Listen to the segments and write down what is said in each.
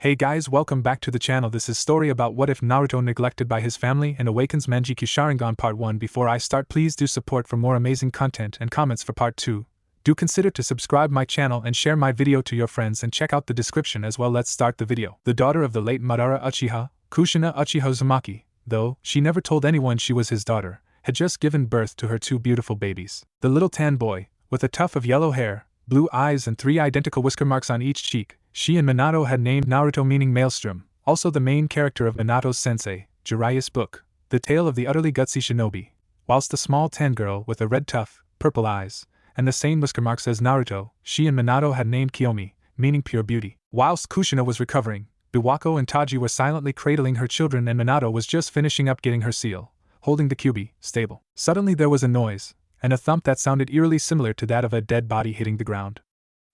Hey guys, welcome back to the channel. This is story about what if Naruto neglected by his family and Awakens Mangekyo Sharingan Part 1. Before I start, please do support for more amazing content and comments for Part 2. Do consider to subscribe my channel and share my video to your friends and check out the description as well. Let's start the video. The daughter of the late Madara Uchiha, Kushina Uchiha Uzumaki, though she never told anyone she was his daughter, had just given birth to her two beautiful babies. The little tan boy, with a tuft of yellow hair, blue eyes and 3 identical whisker marks on each cheek, she and Minato had named Naruto, meaning Maelstrom, also the main character of Minato's sensei, Jiraiya's book, The Tale of the Utterly Gutsy Shinobi, whilst the small tan girl with a red tuft, purple eyes, and the same whisker marks as Naruto, she and Minato had named Kiyomi, meaning pure beauty. Whilst Kushina was recovering, Biwako and Taji were silently cradling her children and Minato was just finishing up getting her seal, holding the Kyuubi, stable. Suddenly there was a noise, and a thump that sounded eerily similar to that of a dead body hitting the ground.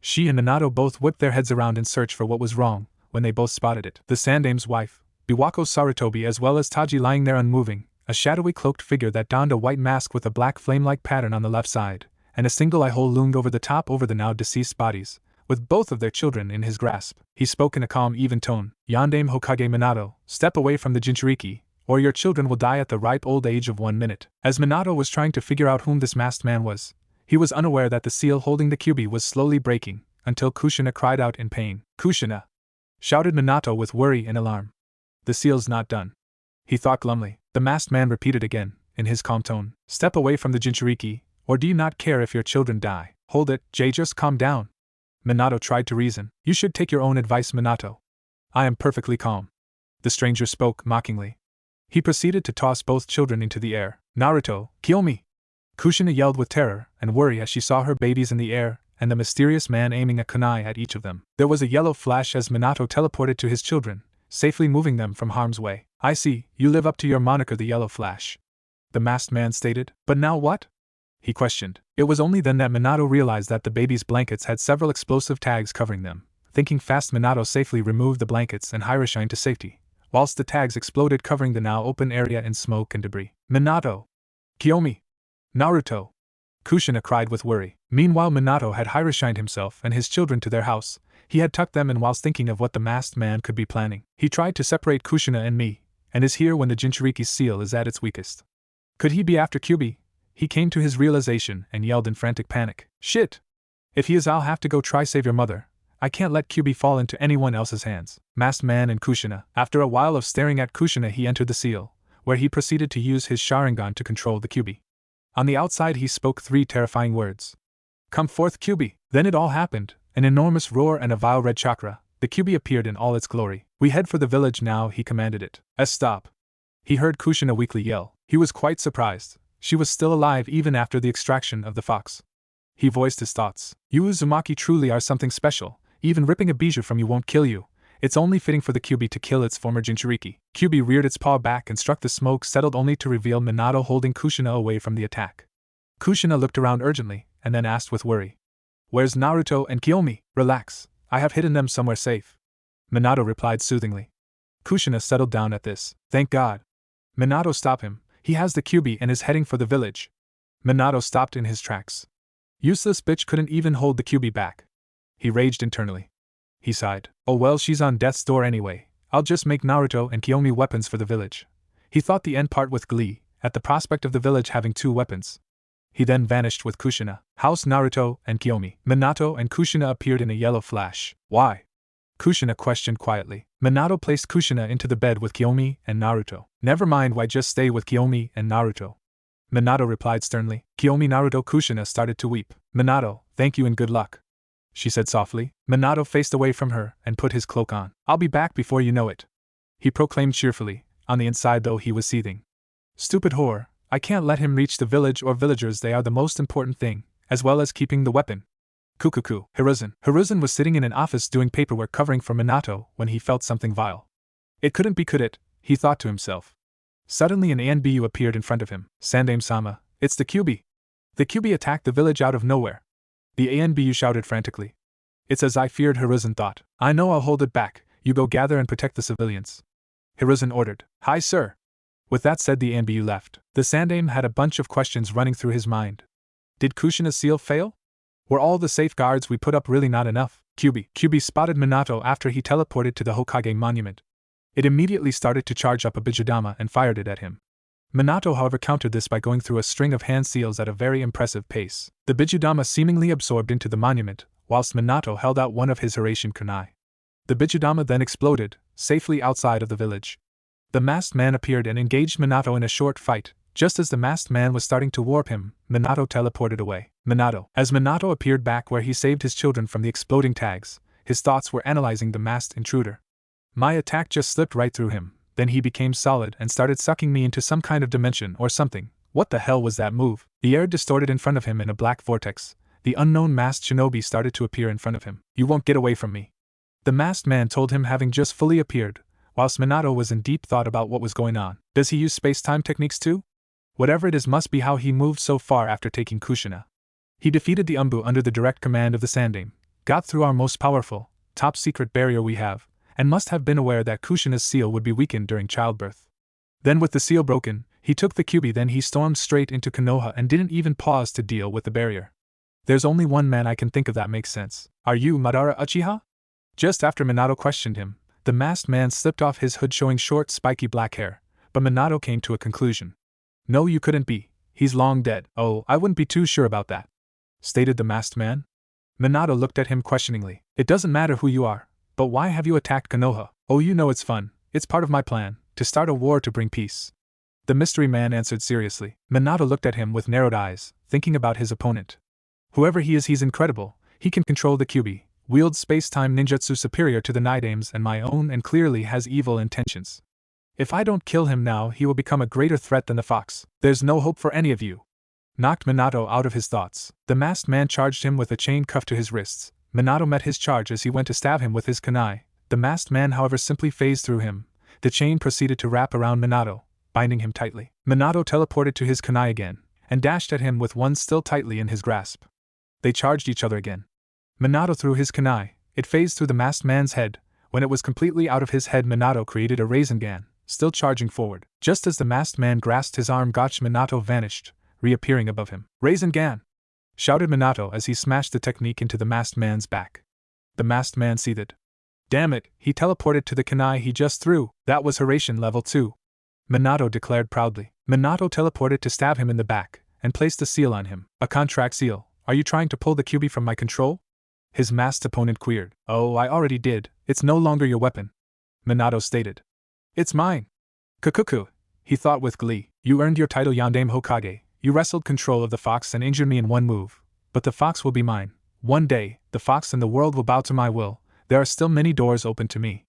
She and Minato both whipped their heads around in search for what was wrong, when they both spotted it. The Sandame's wife, Biwako Sarutobi, as well as Taji lying there unmoving, a shadowy cloaked figure that donned a white mask with a black flame-like pattern on the left side, and a single eye hole loomed over the top over the now deceased bodies, with both of their children in his grasp. He spoke in a calm, even tone. Yandame Hokage Minato, step away from the Jinchuriki, or your children will die at the ripe old age of 1 minute. As Minato was trying to figure out whom this masked man was, he was unaware that the seal holding the Kyuubi was slowly breaking, until Kushina cried out in pain. Kushina! Shouted Minato with worry and alarm. The seal's not done. He thought glumly. The masked man repeated again, in his calm tone. Step away from the Jinchuriki, or do you not care if your children die? Hold it, Jay, just calm down. Minato tried to reason. You should take your own advice, Minato. I am perfectly calm. The stranger spoke mockingly. He proceeded to toss both children into the air. Naruto, Kiyomi! Kushina yelled with terror and worry as she saw her babies in the air, and the mysterious man aiming a kunai at each of them. There was a yellow flash as Minato teleported to his children, safely moving them from harm's way. I see, you live up to your moniker, the Yellow Flash, the masked man stated. But now what? He questioned. It was only then that Minato realized that the babies' blankets had several explosive tags covering them. Thinking fast, Minato safely removed the blankets and Hiroshined to safety, whilst the tags exploded, covering the now open area in smoke and debris. Minato! Kiyomi! Naruto! Kushina cried with worry. Meanwhile, Minato had Hiroshined himself and his children to their house. He had tucked them in whilst thinking of what the masked man could be planning. He tried to separate Kushina and me, and is here when the Jinchuriki's seal is at its weakest. Could he be after Kyuubi? He came to his realization and yelled in frantic panic. Shit! If he is, I'll have to go try save your mother. I can't let Kyuubi fall into anyone else's hands. Masked man and Kushina. After a while of staring at Kushina, he entered the seal, where he proceeded to use his Sharingan to control the Kyuubi. On the outside he spoke 3 terrifying words. Come forth, Kyuubi! Then it all happened. An enormous roar and a vile red chakra. The Kyuubi appeared in all its glory. We head for the village now, he commanded it. Stop! He heard Kushina weakly yell. He was quite surprised. She was still alive even after the extraction of the fox. He voiced his thoughts. You Uzumaki truly are something special. Even ripping a bijou from you won't kill you. It's only fitting for the Kyuubi to kill its former Jinchuriki. Kyuubi reared its paw back and struck. The smoke settled only to reveal Minato holding Kushina away from the attack. Kushina looked around urgently, and then asked with worry. Where's Naruto and Kiyomi? Relax, I have hidden them somewhere safe. Minato replied soothingly. Kushina settled down at this. Thank God. Minato, stop him, he has the Kyuubi and is heading for the village. Minato stopped in his tracks. Useless bitch couldn't even hold the Kyuubi back. He raged internally. He sighed. Oh well, she's on death's door anyway. I'll just make Naruto and Kiyomi weapons for the village. He thought the end part with glee, at the prospect of the village having 2 weapons. He then vanished with Kushina. House Naruto and Kiyomi. Minato and Kushina appeared in a yellow flash. Why? Kushina questioned quietly. Minato placed Kushina into the bed with Kiyomi and Naruto. Never mind, why just stay with Kiyomi and Naruto? Minato replied sternly. Kiyomi Naruto. Kushina started to weep. Minato, thank you and good luck, she said softly. Minato faced away from her and put his cloak on. I'll be back before you know it, he proclaimed cheerfully. On the inside though he was seething. Stupid whore, I can't let him reach the village or villagers, they are the most important thing, as well as keeping the weapon. Kukuku. Hiruzen was sitting in an office doing paperwork covering for Minato when he felt something vile. It couldn't be, could it? He thought to himself. Suddenly an ANBU appeared in front of him. Sandame-sama, it's the Kyuubi. The Kyuubi attacked the village out of nowhere. The ANBU shouted frantically. It's as I feared, Hiruzen thought. I know, I'll hold it back, you go gather and protect the civilians, Hiruzen ordered. Hi sir. With that said, the ANBU left. The Sandame had a bunch of questions running through his mind. Did Kushina's seal fail? Were all the safeguards we put up really not enough? Kyuubi spotted Minato after he teleported to the Hokage monument. It immediately started to charge up a Bijudama and fired it at him. Minato, however, countered this by going through a string of hand seals at a very impressive pace. The Bijudama seemingly absorbed into the monument, whilst Minato held out one of his Horatian kunai. The Bijudama then exploded, safely outside of the village. The masked man appeared and engaged Minato in a short fight. Just as the masked man was starting to warp him, Minato teleported away. As Minato appeared back where he saved his children from the exploding tags, his thoughts were analyzing the masked intruder. My attack just slipped right through him, then he became solid and started sucking me into some kind of dimension or something. What the hell was that move? The air distorted in front of him in a black vortex. The unknown masked shinobi started to appear in front of him. You won't get away from me, the masked man told him, having just fully appeared, whilst Minato was in deep thought about what was going on. Does he use space-time techniques too? Whatever it is must be how he moved so far after taking Kushina. He defeated the Umbu under the direct command of the Sandame, got through our most powerful, top-secret barrier we have, and must have been aware that Kushina's seal would be weakened during childbirth. Then with the seal broken, he took the Kyuubi, then he stormed straight into Konoha and didn't even pause to deal with the barrier. There's only one man I can think of that makes sense. Are you Madara Uchiha? Just after Minato questioned him, the masked man slipped off his hood showing short spiky black hair, but Minato came to a conclusion. No, you couldn't be. He's long dead. Oh, I wouldn't be too sure about that, stated the masked man. Minato looked at him questioningly. It doesn't matter who you are, but why have you attacked Konoha? Oh, you know it's fun. It's part of my plan, to start a war to bring peace. The mystery man answered seriously. Minato looked at him with narrowed eyes, thinking about his opponent. Whoever he is, he's incredible. He can control the Kyuubi, wields space-time ninjutsu superior to the Nidames and my own, and clearly has evil intentions. If I don't kill him now, he will become a greater threat than the fox. There's no hope for any of you. Knocked Minato out of his thoughts. The masked man charged him with a chain cuff to his wrists. Minato met his charge as he went to stab him with his kunai. The masked man, however, simply phased through him. The chain proceeded to wrap around Minato, binding him tightly. Minato teleported to his kunai again, and dashed at him with one still tightly in his grasp. They charged each other again. Minato threw his kunai. It phased through the masked man's head. When it was completely out of his head, Minato created a Rasengan, still charging forward. Just as the masked man grasped his arm, Gotch, Minato vanished, reappearing above him. Rasengan! Shouted Minato as he smashed the technique into the masked man's back. The masked man seethed. Damn it, he teleported to the kunai he just threw. That was Horatian level 2. Minato declared proudly. Minato teleported to stab him in the back, and placed a seal on him. A contract seal. Are you trying to pull the Kyuubi from my control? His masked opponent queered. Oh, I already did. It's no longer your weapon, Minato stated. It's mine. Kukuku, he thought with glee. You earned your title Yandame Hokage. You wrestled control of the fox and injured me in one move. But the fox will be mine. One day, the fox and the world will bow to my will. There are still many doors open to me.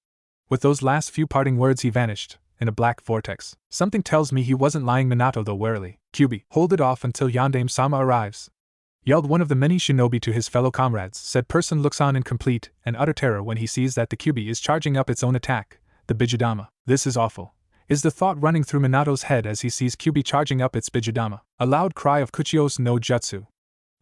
With those last few parting words, he vanished, in a black vortex. Something tells me he wasn't lying, Minato though warily. Kyuubi, hold it off until Yandame-sama arrives, yelled one of the many shinobi to his fellow comrades. Said person looks on in complete and utter terror when he sees that the Kyuubi is charging up its own attack, the Bijudama. This is awful, is the thought running through Minato's head as he sees Kyuubi charging up its Bijudama. A loud cry of Kuchios no Jutsu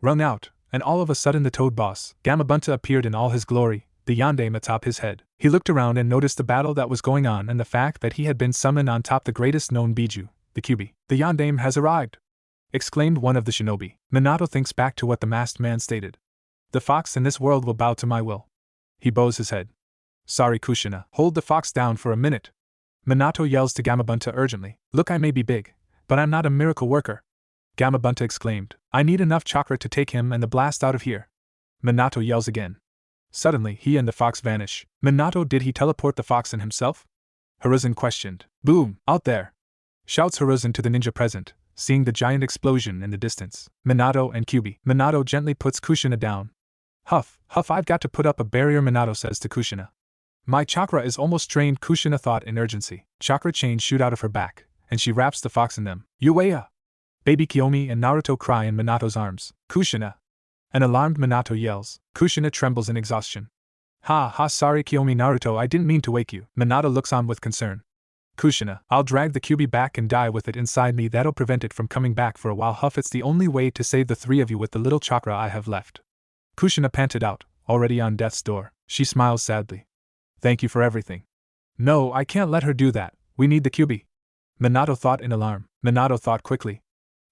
rung out, and all of a sudden the Toad Boss, Gamabunta, appeared in all his glory, the Yandame atop his head. He looked around and noticed the battle that was going on and the fact that he had been summoned on top the greatest known Biju, the Kyuubi. The Yandame has arrived, exclaimed one of the shinobi. Minato thinks back to what the masked man stated. The fox in this world will bow to my will. He bows his head. Sorry Kushina, hold the fox down for a minute. Minato yells to Gamabunta urgently. Look, I may be big, but I'm not a miracle worker. Gamabunta exclaimed. I need enough chakra to take him and the blast out of here. Minato yells again. Suddenly, he and the fox vanish. Minato, did he teleport the fox in himself? Hiruzen questioned. Boom, out there! Shouts Hiruzen to the ninja present, seeing the giant explosion in the distance. Minato and Kyuubi. Minato gently puts Kushina down. Huff, huff, I've got to put up a barrier, Minato says to Kushina. My chakra is almost drained, Kushina thought in urgency. Chakra chains shoot out of her back, and she wraps the fox in them. Yueya! Baby Kiyomi and Naruto cry in Minato's arms. Kushina! An alarmed Minato yells. Kushina trembles in exhaustion. Ha ha, sorry Kiyomi, Naruto, I didn't mean to wake you. Minato looks on with concern. Kushina, I'll drag the Kyuubi back and die with it inside me. That'll prevent it from coming back for a while. Huff, it's the only way to save the three of you with the little chakra I have left. Kushina panted out, already on death's door. She smiles sadly. Thank you for everything. No, I can't let her do that. We need the Kyuubi. Minato thought in alarm. Minato thought quickly.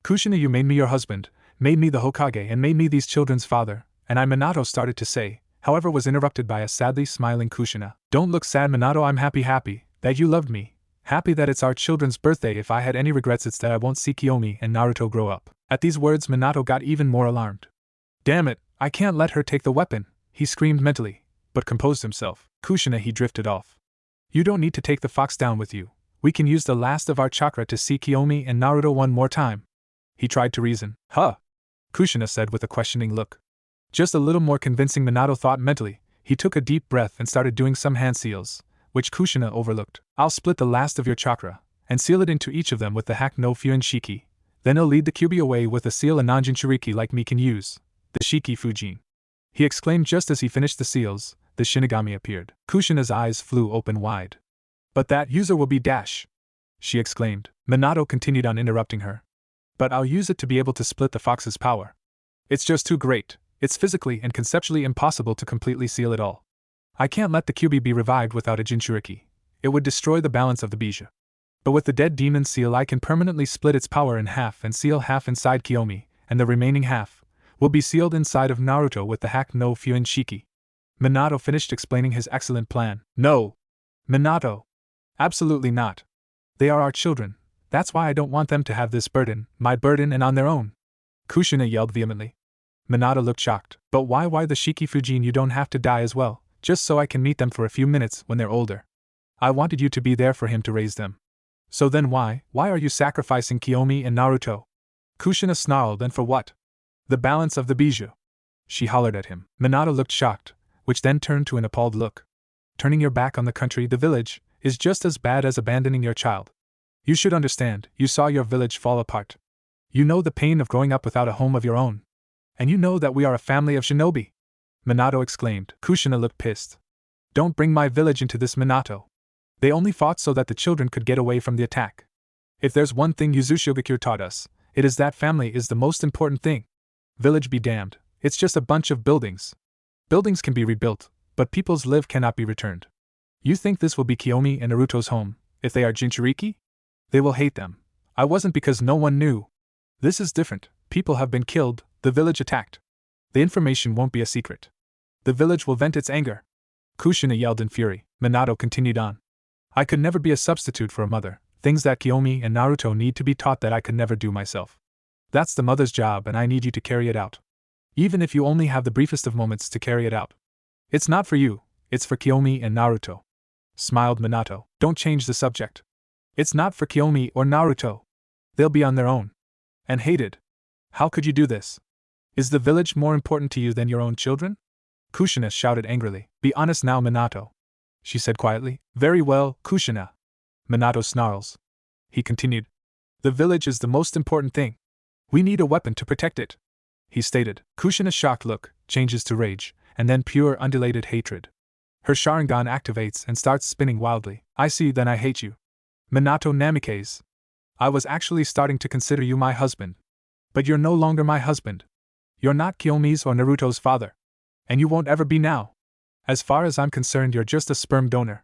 Kushina, you made me your husband, made me the Hokage, and made me these children's father, and I, Minato started to say, however was interrupted by a sadly smiling Kushina. Don't look sad, Minato, I'm happy that you loved me. Happy that it's our children's birthday. If I had any regrets, it's that I won't see Kiyomi and Naruto grow up. At these words, Minato got even more alarmed. Damn it, I can't let her take the weapon, he screamed mentally, but composed himself. Kushina, he drifted off. You don't need to take the fox down with you. We can use the last of our chakra to see Kiyomi and Naruto one more time. He tried to reason. Huh? Kushina said with a questioning look. Just a little more convincing, Minato thought mentally. He took a deep breath and started doing some hand seals, which Kushina overlooked. I'll split the last of your chakra, and seal it into each of them with the hack no Fuin Shiki. Then I'll lead the Kyuubi away with a seal a non-Jinchuriki like me can use. The Shiki Fujin. He exclaimed just as he finished the seals. The Shinigami appeared. Kushina's eyes flew open wide. But that user will be Dash, she exclaimed. Minato continued on, interrupting her. But I'll use it to be able to split the fox's power. It's just too great. It's physically and conceptually impossible to completely seal it all. I can't let the Kyuubi be revived without a Jinchuriki. It would destroy the balance of the Bija. But with the dead demon seal, I can permanently split its power in half and seal half inside Kiyomi, and the remaining half will be sealed inside of Naruto with the hack no Fuin Shiki. Minato finished explaining his excellent plan. No! Minato! Absolutely not. They are our children. That's why I don't want them to have this burden, my burden, and on their own. Kushina yelled vehemently. Minato looked shocked. But why the Shiki Fujin? You don't have to die as well, just so I can meet them for a few minutes when they're older. I wanted you to be there for him to raise them. So then why are you sacrificing Kiyomi and Naruto? Kushina snarled. And for what? The balance of the Bijou. She hollered at him. Minato looked shocked, which then turned to an appalled look. Turning your back on the country, the village, is just as bad as abandoning your child. You should understand, you saw your village fall apart. You know the pain of growing up without a home of your own. And you know that we are a family of shinobi. Minato exclaimed. Kushina looked pissed. Don't bring my village into this, Minato. They only fought so that the children could get away from the attack. If there's one thing Uzumaki taught us, it is that family is the most important thing. Village be damned, it's just a bunch of buildings. Buildings can be rebuilt, but people's live cannot be returned. You think this will be Kiyomi and Naruto's home, if they are Jinchuriki? They will hate them. I wasn't because no one knew. This is different. People have been killed, the village attacked. The information won't be a secret. The village will vent its anger. Kushina yelled in fury. Minato continued on. I could never be a substitute for a mother, things that Kiyomi and Naruto need to be taught that I could never do myself. That's the mother's job and I need you to carry it out. Even if you only have the briefest of moments to carry it out. It's not for you, it's for Kiyomi and Naruto. Smiled Minato. Don't change the subject. It's not for Kiyomi or Naruto. They'll be on their own. And hated. How could you do this? Is the village more important to you than your own children? Kushina shouted angrily. Be honest now, Minato. She said quietly. Very well, Kushina. Minato snarls. He continued. The village is the most important thing. We need a weapon to protect it. He stated. Kushina's shocked look changes to rage, and then pure undulated hatred. Her Sharingan activates and starts spinning wildly. I see, then I hate you. Minato Namikaze. I was actually starting to consider you my husband. But you're no longer my husband. You're not Kiyomi's or Naruto's father. And you won't ever be now. As far as I'm concerned, you're just a sperm donor.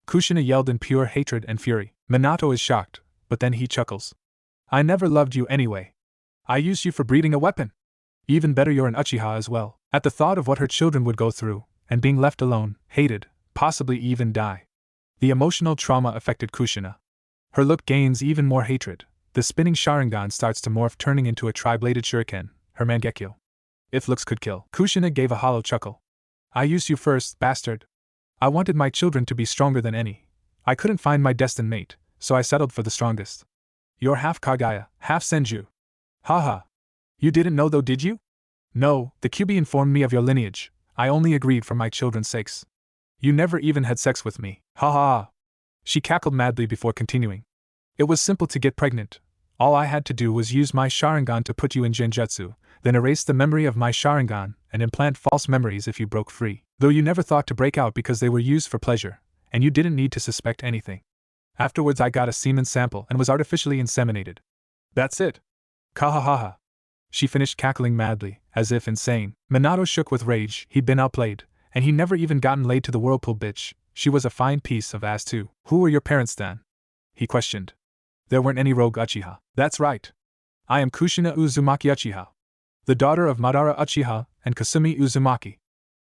Kushina yelled in pure hatred and fury. Minato is shocked, but then he chuckles. I never loved you anyway. I used you for breeding a weapon. Even better, you're an Uchiha as well. At the thought of what her children would go through, and being left alone, hated, possibly even die. The emotional trauma affected Kushina. Her look gains even more hatred. The spinning Sharingan starts to morph, turning into a tri-bladed shuriken, her Mangekyo. If looks could kill. Kushina gave a hollow chuckle. I used you first, bastard. I wanted my children to be stronger than any. I couldn't find my destined mate, so I settled for the strongest. You're half Kagaya, half Senju. Haha. You didn't know though, did you? No, the Kyuubi informed me of your lineage. I only agreed for my children's sakes. You never even had sex with me. Ha ha. She cackled madly before continuing. It was simple to get pregnant. All I had to do was use my Sharingan to put you in Genjutsu, then erase the memory of my Sharingan and implant false memories if you broke free. Though you never thought to break out because they were used for pleasure, and you didn't need to suspect anything. Afterwards I got a semen sample and was artificially inseminated. That's it. Kahahaha. She finished cackling madly, as if insane. Minato shook with rage. He'd been outplayed, and he never even gotten laid to the whirlpool bitch. She was a fine piece of ass too. Who were your parents then? He questioned. There weren't any rogue Uchiha. That's right. I am Kushina Uzumaki Uchiha, the daughter of Madara Uchiha and Kasumi Uzumaki.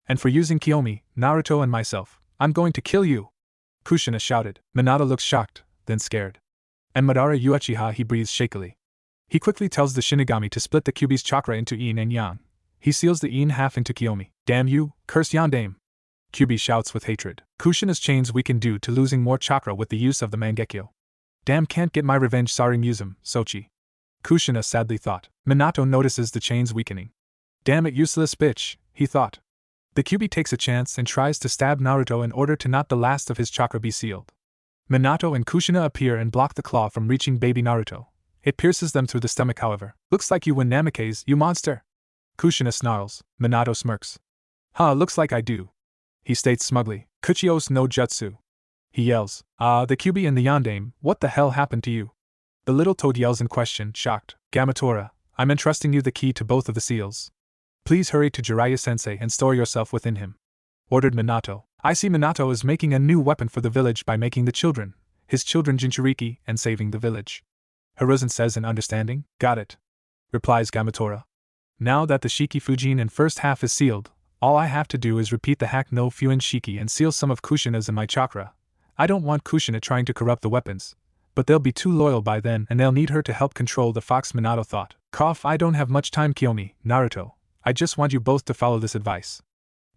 And for using Kiyomi, Naruto and myself, I'm going to kill you! Kushina shouted. Minato looks shocked, then scared. And Madara Uchiha, he breathes shakily. He quickly tells the Shinigami to split the Kyuubi's chakra into yin and yang. He seals the yin half into Kiyomi. Damn you, cursed Yandame! Kyuubi shouts with hatred. Kushina's chains weaken due to losing more chakra with the use of the Mangekyo. Damn, can't get my revenge, sorry Musum, Sochi. Kushina sadly thought. Minato notices the chains weakening. Damn it, useless bitch, he thought. The Kyuubi takes a chance and tries to stab Naruto in order to not the last of his chakra be sealed. Minato and Kushina appear and block the claw from reaching baby Naruto. It pierces them through the stomach, however. Looks like you win, Namikaze, you monster! Kushina snarls. Minato smirks. Huh, looks like I do. He states smugly. Kuchios no jutsu. He yells. The Kyuubi and the Yandame, what the hell happened to you? The little toad yells in question, shocked. Gamatora, I'm entrusting you the key to both of the seals. Please hurry to Jiraiya-sensei and store yourself within him. Ordered Minato. I see Minato is making a new weapon for the village by making his children Jinchuriki, and saving the village. Hiruzen says in understanding. Got it. Replies Gamatora. Now that the Shiki Fujin in first half is sealed, all I have to do is repeat the hack no Fuin Shiki and seal some of Kushina's in my chakra. I don't want Kushina trying to corrupt the weapons, but they'll be too loyal by then and they'll need her to help control the fox, Minato thought. Cough, I don't have much time, Kiyomi, Naruto. I just want you both to follow this advice.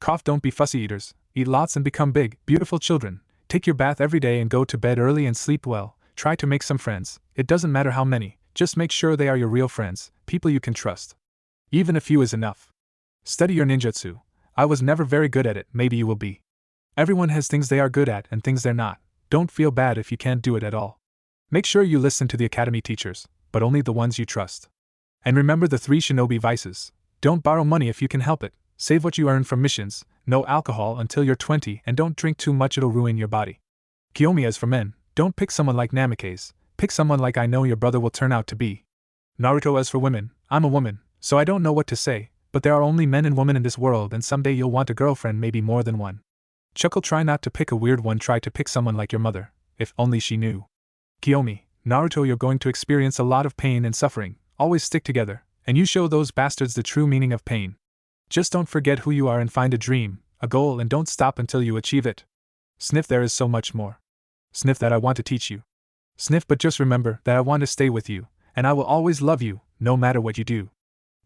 Cough, don't be fussy eaters, eat lots and become big, beautiful children. Take your bath every day and go to bed early and sleep well. Try to make some friends, it doesn't matter how many, just make sure they are your real friends, people you can trust. Even a few is enough. Study your ninjutsu. I was never very good at it, maybe you will be. Everyone has things they are good at and things they're not. Don't feel bad if you can't do it at all. Make sure you listen to the academy teachers, but only the ones you trust. And remember the 3 shinobi vices. Don't borrow money if you can help it, save what you earn from missions, no alcohol until you're 20 and don't drink too much, it'll ruin your body. Kiyomi, as for men, don't pick someone like Namikaze, pick someone like I know your brother will turn out to be. Naruto, as for women, I'm a woman, so I don't know what to say, but there are only men and women in this world and someday you'll want a girlfriend, maybe more than one. Chuckle, try not to pick a weird one, try to pick someone like your mother, if only she knew. Kiyomi, Naruto, you're going to experience a lot of pain and suffering, always stick together, and you show those bastards the true meaning of pain. Just don't forget who you are and find a dream, a goal, and don't stop until you achieve it. Sniff, there is so much more. Sniff, that I want to teach you. Sniff, but just remember that I want to stay with you, and I will always love you, no matter what you do.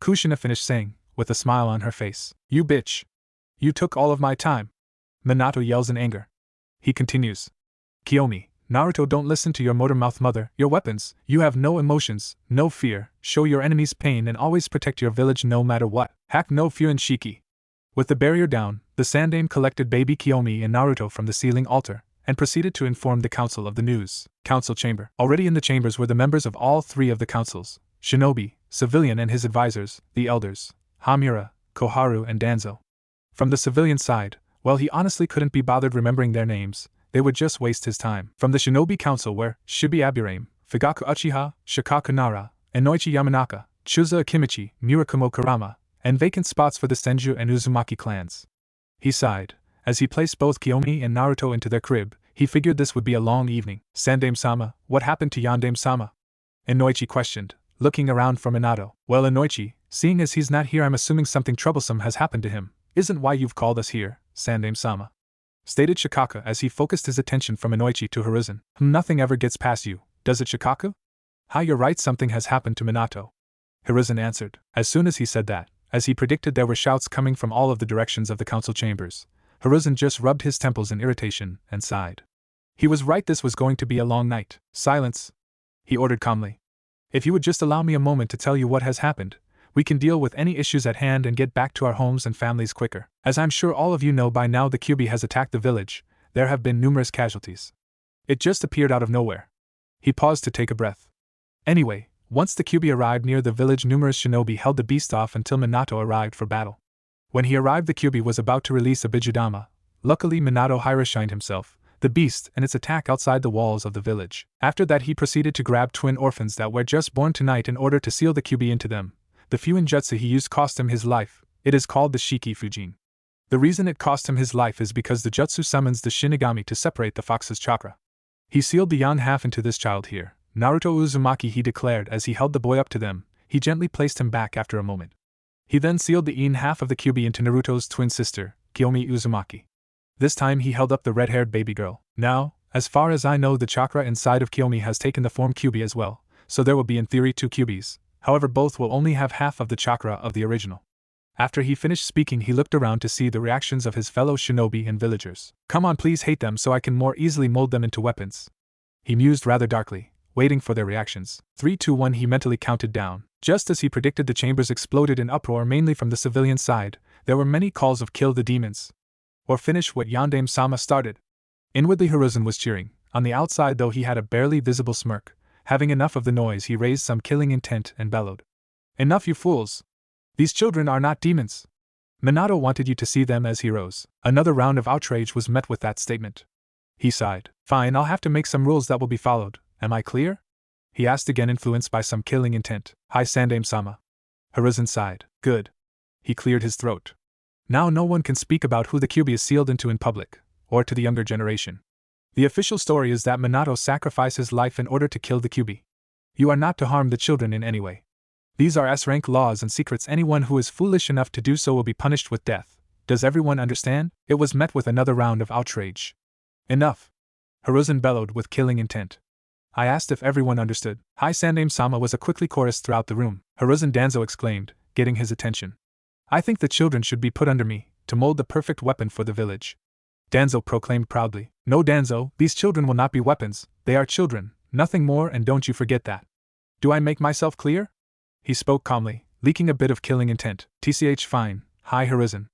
Kushina finished saying, with a smile on her face. You bitch. You took all of my time. Minato yells in anger. He continues. Kiyomi, Naruto, don't listen to your motor-mouth mother, your weapons, you have no emotions, no fear, show your enemies pain and always protect your village no matter what. Hack no Fuin Shiki. With the barrier down, the Sandame collected baby Kiyomi and Naruto from the ceiling altar, and proceeded to inform the council of the news. Council chamber. Already in the chambers were the members of all 3 of the councils, Shinobi, Civilian and his advisors, the elders, Hamura, Koharu and Danzo. From the civilian side, well, he honestly couldn't be bothered remembering their names, they would just waste his time. From the Shinobi Council were Shibi Aburame, Fugaku Uchiha, Shikaku Nara, Inoichi Yamanaka, Chuza Akimichi, Murakumo Kurama, and vacant spots for the Senju and Uzumaki clans. He sighed. As he placed both Kiyomi and Naruto into their crib, he figured this would be a long evening. Sandame-sama, what happened to Yandame-sama? Inoichi questioned, looking around for Minato. Well, Inoichi, seeing as he's not here, I'm assuming something troublesome has happened to him. Isn't why you've called us here, Sandame-sama. Stated Shikaka as he focused his attention from Inoichi to Hiruzen. Nothing ever gets past you, does it, Shikaku? Hi, you're right, something has happened to Minato. Hiruzen answered. As soon as he said that, as he predicted, there were shouts coming from all of the directions of the council chambers. Hiruzen just rubbed his temples in irritation and sighed. He was right, this was going to be a long night. Silence, he ordered calmly. If you would just allow me a moment to tell you what has happened, we can deal with any issues at hand and get back to our homes and families quicker. As I'm sure all of you know by now, the Kyuubi has attacked the village. There have been numerous casualties. It just appeared out of nowhere. He paused to take a breath. Anyway, once the Kyuubi arrived near the village, numerous shinobi held the beast off until Minato arrived for battle. When he arrived, the Kyuubi was about to release a Bijudama. Luckily, Minato Hiroshined himself, the beast, and its attack outside the walls of the village. After that, he proceeded to grab twin orphans that were just born tonight in order to seal the Kyuubi into them. The Fuin jutsu he used cost him his life. It is called the Shiki Fujin. The reason it cost him his life is because the jutsu summons the Shinigami to separate the fox's chakra. He sealed the yang half into this child here, Naruto Uzumaki, he declared as he held the boy up to them. He gently placed him back after a moment. He then sealed the yin half of the Kyuubi into Naruto's twin sister, Kiyomi Uzumaki. This time he held up the red-haired baby girl. Now, as far as I know, the chakra inside of Kiyomi has taken the form Kyuubi as well, so there will be in theory 2 Kyuubis. However, both will only have half of the chakra of the original. After he finished speaking, he looked around to see the reactions of his fellow shinobi and villagers. Come on, please hate them so I can more easily mold them into weapons. He mused rather darkly, waiting for their reactions. 3, 2, 1, he mentally counted down. Just as he predicted, the chambers exploded in uproar, mainly from the civilian side. There were many calls of kill the demons, or finish what Yandame-sama started. Inwardly Hiruzen was cheering. On the outside, though, he had a barely visible smirk. Having enough of the noise, he raised some killing intent and bellowed. Enough, you fools! These children are not demons! Minato wanted you to see them as heroes. Another round of outrage was met with that statement. He sighed. Fine, I'll have to make some rules that will be followed. Am I clear? He asked again, influenced by some killing intent. Hi, Sandame-sama. Hiruzen sighed. Good. He cleared his throat. Now no one can speak about who the Kyuubi is sealed into in public, or to the younger generation. The official story is that Minato sacrificed his life in order to kill the Kyuubi. You are not to harm the children in any way. These are S-rank laws and secrets. Anyone who is foolish enough to do so will be punished with death. Does everyone understand? It was met with another round of outrage. Enough! Hiruzen bellowed with killing intent. I asked if everyone understood. Hi, Sandame-sama was a quickly chorused throughout the room. Hiruzen, Danzo exclaimed, getting his attention. I think the children should be put under me, to mold the perfect weapon for the village. Danzo proclaimed proudly. No, Danzo, these children will not be weapons. They are children, nothing more, and don't you forget that. Do I make myself clear? He spoke calmly, leaking a bit of killing intent. TCH fine, hi Hiruzen.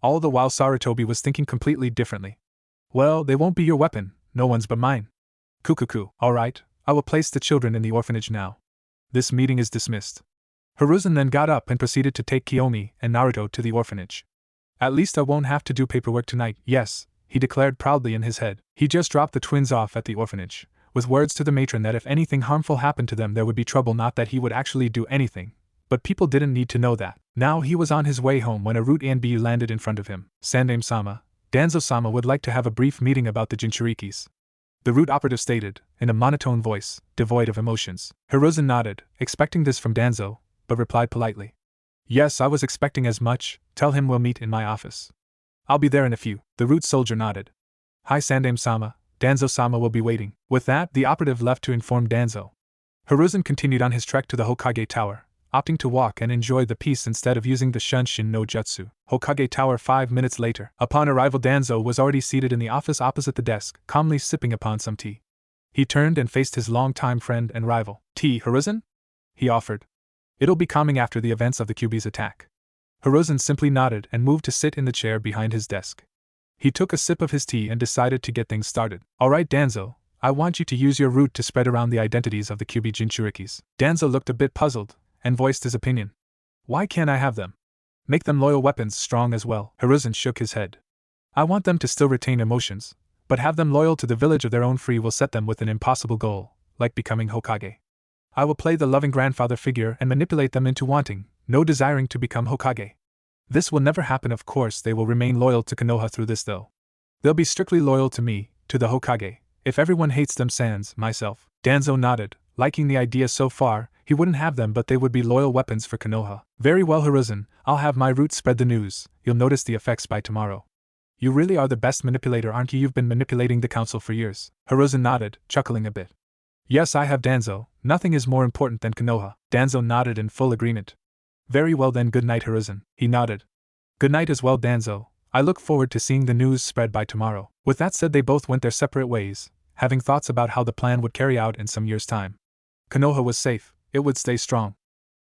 All the while Sarutobi was thinking completely differently. Well, they won't be your weapon, no one's but mine. Kukuku. Alright, I will place the children in the orphanage now. This meeting is dismissed. Hiruzen then got up and proceeded to take Kiyomi and Naruto to the orphanage. At least I won't have to do paperwork tonight. Yes, he declared proudly in his head. He just dropped the twins off at the orphanage, with words to the matron that if anything harmful happened to them there would be trouble, not that he would actually do anything. But people didn't need to know that. Now he was on his way home when a route ANB landed in front of him. Sandame-sama, Danzo-sama would like to have a brief meeting about the Jinchurikis. The route operative stated, in a monotone voice, devoid of emotions. Hiruzen nodded, expecting this from Danzo, but replied politely. Yes, I was expecting as much. Tell him we'll meet in my office. I'll be there in a few. The route soldier nodded. Hi Sandame-sama, Danzo-sama will be waiting. With that, the operative left to inform Danzo. Hiruzen continued on his trek to the Hokage Tower, opting to walk and enjoy the peace instead of using the Shunshin no Jutsu. Hokage Tower 5 minutes later. Upon arrival, Danzo was already seated in the office opposite the desk, calmly sipping upon some tea. He turned and faced his longtime friend and rival. Tea, Hiruzen? He offered. It'll be calming after the events of the Kyuubi's attack. Hiruzen simply nodded and moved to sit in the chair behind his desk. He took a sip of his tea and decided to get things started. Alright Danzo, I want you to use your route to spread around the identities of the Kyuubi Jinchurikis. Danzo looked a bit puzzled, and voiced his opinion. Why can't I have them? Make them loyal weapons, strong as well. Hiruzen shook his head. I want them to still retain emotions, but have them loyal to the village of their own. Free will set them with an impossible goal, like becoming Hokage. I will play the loving grandfather figure and manipulate them into wanting, no desiring to become Hokage. This will never happen, of course. They will remain loyal to Konoha through this though. They'll be strictly loyal to me, to the Hokage. If everyone hates them sans myself. Danzo nodded, liking the idea so far. He wouldn't have them, but they would be loyal weapons for Konoha. Very well Hiruzen, I'll have my route spread the news. You'll notice the effects by tomorrow. You really are the best manipulator, aren't you? You've been manipulating the council for years. Hiruzen nodded, chuckling a bit. Yes, I have Danzo. Nothing is more important than Konoha. Danzo nodded in full agreement. Very well then, good night Hiruzen. He nodded. Good night as well Danzo. I look forward to seeing the news spread by tomorrow. With that said, they both went their separate ways, having thoughts about how the plan would carry out in some years' time. Konoha was safe. It would stay strong.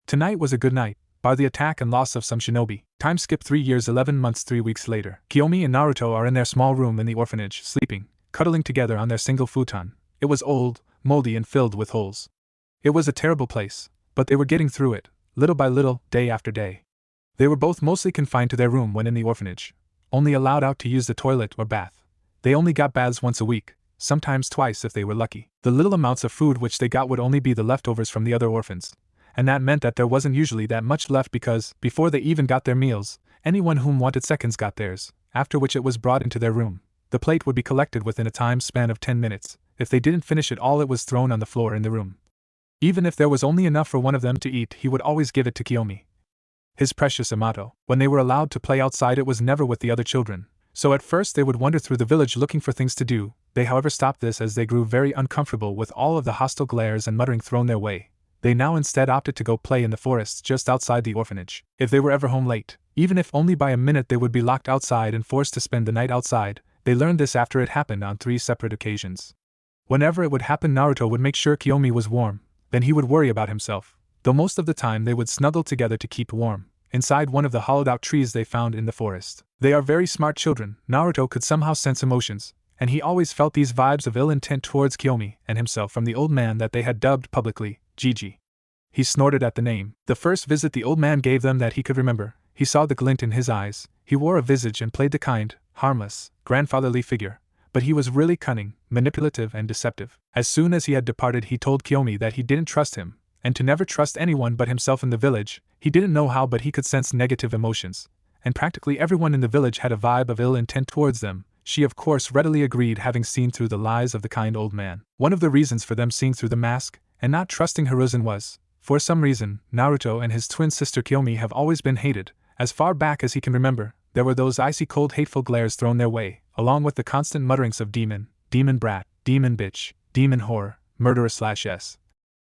Tonight was a good night, bar the attack and loss of some shinobi. Time skip 3 years 11 months 3 weeks later. Kiyomi and Naruto are in their small room in the orphanage, sleeping, cuddling together on their single futon. It was old, moldy and filled with holes. It was a terrible place, but they were getting through it, little by little, day after day. They were both mostly confined to their room when in the orphanage, only allowed out to use the toilet or bath. They only got baths once a week, sometimes twice if they were lucky. The little amounts of food which they got would only be the leftovers from the other orphans, and that meant that there wasn't usually that much left because, before they even got their meals, anyone whom wanted seconds got theirs, after which it was brought into their room. The plate would be collected within a time span of 10 minutes. If they didn't finish it all, it was thrown on the floor in the room. Even if there was only enough for one of them to eat, he would always give it to Kiyomi. His precious Minato. When they were allowed to play outside, it was never with the other children. So at first they would wander through the village looking for things to do. They however stopped this as they grew very uncomfortable with all of the hostile glares and muttering thrown their way. They now instead opted to go play in the forests just outside the orphanage. If they were ever home late, even if only by a minute, they would be locked outside and forced to spend the night outside. They learned this after it happened on 3 separate occasions. Whenever it would happen, Naruto would make sure Kiyomi was warm, then he would worry about himself, though most of the time they would snuggle together to keep warm, inside one of the hollowed-out trees they found in the forest. They are very smart children. Naruto could somehow sense emotions, and he always felt these vibes of ill intent towards Kiyomi and himself from the old man that they had dubbed publicly Gigi. He snorted at the name. The first visit the old man gave them that he could remember, he saw the glint in his eyes. He wore a visage and played the kind, harmless, grandfatherly figure, but he was really cunning, manipulative and deceptive. As soon as he had departed, he told Kiyomi that he didn't trust him, and to never trust anyone but himself in the village. He didn't know how, but he could sense negative emotions, and practically everyone in the village had a vibe of ill intent towards them. She of course readily agreed, having seen through the lies of the kind old man. One of the reasons for them seeing through the mask and not trusting Hiruzen was, for some reason, Naruto and his twin sister Kiyomi have always been hated. As far back as he can remember, there were those icy cold hateful glares thrown their way, along with the constant mutterings of demon, demon brat, demon bitch, demon whore, murderer/s.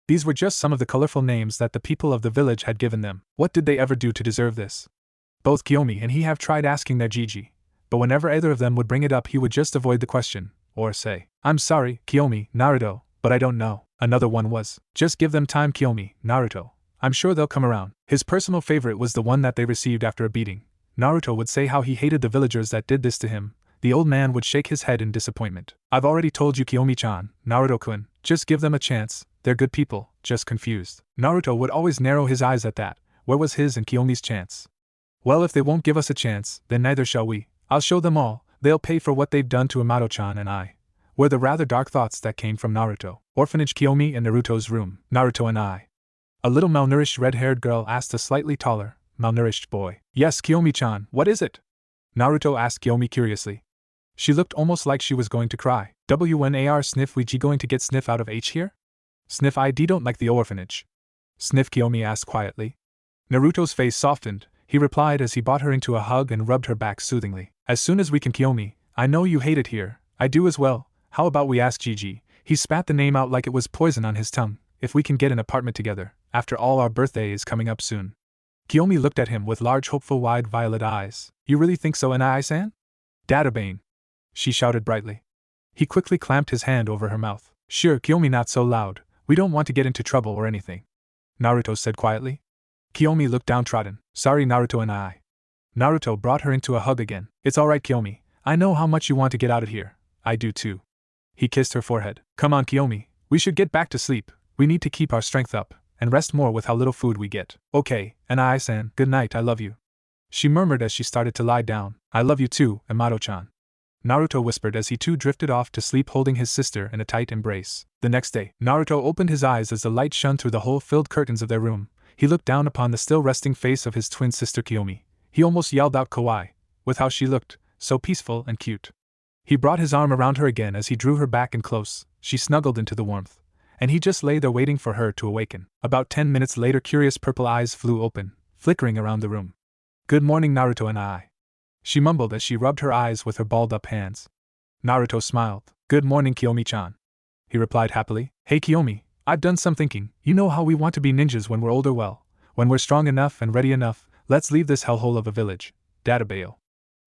These were just some of the colorful names that the people of the village had given them. What did they ever do to deserve this? Both Kiyomi and he have tried asking their Gigi, but whenever either of them would bring it up, he would just avoid the question, or say, "I'm sorry, Kiyomi, Naruto, but I don't know." Another one was, "Just give them time, Kiyomi, Naruto. I'm sure they'll come around." His personal favorite was the one that they received after a beating. Naruto would say how he hated the villagers that did this to him. The old man would shake his head in disappointment. "I've already told you, Kiyomi-chan, Naruto-kun, just give them a chance, they're good people, just confused." Naruto would always narrow his eyes at that. Where was his and Kiyomi's chance? "Well, if they won't give us a chance, then neither shall we. I'll show them all, they'll pay for what they've done to Minato-chan and I," were the rather dark thoughts that came from Naruto. Orphanage. Kiyomi in Naruto's room. "Naruto and I." A little malnourished red-haired girl asked a slightly taller, malnourished boy. "Yes, Kiyomi-chan, what is it?" Naruto asked Kiyomi curiously. She looked almost like she was going to cry. "WNAR sniff, we going to get sniff out of H here?" "Sniff, I don't like the orphanage." "Sniff?" Kiyomi asked quietly. Naruto's face softened. He replied as he brought her into a hug and rubbed her back soothingly. "As soon as we can, Kiyomi. I know you hate it here. I do as well. How about we ask Gigi?" He spat the name out like it was poison on his tongue. "If we can get an apartment together. After all, our birthday is coming up soon." Kiyomi looked at him with large, hopeful, wide violet eyes. "You really think so, Nai-san?" "Databane!" she shouted brightly. He quickly clamped his hand over her mouth. "Sure, Kiyomi, not so loud. We don't want to get into trouble or anything," Naruto said quietly. Kiyomi looked downtrodden. "Sorry, Naruto and I." Naruto brought her into a hug again. "It's alright, Kiyomi. I know how much you want to get out of here. I do too." He kissed her forehead. "Come on, Kiyomi. We should get back to sleep. We need to keep our strength up, and rest more with how little food we get." "Okay, Nai-san, good night, I love you," she murmured as she started to lie down. "I love you too, Minato-chan," Naruto whispered as he too drifted off to sleep, holding his sister in a tight embrace. The next day, Naruto opened his eyes as the light shone through the hole-filled curtains of their room. He looked down upon the still resting face of his twin sister Kiyomi. He almost yelled out kawaii, with how she looked, so peaceful and cute. He brought his arm around her again as he drew her back and close. She snuggled into the warmth, and he just lay there waiting for her to awaken. About 10 minutes later, curious purple eyes flew open, flickering around the room. "Good morning, Naruto and I," she mumbled as she rubbed her eyes with her balled-up hands. Naruto smiled. "Good morning, Kiyomi-chan," he replied happily. "Hey Kiyomi, I've done some thinking. You know how we want to be ninjas when we're older? Well, when we're strong enough and ready enough, let's leave this hellhole of a village. Databale,"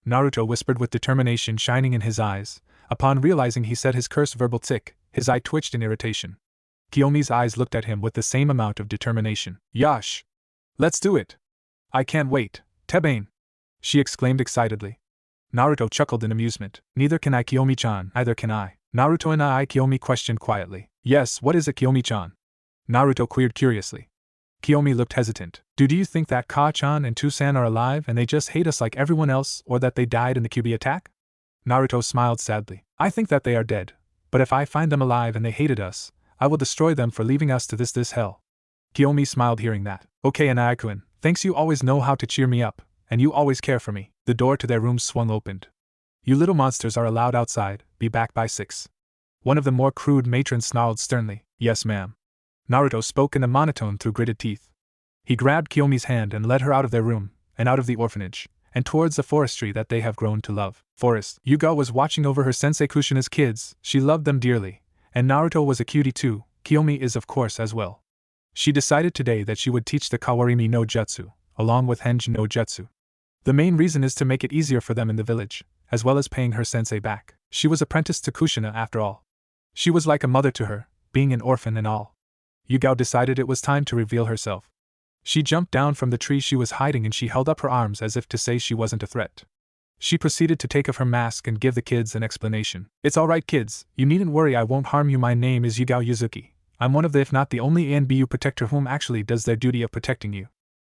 Naruto whispered with determination shining in his eyes. Upon realizing he said his cursed verbal tick, his eye twitched in irritation. Kiyomi's eyes looked at him with the same amount of determination. "Yosh! Let's do it! I can't wait, Tebane!" she exclaimed excitedly. Naruto chuckled in amusement. "Neither can I, Kiyomi-chan." "Either can I." "Naruto and I," Kiyomi questioned quietly. "Yes, what is it, Kiyomi-chan?" Naruto queried curiously. Kiyomi looked hesitant. Do you think that Ka-chan and Tusan are alive and they just hate us like everyone else, or that they died in the Kyuubi attack?" Naruto smiled sadly. "I think that they are dead. But if I find them alive and they hated us, I will destroy them for leaving us to this hell." Kiyomi smiled hearing that. "Okay, Anaikun, thanks, you always know how to cheer me up, and you always care for me." The door to their room swung opened. "You little monsters are allowed outside, be back by 6. One of the more crude matrons snarled sternly. "Yes, ma'am." Naruto spoke in a monotone through gritted teeth. He grabbed Kiyomi's hand and led her out of their room, and out of the orphanage, and towards the forestry that they have grown to love. Forest. Yuga was watching over her sensei Kushina's kids. She loved them dearly, and Naruto was a cutie too. Kiyomi is of course as well. She decided today that she would teach the Kawarimi no Jutsu, along with Henji no Jutsu. The main reason is to make it easier for them in the village, as well as paying her sensei back. She was apprenticed to Kushina after all. She was like a mother to her, being an orphan and all. Yugao decided it was time to reveal herself. She jumped down from the tree she was hiding and she held up her arms as if to say she wasn't a threat. She proceeded to take off her mask and give the kids an explanation. It's alright kids, you needn't worry, I won't harm you. My name is Yugao Yuzuki. I'm one of the if not the only ANBU protector whom actually does their duty of protecting you.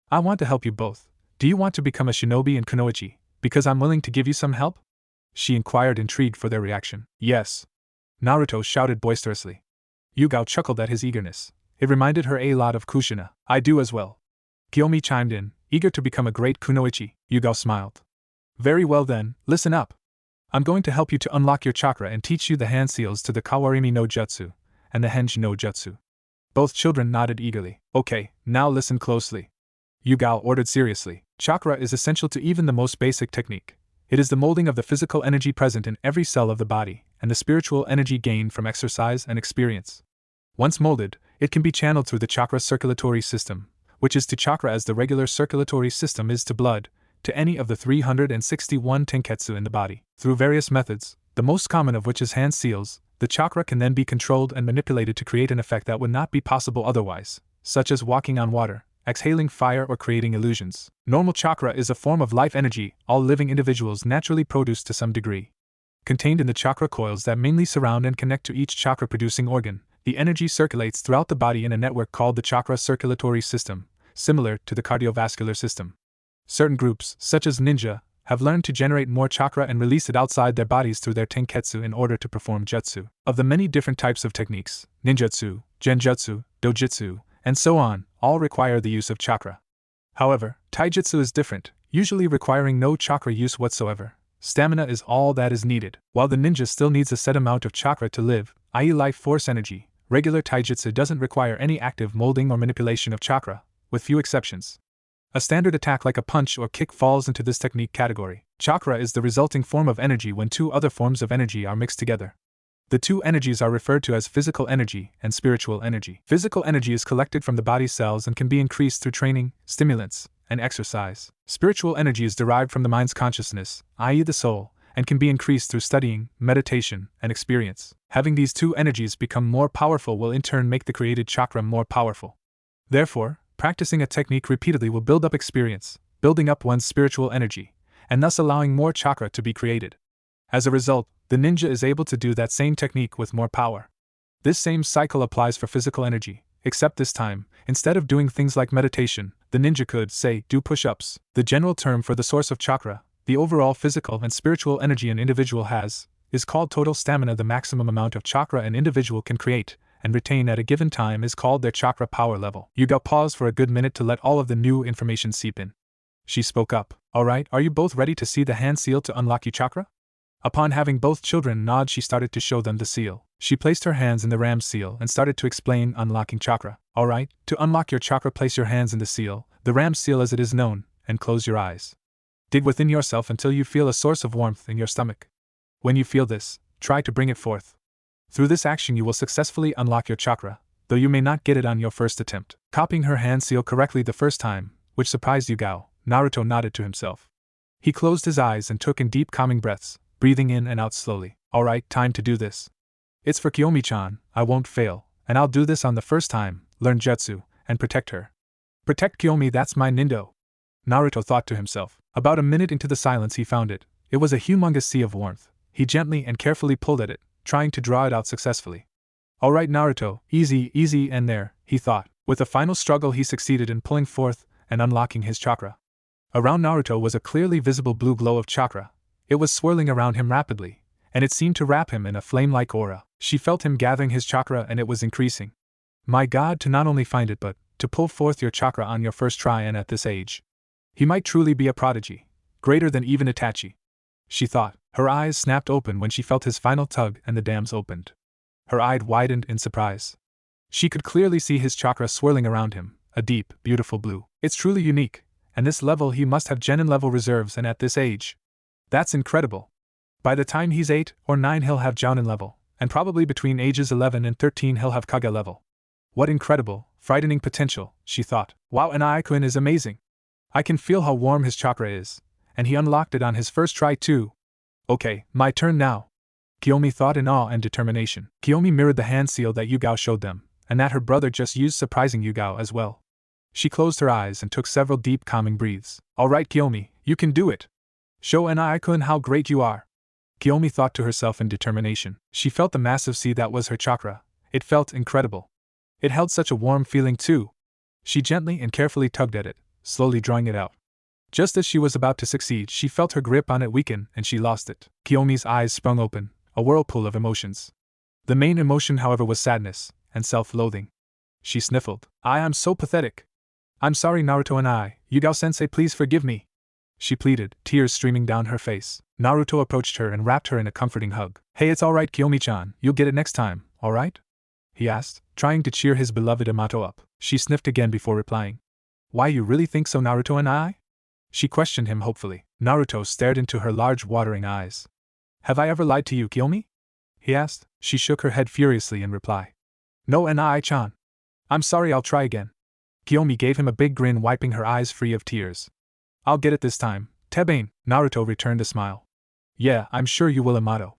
I want to help you both. Do you want to become a shinobi in Kunoichi, because I'm willing to give you some help? She inquired, intrigued for their reaction. Yes. Naruto shouted boisterously. Yugao chuckled at his eagerness. It reminded her a lot of Kushina. I do as well. Kiyomi chimed in, eager to become a great kunoichi. Yugao smiled. Very well then, listen up. I'm going to help you to unlock your chakra and teach you the hand seals to the Kawarimi no Jutsu and the Henji no Jutsu. Both children nodded eagerly. Okay, now listen closely. Yugao ordered seriously. Chakra is essential to even the most basic technique. It is the molding of the physical energy present in every cell of the body, and the spiritual energy gained from exercise and experience. Once molded, it can be channeled through the chakra circulatory system, which is to chakra as the regular circulatory system is to blood, to any of the 361 tenketsu in the body. Through various methods, the most common of which is hand seals, the chakra can then be controlled and manipulated to create an effect that would not be possible otherwise, such as walking on water, exhaling fire, or creating illusions. Normal chakra is a form of life energy all living individuals naturally produce to some degree. Contained in the chakra coils that mainly surround and connect to each chakra-producing organ, the energy circulates throughout the body in a network called the chakra circulatory system, similar to the cardiovascular system. Certain groups, such as ninja, have learned to generate more chakra and release it outside their bodies through their tenketsu in order to perform jutsu. Of the many different types of techniques, ninjutsu, genjutsu, dojutsu, and so on, all require the use of chakra. However, taijutsu is different, usually requiring no chakra use whatsoever. Stamina is all that is needed. While the ninja still needs a set amount of chakra to live, i.e. life force energy, regular taijutsu doesn't require any active molding or manipulation of chakra, with few exceptions. A standard attack like a punch or kick falls into this technique category. Chakra is the resulting form of energy when two other forms of energy are mixed together. The two energies are referred to as physical energy and spiritual energy. Physical energy is collected from the body cells and can be increased through training, stimulants, and exercise. Spiritual energy is derived from the mind's consciousness, i.e. the soul, and can be increased through studying, meditation, and experience. Having these two energies become more powerful will in turn make the created chakra more powerful. Therefore, practicing a technique repeatedly will build up experience, building up one's spiritual energy, and thus allowing more chakra to be created. As a result, the ninja is able to do that same technique with more power. This same cycle applies for physical energy, except this time, instead of doing things like meditation, the ninja could, say, do push-ups. The general term for the source of chakra, the overall physical and spiritual energy an individual has, is called total stamina. The maximum amount of chakra an individual can create and retain at a given time is called their chakra power level. Yugao paused for a good minute to let all of the new information seep in. She spoke up. Alright, are you both ready to see the hand seal to unlock your chakra? Upon having both children nod, she started to show them the seal. She placed her hands in the ram seal and started to explain unlocking chakra. Alright, to unlock your chakra, place your hands in the seal, the ram seal as it is known, and close your eyes. Dig within yourself until you feel a source of warmth in your stomach. When you feel this, try to bring it forth. Through this action you will successfully unlock your chakra, though you may not get it on your first attempt. Copying her hand seal correctly the first time, which surprised Yugao, Naruto nodded to himself. He closed his eyes and took in deep calming breaths, breathing in and out slowly. Alright, time to do this. It's for Kiyomi-chan, I won't fail, and I'll do this on the first time, learn jutsu, and protect her. Protect Kiyomi, that's my nindo. Naruto thought to himself. About a minute into the silence he found it. It was a humongous sea of warmth. He gently and carefully pulled at it, trying to draw it out successfully. Alright Naruto, easy, easy, and there, he thought. With a final struggle he succeeded in pulling forth and unlocking his chakra. Around Naruto was a clearly visible blue glow of chakra. It was swirling around him rapidly, and it seemed to wrap him in a flame-like aura. She felt him gathering his chakra and it was increasing. My God, to not only find it but to pull forth your chakra on your first try and at this age. He might truly be a prodigy, greater than even Itachi. She thought. Her eyes snapped open when she felt his final tug and the dams opened. Her eyes widened in surprise. She could clearly see his chakra swirling around him, a deep, beautiful blue. It's truly unique, and this level he must have genin level reserves, and at this age. That's incredible. By the time he's 8 or 9 he'll have jounin level, and probably between ages 11 and 13 he'll have kage level. What incredible, frightening potential, she thought. Wow, and Aikun is amazing. I can feel how warm his chakra is, and he unlocked it on his first try too. Okay, my turn now. Kiyomi thought in awe and determination. Kiyomi mirrored the hand seal that Yugao showed them, and that her brother just used, surprising Yugao as well. She closed her eyes and took several deep calming breaths. Alright Kiyomi, you can do it. Show Aikun how great you are. Kiyomi thought to herself in determination. She felt the massive sea that was her chakra. It felt incredible. It held such a warm feeling too. She gently and carefully tugged at it, slowly drawing it out. Just as she was about to succeed, she felt her grip on it weaken and she lost it. Kiyomi's eyes sprung open, a whirlpool of emotions. The main emotion, however, was sadness and self-loathing. She sniffled. I'm so pathetic. I'm sorry, Naruto and Yugao-sensei, please forgive me. She pleaded, tears streaming down her face. Naruto approached her and wrapped her in a comforting hug. Hey, it's alright Kiyomi-chan, you'll get it next time, alright? He asked, trying to cheer his beloved Minato up. She sniffed again before replying. Why, you really think so, Naruto and She questioned him hopefully. Naruto stared into her large watering eyes. Have I ever lied to you, Kiyomi? He asked. She shook her head furiously in reply. No, and-chan. I'm sorry, I'll try again. Kiyomi gave him a big grin, wiping her eyes free of tears. I'll get it this time, Tebane. Naruto returned a smile. Yeah, I'm sure you will, Minato.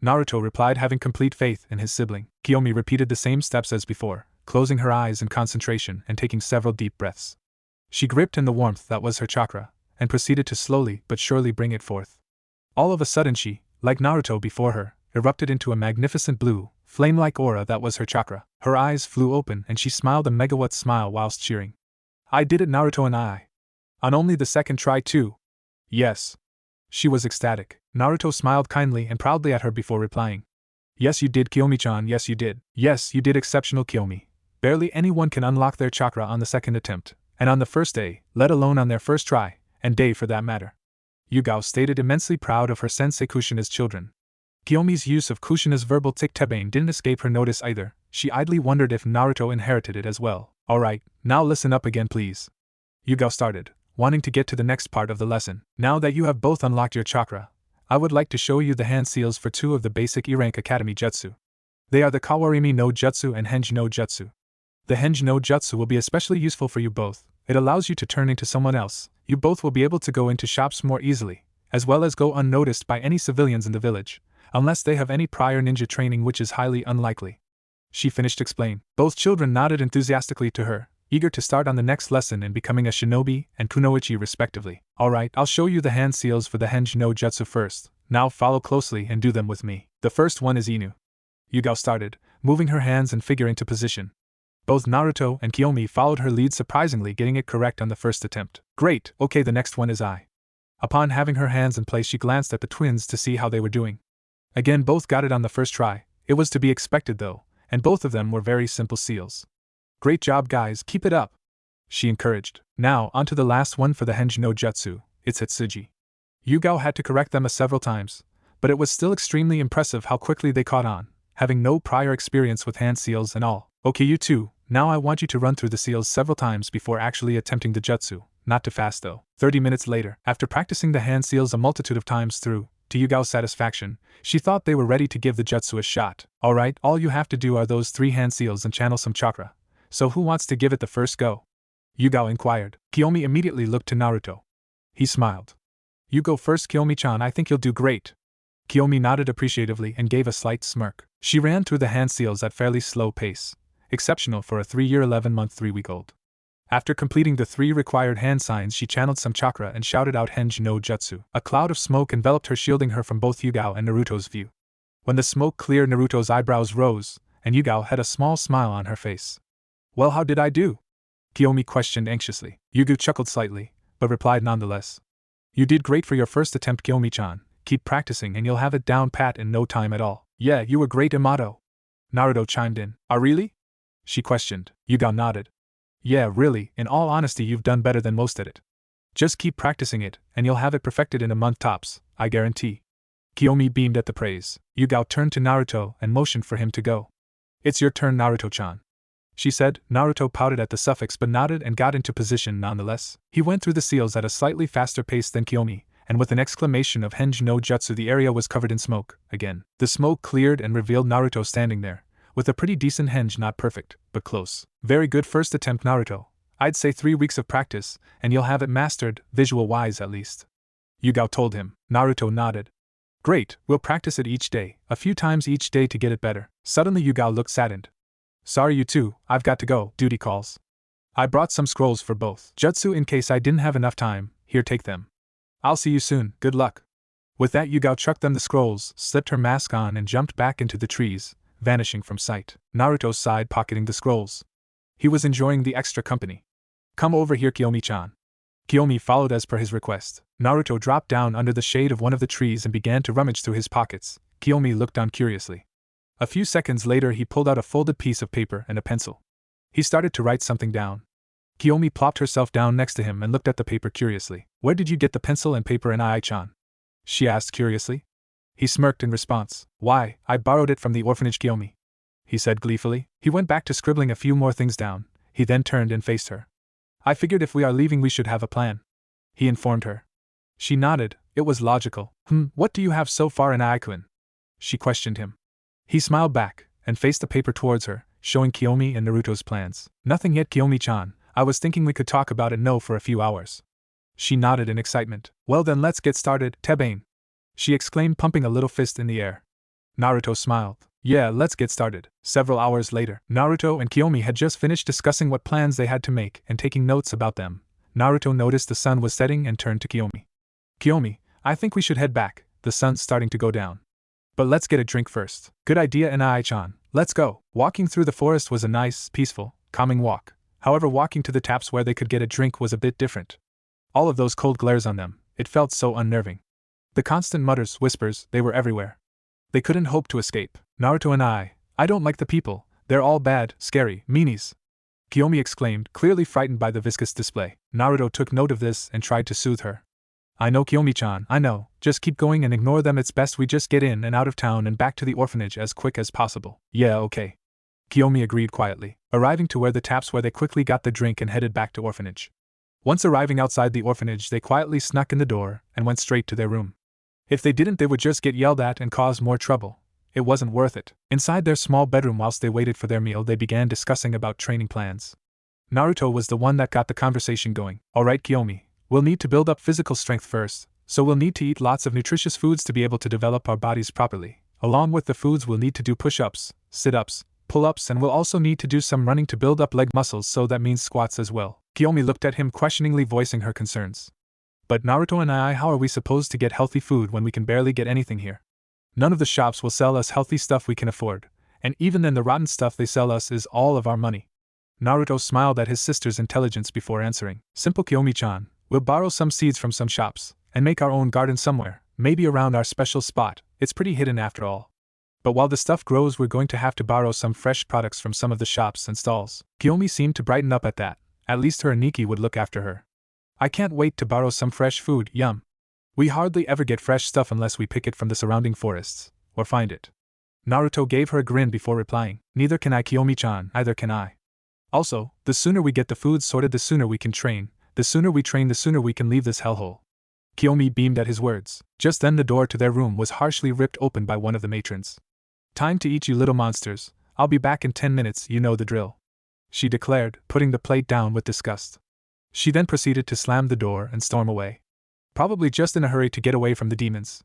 Naruto replied, having complete faith in his sibling. Kiyomi repeated the same steps as before, closing her eyes in concentration and taking several deep breaths. She gripped in the warmth that was her chakra, and proceeded to slowly but surely bring it forth. All of a sudden she, like Naruto before her, erupted into a magnificent blue, flame-like aura that was her chakra. Her eyes flew open and she smiled a megawatt smile whilst cheering. I did it, Naruto and On only the second try too. Yes. She was ecstatic. Naruto smiled kindly and proudly at her before replying. Yes you did, Kiyomi-chan, yes you did. Yes, you did, exceptional Kiyomi. Barely anyone can unlock their chakra on the second attempt, and on the first day, let alone on their first try, and day for that matter. Yugao stated, immensely proud of her sensei Kushina's children. Kiyomi's use of Kushina's verbal tick Tebane didn't escape her notice either. She idly wondered if Naruto inherited it as well. Alright, now listen up again please. Yugao started, wanting to get to the next part of the lesson. Now that you have both unlocked your chakra, I would like to show you the hand seals for 2 of the basic E-rank academy jutsu. They are the Kawarimi no Jutsu and Henji no Jutsu. The Henji no Jutsu will be especially useful for you both. It allows you to turn into someone else. You both will be able to go into shops more easily, as well as go unnoticed by any civilians in the village, unless they have any prior ninja training, which is highly unlikely. She finished explaining. Both children nodded enthusiastically to her, eager to start on the next lesson in becoming a shinobi and kunoichi respectively. Alright, I'll show you the hand seals for the Henji no Jutsu first. Now follow closely and do them with me. The first one is Inu. Yugao started, moving her hands and figure into position. Both Naruto and Kiyomi followed her lead, surprisingly getting it correct on the first attempt. Great, okay, the next one is I. Upon having her hands in place, she glanced at the twins to see how they were doing. Again, both got it on the first try. It was to be expected though, and both of them were very simple seals. Great job guys, keep it up, she encouraged. Now, onto the last one for the Henji no Jutsu, it's Hitsuji. Yugao had to correct them several times, but it was still extremely impressive how quickly they caught on, having no prior experience with hand seals and all. Okay, you two, now I want you to run through the seals several times before actually attempting the jutsu, not too fast though. 30 minutes later, after practicing the hand seals a multitude of times through, to Yugao's satisfaction, she thought they were ready to give the jutsu a shot. Alright, all you have to do are those 3 hand seals and channel some chakra. So who wants to give it the first go? Yugao inquired. Kiyomi immediately looked to Naruto. He smiled. You go first, Kiyomi-chan, I think you'll do great. Kiyomi nodded appreciatively and gave a slight smirk. She ran through the hand seals at fairly slow pace, exceptional for a 3-year 11-month 3-week-old. After completing the 3 required hand signs, she channeled some chakra and shouted out Henji no Jutsu. A cloud of smoke enveloped her, shielding her from both Yugao and Naruto's view. When the smoke cleared, Naruto's eyebrows rose, and Yugao had a small smile on her face. Well, how did I do? Kiyomi questioned anxiously. Yugu chuckled slightly, but replied nonetheless. You did great for your first attempt, Kiyomi-chan. Keep practicing and you'll have it down pat in no time at all. Yeah, you were great, Minato. Naruto chimed in. Ah, really? She questioned. Yugao nodded. Yeah, really, in all honesty, you've done better than most at it. Just keep practicing it, and you'll have it perfected in a month tops, I guarantee. Kiyomi beamed at the praise. Yugao turned to Naruto and motioned for him to go. It's your turn, Naruto-chan. she said. Naruto pouted at the suffix but nodded and got into position nonetheless. He went through the seals at a slightly faster pace than Kiyomi, and with an exclamation of Henj no Jutsu the area was covered in smoke, again. The smoke cleared and revealed Naruto standing there, with a pretty decent Henj, not perfect, but close. Very good first attempt, Naruto. I'd say 3 weeks of practice, and you'll have it mastered, visual-wise at least. Yugao told him. Naruto nodded. Great, we'll practice it each day, a few times each day to get it better. Suddenly Yugao looked saddened. Sorry you two, I've got to go, duty calls. I brought some scrolls for both jutsu in case I didn't have enough time, here take them. I'll see you soon, good luck. With that Yugao chucked them the scrolls, slipped her mask on and jumped back into the trees, vanishing from sight. Naruto sighed, pocketing the scrolls. He was enjoying the extra company. Come over here, Kiyomi-chan. Kiyomi followed as per his request. Naruto dropped down under the shade of one of the trees and began to rummage through his pockets. Kiyomi looked on curiously. A few seconds later he pulled out a folded piece of paper and a pencil. He started to write something down. Kiyomi plopped herself down next to him and looked at the paper curiously. Where did you get the pencil and paper, Ai-chan? She asked curiously. He smirked in response. Why, I borrowed it from the orphanage, Kiyomi, he said gleefully. He went back to scribbling a few more things down. He then turned and faced her. I figured if we are leaving we should have a plan, he informed her. She nodded. It was logical. What do you have so far in Ai-kun? She questioned him. He smiled back, and faced the paper towards her, showing Kiyomi and Naruto's plans. Nothing yet, Kiyomi-chan. I was thinking we could talk about it for a few hours. She nodded in excitement. Well then let's get started, Tebane, she exclaimed, pumping a little fist in the air. Naruto smiled. Yeah, let's get started. Several hours later, Naruto and Kiyomi had just finished discussing what plans they had to make and taking notes about them. Naruto noticed the sun was setting and turned to Kiyomi. Kiyomi, I think we should head back, the sun's starting to go down. But let's get a drink first. Good idea, Ai-chan. Let's go. Walking through the forest was a nice, peaceful, calming walk. However, walking to the taps where they could get a drink was a bit different. All of those cold glares on them, it felt so unnerving. The constant mutters, whispers, they were everywhere. They couldn't hope to escape. Naruto and I don't like the people, they're all bad, scary, meanies, Kiyomi exclaimed, clearly frightened by the viscous display. Naruto took note of this and tried to soothe her. I know, Kiyomi-chan, I know, just keep going and ignore them. It's best we just get in and out of town and back to the orphanage as quick as possible. Yeah, okay. Kiyomi agreed quietly, arriving to where the taps where they quickly got the drink and headed back to orphanage. Once arriving outside the orphanage they quietly snuck in the door and went straight to their room. If they didn't they would just get yelled at and cause more trouble. It wasn't worth it. Inside their small bedroom whilst they waited for their meal they began discussing about training plans. Naruto was the one that got the conversation going. Alright Kiyomi, we'll need to build up physical strength first, so we'll need to eat lots of nutritious foods to be able to develop our bodies properly. Along with the foods we'll need to do push-ups, sit-ups, pull-ups, and we'll also need to do some running to build up leg muscles, so that means squats as well. Kiyomi looked at him questioningly, voicing her concerns. But Naruto and how are we supposed to get healthy food when we can barely get anything here? None of the shops will sell us healthy stuff we can afford, and even then the rotten stuff they sell us is all of our money. Naruto smiled at his sister's intelligence before answering. Simple, Kiyomi-chan. We'll borrow some seeds from some shops, and make our own garden somewhere, maybe around our special spot. It's pretty hidden after all. But while the stuff grows we're going to have to borrow some fresh products from some of the shops and stalls. Kiyomi seemed to brighten up at that. At least her Aniki would look after her. I can't wait to borrow some fresh food, yum. We hardly ever get fresh stuff unless we pick it from the surrounding forests, or find it. Naruto gave her a grin before replying. Neither can I, Kiyomi-chan, either can I. Also, the sooner we get the food sorted the sooner we can train, the sooner we train the sooner we can leave this hellhole. Kiyomi beamed at his words. Just then the door to their room was harshly ripped open by one of the matrons. Time to eat, you little monsters. I'll be back in 10 minutes, you know the drill, she declared, putting the plate down with disgust. She then proceeded to slam the door and storm away. Probably just in a hurry to get away from the demons,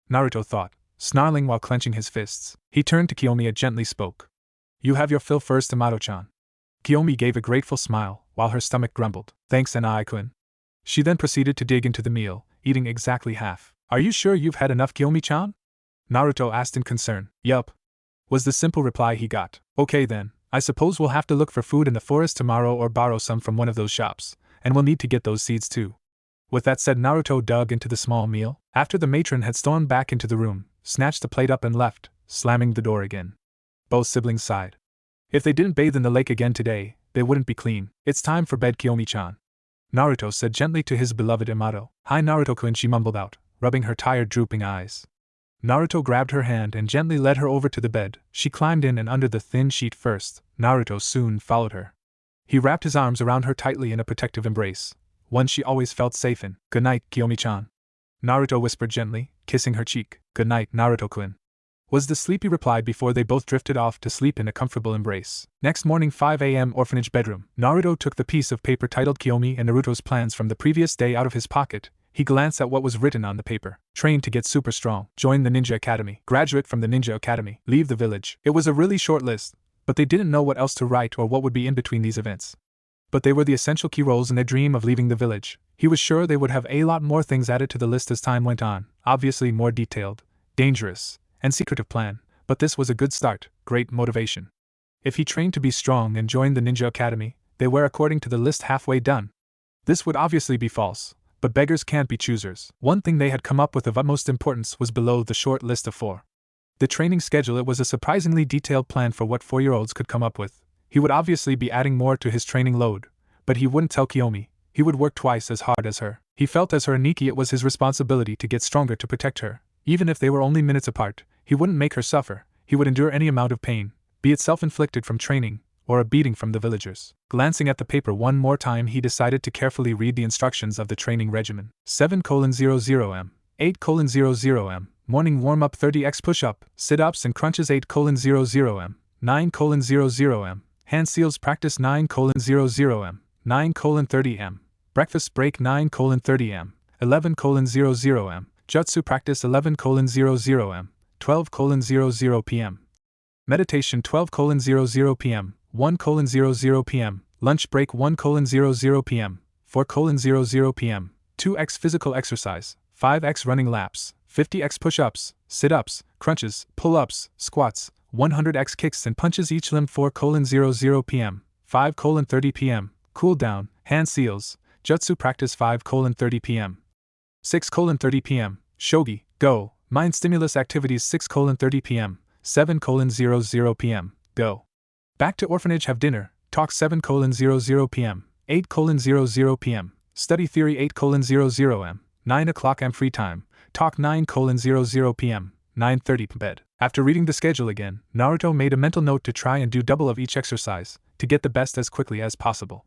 Naruto thought, snarling while clenching his fists. He turned to Kiyomi and gently spoke. You have your fill first, Minato-chan. Kiyomi gave a grateful smile, while her stomach grumbled. Thanks, Anai-kun. She then proceeded to dig into the meal, eating exactly half. Are you sure you've had enough, Kiyomi-chan? Naruto asked in concern. Yup, was the simple reply he got. Okay then, I suppose we'll have to look for food in the forest tomorrow or borrow some from one of those shops, and we'll need to get those seeds too. With that said, Naruto dug into the small meal, after the matron had stormed back into the room, snatched the plate up and left, slamming the door again. Both siblings sighed. If they didn't bathe in the lake again today, they wouldn't be clean. It's time for bed, Kiyomi-chan, Naruto said gently to his beloved Minato. Hi Naruto-kun, she mumbled out, rubbing her tired drooping eyes. Naruto grabbed her hand and gently led her over to the bed. She climbed in and under the thin sheet first. Naruto soon followed her. He wrapped his arms around her tightly in a protective embrace, one she always felt safe in. "Good night, Kiyomi-chan," Naruto whispered gently, kissing her cheek. "Good night, Naruto-kun," was the sleepy reply before they both drifted off to sleep in a comfortable embrace. Next morning, 5 a.m. Orphanage bedroom. Naruto took the piece of paper titled Kiyomi and Naruto's plans from the previous day out of his pocket. He glanced at what was written on the paper. Train to get super strong. Join the Ninja Academy. Graduate from the Ninja Academy. Leave the village. It was a really short list, but they didn't know what else to write or what would be in between these events. But they were the essential key roles in their dream of leaving the village. He was sure they would have a lot more things added to the list as time went on, obviously more detailed, dangerous, and secretive plan, but this was a good start, great motivation. If he trained to be strong and joined the Ninja Academy, they were according to the list halfway done. This would obviously be false, but beggars can't be choosers. One thing they had come up with of utmost importance was below the short list of 4. The training schedule. It was a surprisingly detailed plan for what 4-year-olds could come up with. He would obviously be adding more to his training load, but he wouldn't tell Kiyomi. He would work twice as hard as her. He felt as her Nikki it was his responsibility to get stronger to protect her. Even if they were only minutes apart, he wouldn't make her suffer. He would endure any amount of pain, be it self-inflicted from training, or a beating from the villagers. Glancing at the paper one more time, he decided to carefully read the instructions of the training regimen. 7:00 m, 8:00 m, morning warm-up 30x push-up, sit-ups and crunches 8:00 m, 9:00 m, hand seals practice 9:00 m, 9:30 m, breakfast break 9:30 m, 11:00 m, jutsu practice 11:00 m, 12:00 p.m. Meditation 12:00 p.m, 1:00 p.m, lunch break 1:00 p.m, 4:00 p.m, 2x physical exercise, 5x running laps, 50x push-ups, sit-ups, crunches, pull-ups, squats, 100x kicks and punches each limb 4:00 p.m, 5:30 p.m, cool down, hand seals, jutsu practice 5:30 p.m, 6:30 p.m, shogi, go, mind stimulus activities 6:30 p.m, 7:00 p.m, go. Back to orphanage, have dinner, talk 7:00 p.m, 8:00 p.m, study theory 8:00 m, 9 o'clock am free time, talk 9:00 p.m, 9:30 bed. After reading the schedule again, Naruto made a mental note to try and do double of each exercise, to get the best as quickly as possible.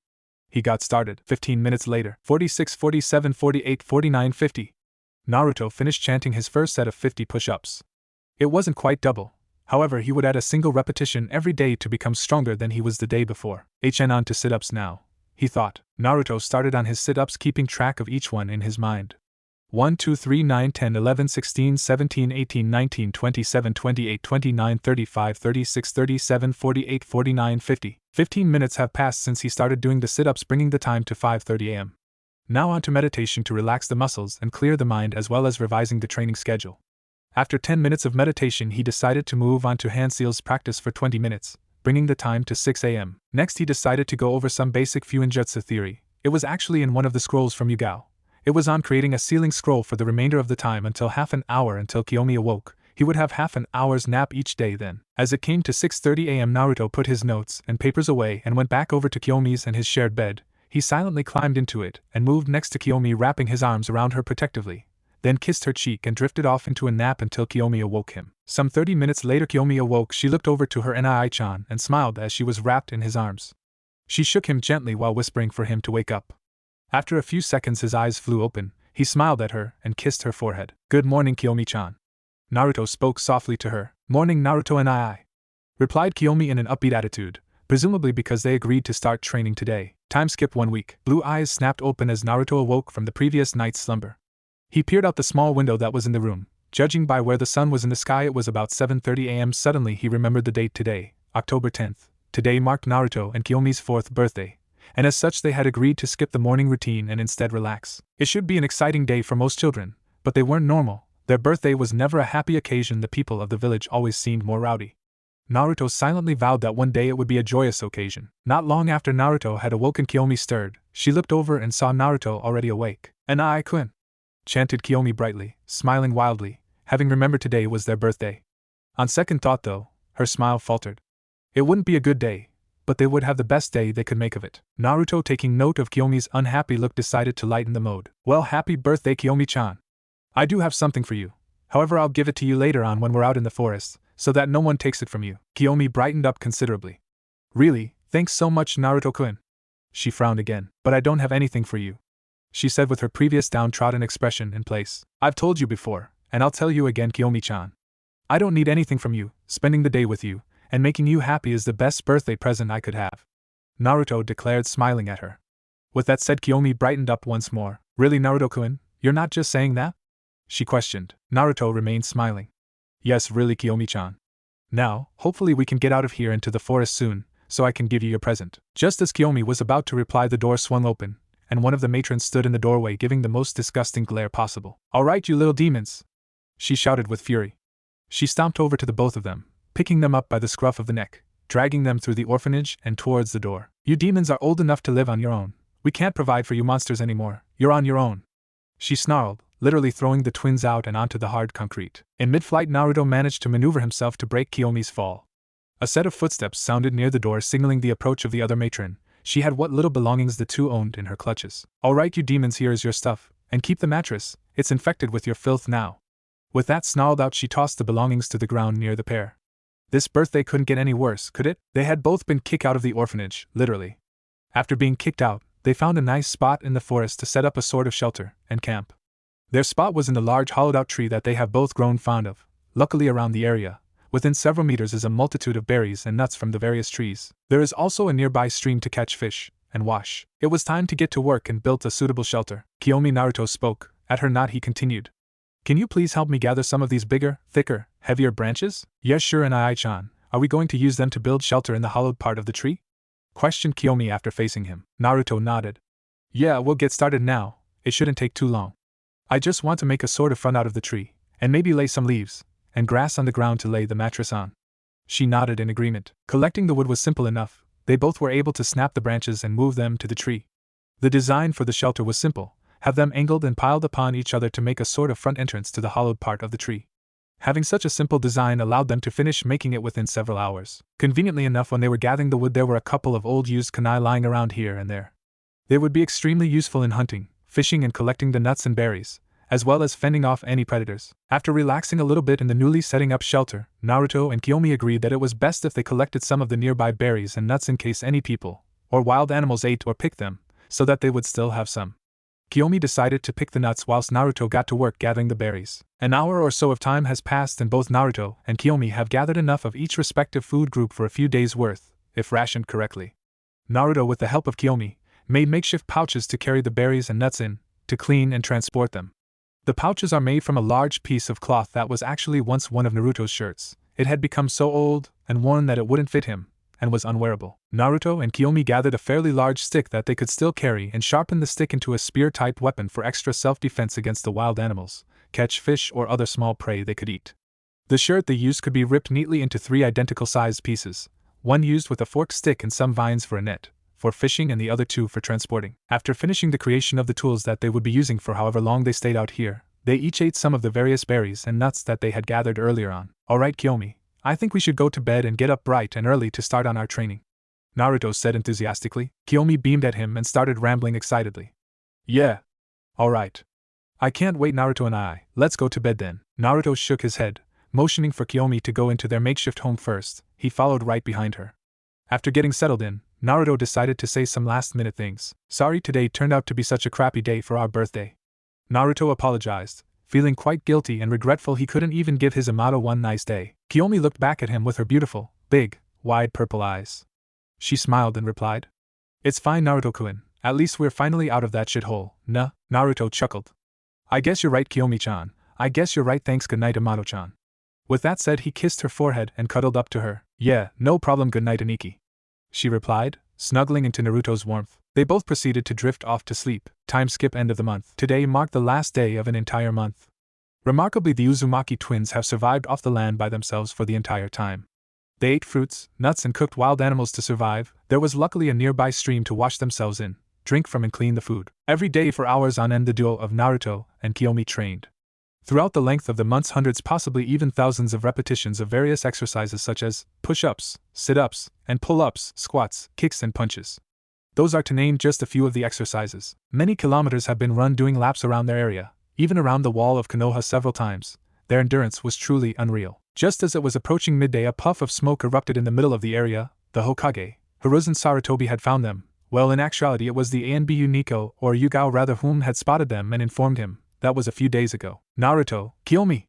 He got started. 15 minutes later, 46, 47, 48, 49, 50. Naruto finished chanting his first set of 50 push-ups. It wasn't quite double. However, he would add a single repetition every day to become stronger than he was the day before. On to sit-ups now, he thought. Naruto started on his sit-ups, keeping track of each one in his mind. 1, 2, 3, 9, 10, 11, 16, 17, 18, 19, 27, 28, 29, 35, 36, 37, 48, 49, 50. 15 minutes have passed since he started doing the sit-ups, bringing the time to 5:30 a.m. Now on to meditation to relax the muscles and clear the mind, as well as revising the training schedule. After 10 minutes of meditation, he decided to move on to hand seals practice for 20 minutes, bringing the time to 6 a.m. Next, he decided to go over some basic Fuinjutsu theory. It was actually in one of the scrolls from Yugao. It was on creating a ceiling scroll for the remainder of the time until half an hour until Kiyomi awoke. He would have half an hour's nap each day then. As it came to 6:30 a.m., Naruto put his notes and papers away and went back over to Kiyomi's and his shared bed. He silently climbed into it and moved next to Kiyomi, wrapping his arms around her protectively, then kissed her cheek and drifted off into a nap until Kiyomi awoke him. Some 30 minutes later, Kiyomi awoke. She looked over to her Nai-chan and smiled as she was wrapped in his arms. She shook him gently while whispering for him to wake up. After a few seconds, his eyes flew open. He smiled at her and kissed her forehead. "Good morning, Kiyomi-chan." Naruto spoke softly to her. "Morning, Naruto and I," replied Kiyomi in an upbeat attitude, presumably because they agreed to start training today. Time skip 1 week. Blue eyes snapped open as Naruto awoke from the previous night's slumber. He peered out the small window that was in the room. Judging by where the sun was in the sky, it was about 7:30 a.m. Suddenly he remembered the date today, October 10th. Today marked Naruto and Kiyomi's 4th birthday, and as such they had agreed to skip the morning routine and instead relax. It should be an exciting day for most children, but they weren't normal. Their birthday was never a happy occasion. The people of the village always seemed more rowdy. Naruto silently vowed that one day it would be a joyous occasion. Not long after Naruto had awoken, Kiyomi stirred. She looked over and saw Naruto already awake. "Anai-kun," chanted Kiyomi brightly, smiling wildly, having remembered today was their birthday. On second thought, though, her smile faltered. It wouldn't be a good day, but they would have the best day they could make of it. Naruto, taking note of Kiyomi's unhappy look, decided to lighten the mood. "Well, happy birthday, Kiyomi-chan. I do have something for you," However, I'll give it to you later on when we're out in the forest, so that no one takes it from you. Kiyomi brightened up considerably. Really, thanks so much, Naruto-kun. She frowned again. But I don't have anything for you, she said with her previous downtrodden expression in place. I've told you before, and I'll tell you again, Kiyomi-chan. I don't need anything from you. Spending the day with you, and making you happy is the best birthday present I could have, Naruto declared, smiling at her. With that said, Kiyomi brightened up once more. Really, Naruto-kun, you're not just saying that? She questioned. Naruto remained smiling. Yes, really, Kiyomi-chan. Now, hopefully we can get out of here into the forest soon, so I can give you your present. Just as Kiyomi was about to reply, the door swung open, and one of the matrons stood in the doorway giving the most disgusting glare possible. All right, you little demons, she shouted with fury. She stomped over to the both of them, picking them up by the scruff of the neck, dragging them through the orphanage and towards the door. You demons are old enough to live on your own. We can't provide for you monsters anymore. You're on your own, she snarled, literally throwing the twins out and onto the hard concrete. In mid-flight, Naruto managed to maneuver himself to break Kiyomi's fall. A set of footsteps sounded near the door, signaling the approach of the other matron. She had what little belongings the two owned in her clutches. All right, you demons, here is your stuff, and keep the mattress. It's infected with your filth now. With that snarled out, she tossed the belongings to the ground near the pair. This birthday couldn't get any worse, could it? They had both been kicked out of the orphanage, literally. After being kicked out, they found a nice spot in the forest to set up a sort of shelter and camp. Their spot was in the large hollowed-out tree that they have both grown fond of. Luckily, around the area, within several meters, is a multitude of berries and nuts from the various trees. There is also a nearby stream to catch fish and wash. It was time to get to work and build a suitable shelter. Kiyomi Naruto spoke. At her nod, he continued. Can you please help me gather some of these bigger, thicker, heavier branches? Yes, sure. And Ai-chan, are we going to use them to build shelter in the hollowed part of the tree? Questioned Kiyomi after facing him. Naruto nodded. Yeah, we'll get started now. It shouldn't take too long. I just want to make a sort of front out of the tree, and maybe lay some leaves and grass on the ground to lay the mattress on. She nodded in agreement. Collecting the wood was simple enough. They both were able to snap the branches and move them to the tree. The design for the shelter was simple. Have them angled and piled upon each other to make a sort of front entrance to the hollowed part of the tree. Having such a simple design allowed them to finish making it within several hours. Conveniently enough, when they were gathering the wood, there were a couple of old used kunai lying around here and there. They would be extremely useful in hunting, fishing, and collecting the nuts and berries, as well as fending off any predators. After relaxing a little bit in the newly setting up shelter, Naruto and Kiyomi agreed that it was best if they collected some of the nearby berries and nuts in case any people or wild animals ate or picked them, so that they would still have some. Kiyomi decided to pick the nuts whilst Naruto got to work gathering the berries. An hour or so of time has passed and both Naruto and Kiyomi have gathered enough of each respective food group for a few days' worth, if rationed correctly. Naruto, with the help of Kiyomi, made makeshift pouches to carry the berries and nuts in, to clean and transport them. The pouches are made from a large piece of cloth that was actually once one of Naruto's shirts. It had become so old and worn that it wouldn't fit him, and was unwearable. Naruto and Kiyomi gathered a fairly large stick that they could still carry and sharpened the stick into a spear-type weapon for extra self-defense against the wild animals, catch fish, or other small prey they could eat. The shirt they used could be ripped neatly into 3 identical-sized pieces, one used with a forked stick and some vines for a net, for fishing, and the other 2 for transporting. After finishing the creation of the tools that they would be using for however long they stayed out here, they each ate some of the various berries and nuts that they had gathered earlier on. Alright, Kiyomi, I think we should go to bed and get up bright and early to start on our training, Naruto said enthusiastically. Kiyomi beamed at him and started rambling excitedly. Yeah. Alright. I can't wait, Naruto and I. Let's go to bed then. Naruto shook his head, motioning for Kiyomi to go into their makeshift home first. He followed right behind her. After getting settled in, Naruto decided to say some last-minute things. Sorry, today turned out to be such a crappy day for our birthday. Naruto apologized, feeling quite guilty and regretful he couldn't even give his Amato one nice day. Kiyomi looked back at him with her beautiful, big, wide purple eyes. She smiled and replied, It's fine, Naruto-kun. At least we're finally out of that shithole. Nah, Naruto chuckled. I guess you're right, Kiyomi-chan. I guess you're right, thanks, good night, Amato-chan. With that said, he kissed her forehead and cuddled up to her. Yeah, no problem, good night, Aniki, she replied, snuggling into Naruto's warmth. They both proceeded to drift off to sleep. Time skip, end of the month. Today marked the last day of an entire month. Remarkably, the Uzumaki twins have survived off the land by themselves for the entire time. They ate fruits, nuts, and cooked wild animals to survive. There was luckily a nearby stream to wash themselves in, drink from, and clean the food. Every day for hours on end, the duo of Naruto and Kiyomi trained. Throughout the length of the months, hundreds, possibly even thousands of repetitions of various exercises such as push-ups, sit-ups, and pull-ups, squats, kicks, and punches. Those are to name just a few of the exercises. Many kilometers have been run doing laps around their area, even around the wall of Konoha several times. Their endurance was truly unreal. Just as it was approaching midday, a puff of smoke erupted in the middle of the area. The Hokage, Hiruzen Sarutobi, had found them. Well, in actuality it was the Anbu Nico, or Yugao rather, whom had spotted them and informed him. That was a few days ago. Naruto, Kiyomi!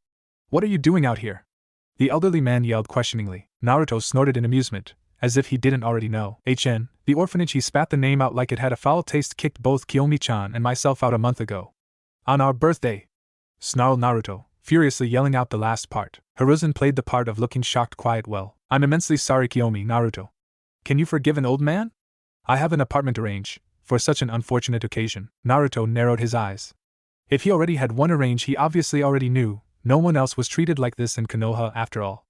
What are you doing out here? The elderly man yelled questioningly. Naruto snorted in amusement, as if he didn't already know. The orphanage. He spat the name out like it had a foul taste. Kicked both Kiyomi-chan and myself out a month ago. On our birthday! Snarled Naruto, furiously yelling out the last part. Hiruzen played the part of looking shocked quiet. Well, I'm immensely sorry, Kiyomi. Naruto, can you forgive an old man? I have an apartment arranged for such an unfortunate occasion. Naruto narrowed his eyes. If he already had one arranged, he obviously already knew no one else was treated like this in Konoha after all.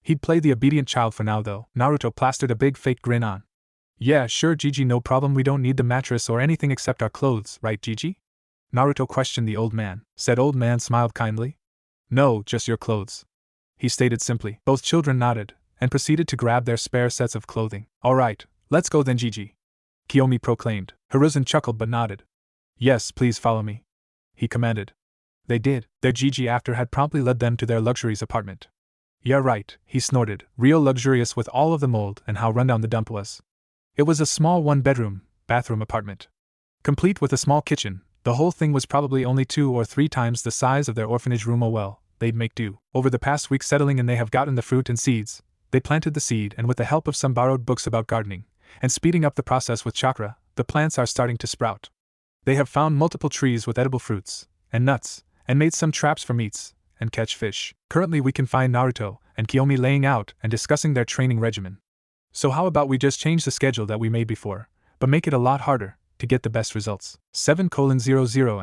He'd play the obedient child for now though. Naruto plastered a big fake grin on. Yeah, sure, Gigi, no problem. We don't need the mattress or anything except our clothes, right, Gigi? Naruto questioned the old man. Said old man smiled kindly. No, just your clothes, he stated simply. Both children nodded and proceeded to grab their spare sets of clothing. All right, let's go then, Gigi, Kiyomi proclaimed. Hiruzen chuckled but nodded. Yes, please follow me, he commanded. They did. Their Gigi after had promptly led them to their luxurious apartment. Yeah, right, he snorted. Real luxurious with all of the mold and how rundown the dump was. It was a small one-bedroom, bathroom apartment, complete with a small kitchen. The whole thing was probably only 2 or 3 times the size of their orphanage room. Oh well, they'd make do. Over the past week settling in, they have gotten the fruit and seeds. They planted the seed, and with the help of some borrowed books about gardening, and speeding up the process with chakra, the plants are starting to sprout. They have found multiple trees with edible fruits and nuts, and made some traps for meats and catch fish. Currently we can find Naruto and Kiyomi laying out and discussing their training regimen. So how about we just change the schedule that we made before, but make it a lot harder to get the best results. 7:00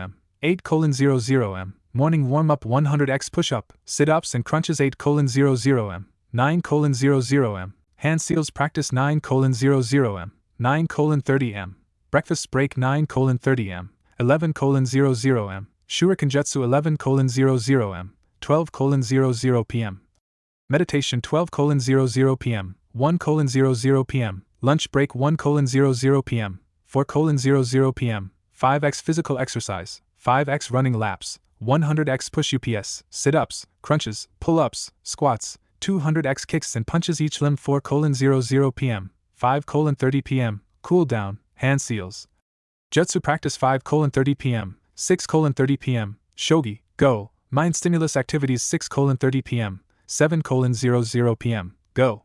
m, 8:00 m, morning warm-up 100x push-up, sit-ups and crunches 8:00 m, 9:00 m, hand seals practice 9:00 m, 9:30 m, breakfast break 9:30 m, 11:00 m, Shurikenjutsu 11:00 m, 12:00 p.m. Meditation 12:00 p.m., 1:00 p.m., lunch break 1:00 p.m., 4:00 p.m., 5x physical exercise, 5x running laps, 100x push ups, sit-ups, crunches, pull-ups, squats, 200x kicks and punches each limb 4:00 p.m., 5:30 p.m., cool down, hand seals. Jutsu practice 5:30 p.m., 6:30 p.m., shogi, go, mind stimulus activities 6:30 p.m., 7:00 p.m., go.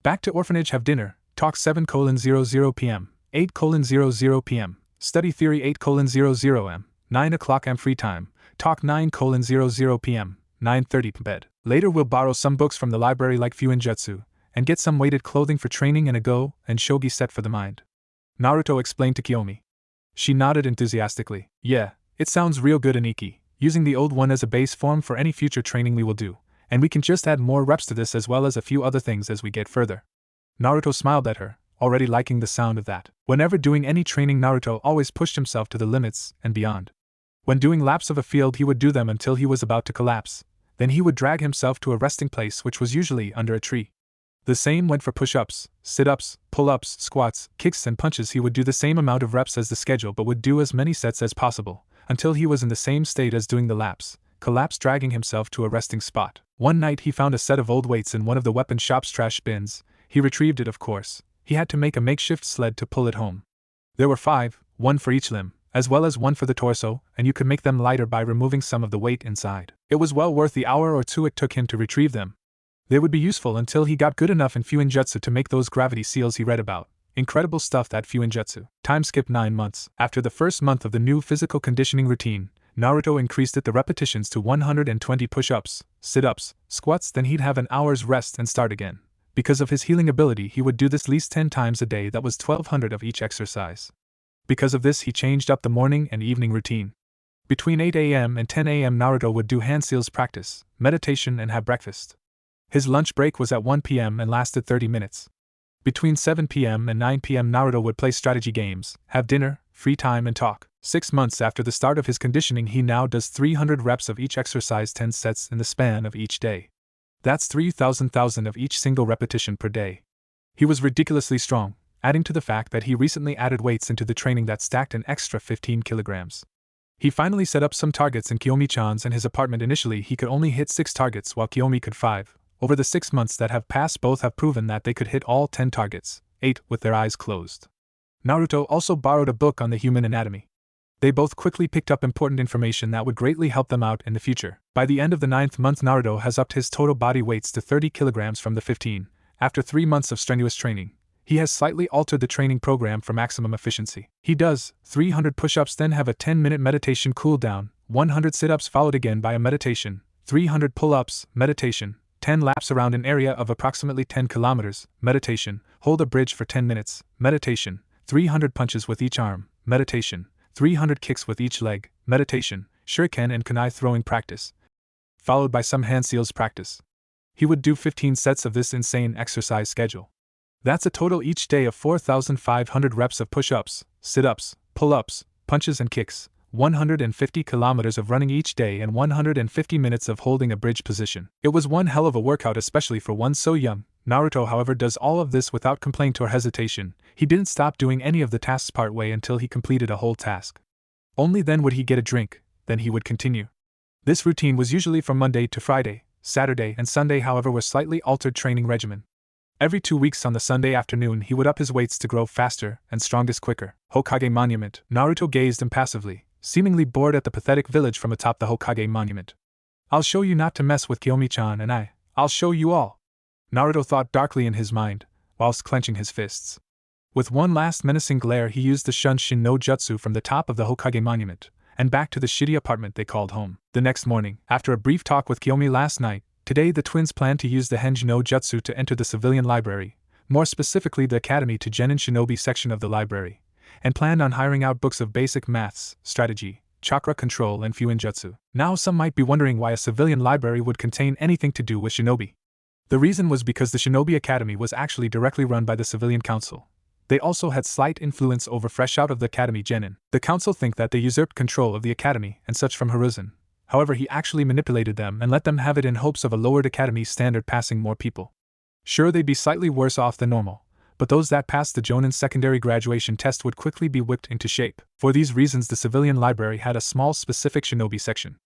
Back to orphanage, have dinner, talk 7:00 p.m., 8:00 p.m., study theory 8:00 m, 9 o'clock m, free time, talk 9:00 p.m., 9:30 bed. Later we'll borrow some books from the library like Fuinjutsu, and get some weighted clothing for training and a go and shogi set for the mind, Naruto explained to Kiyomi. She nodded enthusiastically. Yeah, it sounds real good, Aniki, using the old one as a base form for any future training we will do, and we can just add more reps to this as well as a few other things as we get further. Naruto smiled at her, already liking the sound of that. Whenever doing any training, Naruto always pushed himself to the limits and beyond. When doing laps of a field, he would do them until he was about to collapse. Then he would drag himself to a resting place, which was usually under a tree. The same went for push-ups, sit-ups, pull-ups, squats, kicks and punches. He would do the same amount of reps as the schedule but would do as many sets as possible, until he was in the same state as doing the laps, collapse, dragging himself to a resting spot. One night he found a set of old weights in one of the weapon shop's trash bins. He retrieved it, of course. He had to make a makeshift sled to pull it home. There were 5, 1 for each limb, as well as 1 for the torso, and you could make them lighter by removing some of the weight inside. It was well worth the hour or 2 it took him to retrieve them. They would be useful until he got good enough in Fuinjutsu to make those gravity seals he read about. Incredible stuff, that Fuinjutsu. Time skip 9 months. After the first month of the new physical conditioning routine, Naruto increased the repetitions to 120 push-ups, sit-ups, squats. Then he'd have an hour's rest and start again. Because of his healing ability, he would do this at least 10 times a day. That was 1200 of each exercise. Because of this, he changed up the morning and evening routine. Between 8 a.m. and 10 a.m. Naruto would do hand seals practice, meditation and have breakfast. His lunch break was at 1 p.m. and lasted 30 minutes. Between 7 p.m. and 9 p.m. Naruto would play strategy games, have dinner, free time and talk. 6 months after the start of his conditioning, he now does 300 reps of each exercise, 10 sets in the span of each day. That's 3,000 of each single repetition per day. He was ridiculously strong, adding to the fact that he recently added weights into the training that stacked an extra 15 kilograms. He finally set up some targets in Kiyomi-chan's and his apartment. Initially he could only hit 6 targets while Kiyomi could 5. Over the 6 months that have passed, both have proven that they could hit all 10 targets, 8 with their eyes closed. Naruto also borrowed a book on the human anatomy. They both quickly picked up important information that would greatly help them out in the future. By the end of the 9th month, Naruto has upped his total body weights to 30 kilograms from the 15. After 3 months of strenuous training, he has slightly altered the training program for maximum efficiency. He does 300 push-ups, then have a 10-minute meditation cool-down, 100 sit-ups followed again by a meditation, 300 pull-ups, meditation, 10 laps around an area of approximately 10 kilometers, meditation, hold a bridge for 10 minutes, meditation, 300 punches with each arm, meditation, 300 kicks with each leg, meditation, shuriken and kunai throwing practice, followed by some hand seals practice. He would do 15 sets of this insane exercise schedule. That's a total each day of 4,500 reps of push-ups, sit-ups, pull-ups, punches and kicks, 150 kilometers of running each day and 150 minutes of holding a bridge position. It was one hell of a workout, especially for one so young. Naruto, however, does all of this without complaint or hesitation. He didn't stop doing any of the tasks part way until he completed a whole task. Only then would he get a drink, then he would continue. This routine was usually from Monday to Friday. Saturday and Sunday, however, were slightly altered training regimen. Every 2 weeks on the Sunday afternoon he would up his weights to grow faster and strongest quicker. Hokage Monument. Naruto gazed impassively, seemingly bored at the pathetic village from atop the Hokage Monument. I'll show you not to mess with Kiyomi-chan, and I'll show you all. Naruto thought darkly in his mind, whilst clenching his fists. With one last menacing glare he used the Shunshin no Jutsu from the top of the Hokage Monument, and back to the shitty apartment they called home. The next morning, after a brief talk with Kiyomi last night, today the twins planned to use the Henji no Jutsu to enter the civilian library, more specifically the Academy to Genin Shinobi section of the library, and planned on hiring out books of basic maths, strategy, chakra control and Fuin Jutsu. Now some might be wondering why a civilian library would contain anything to do with shinobi. The reason was because the Shinobi Academy was actually directly run by the Civilian Council. They also had slight influence over fresh out of the Academy Genin. The council think that they usurped control of the Academy and such from Hiruzen. However, he actually manipulated them and let them have it in hopes of a lowered Academy standard passing more people. Sure, they'd be slightly worse off than normal, but those that passed the Jonin secondary graduation test would quickly be whipped into shape. For these reasons the civilian library had a small specific shinobi section.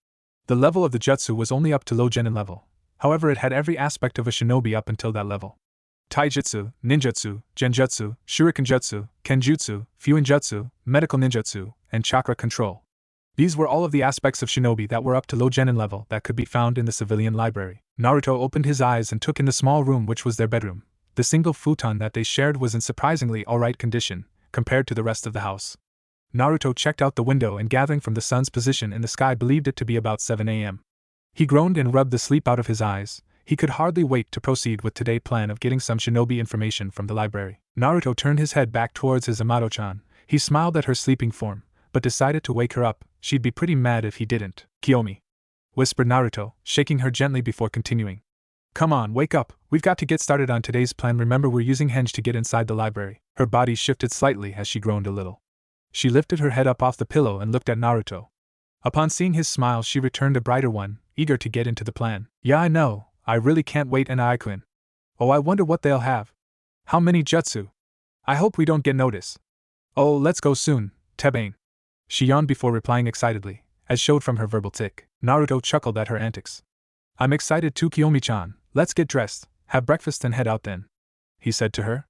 The level of the jutsu was only up to low genin level. However, it had every aspect of a shinobi up until that level. Taijutsu, ninjutsu, genjutsu, shurikenjutsu, kenjutsu, fuinjutsu, medical ninjutsu, and chakra control. These were all of the aspects of shinobi that were up to low genin level that could be found in the civilian library. Naruto opened his eyes and took in the small room which was their bedroom. The single futon that they shared was in surprisingly alright condition, compared to the rest of the house. Naruto checked out the window and gathering from the sun's position in the sky believed it to be about 7 a.m. He groaned and rubbed the sleep out of his eyes. He could hardly wait to proceed with today's plan of getting some shinobi information from the library. Naruto turned his head back towards his Amato-chan. He smiled at her sleeping form, but decided to wake her up. She'd be pretty mad if he didn't. Kiyomi, whispered Naruto, shaking her gently before continuing. Come on, wake up, we've got to get started on today's plan. Remember, we're using henge to get inside the library. Her body shifted slightly as she groaned a little. She lifted her head up off the pillow and looked at Naruto. Upon seeing his smile she returned a brighter one, eager to get into the plan. Yeah, I know, I really can't wait. And Aikun. Oh, I wonder what they'll have. How many jutsu? I hope we don't get notice. Oh, let's go soon, Tebane. She yawned before replying excitedly, as showed from her verbal tick. Naruto chuckled at her antics. I'm excited too, Kiyomi-chan. Let's get dressed, have breakfast and head out then, he said to her.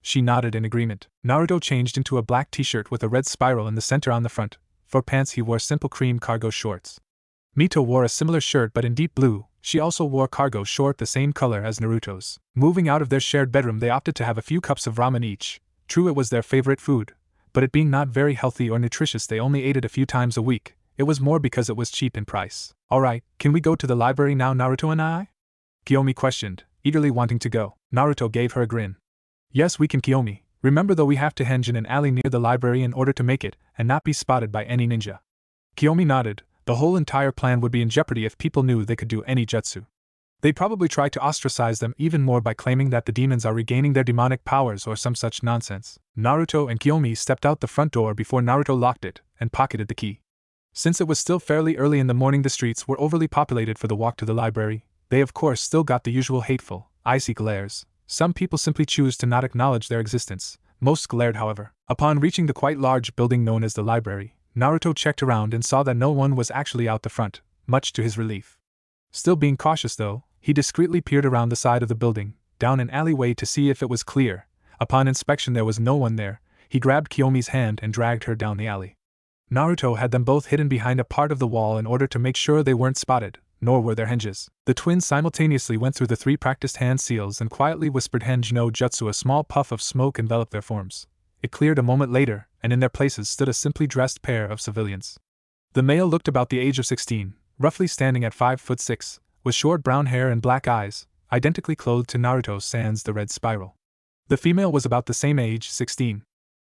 She nodded in agreement. Naruto changed into a black t-shirt with a red spiral in the center on the front. For pants he wore simple cream cargo shorts. Mito wore a similar shirt but in deep blue. She also wore cargo short the same color as Naruto's. Moving out of their shared bedroom they opted to have a few cups of ramen each. True, it was their favorite food, but it being not very healthy or nutritious they only ate it a few times a week. It was more because it was cheap in price. Alright, can we go to the library now, Naruto and I? Kiyomi questioned, eagerly wanting to go. Naruto gave her a grin. Yes, we can, Kiyomi. Remember though, we have to henge in an alley near the library in order to make it, and not be spotted by any ninja. Kiyomi nodded. The whole entire plan would be in jeopardy if people knew they could do any jutsu. They'd probably try to ostracize them even more by claiming that the demons are regaining their demonic powers or some such nonsense. Naruto and Kiyomi stepped out the front door before Naruto locked it and pocketed the key. Since it was still fairly early in the morning, the streets were overly populated for the walk to the library. They of course still got the usual hateful, icy glares. Some people simply choose to not acknowledge their existence. Most glared, however. Upon reaching the quite large building known as the library, Naruto checked around and saw that no one was actually out the front, much to his relief. Still being cautious though, he discreetly peered around the side of the building, down an alleyway to see if it was clear. Upon inspection there was no one there. He grabbed Kiyomi's hand and dragged her down the alley. Naruto had them both hidden behind a part of the wall in order to make sure they weren't spotted, nor were there hinges. The twins simultaneously went through the 3 practiced hand seals and quietly whispered Henge no Jutsu. A small puff of smoke enveloped their forms. It cleared a moment later, and in their places stood a simply dressed pair of civilians. The male looked about the age of 16, roughly standing at 5'6", with short brown hair and black eyes, identically clothed to Naruto sans the red spiral. The female was about the same age, 16.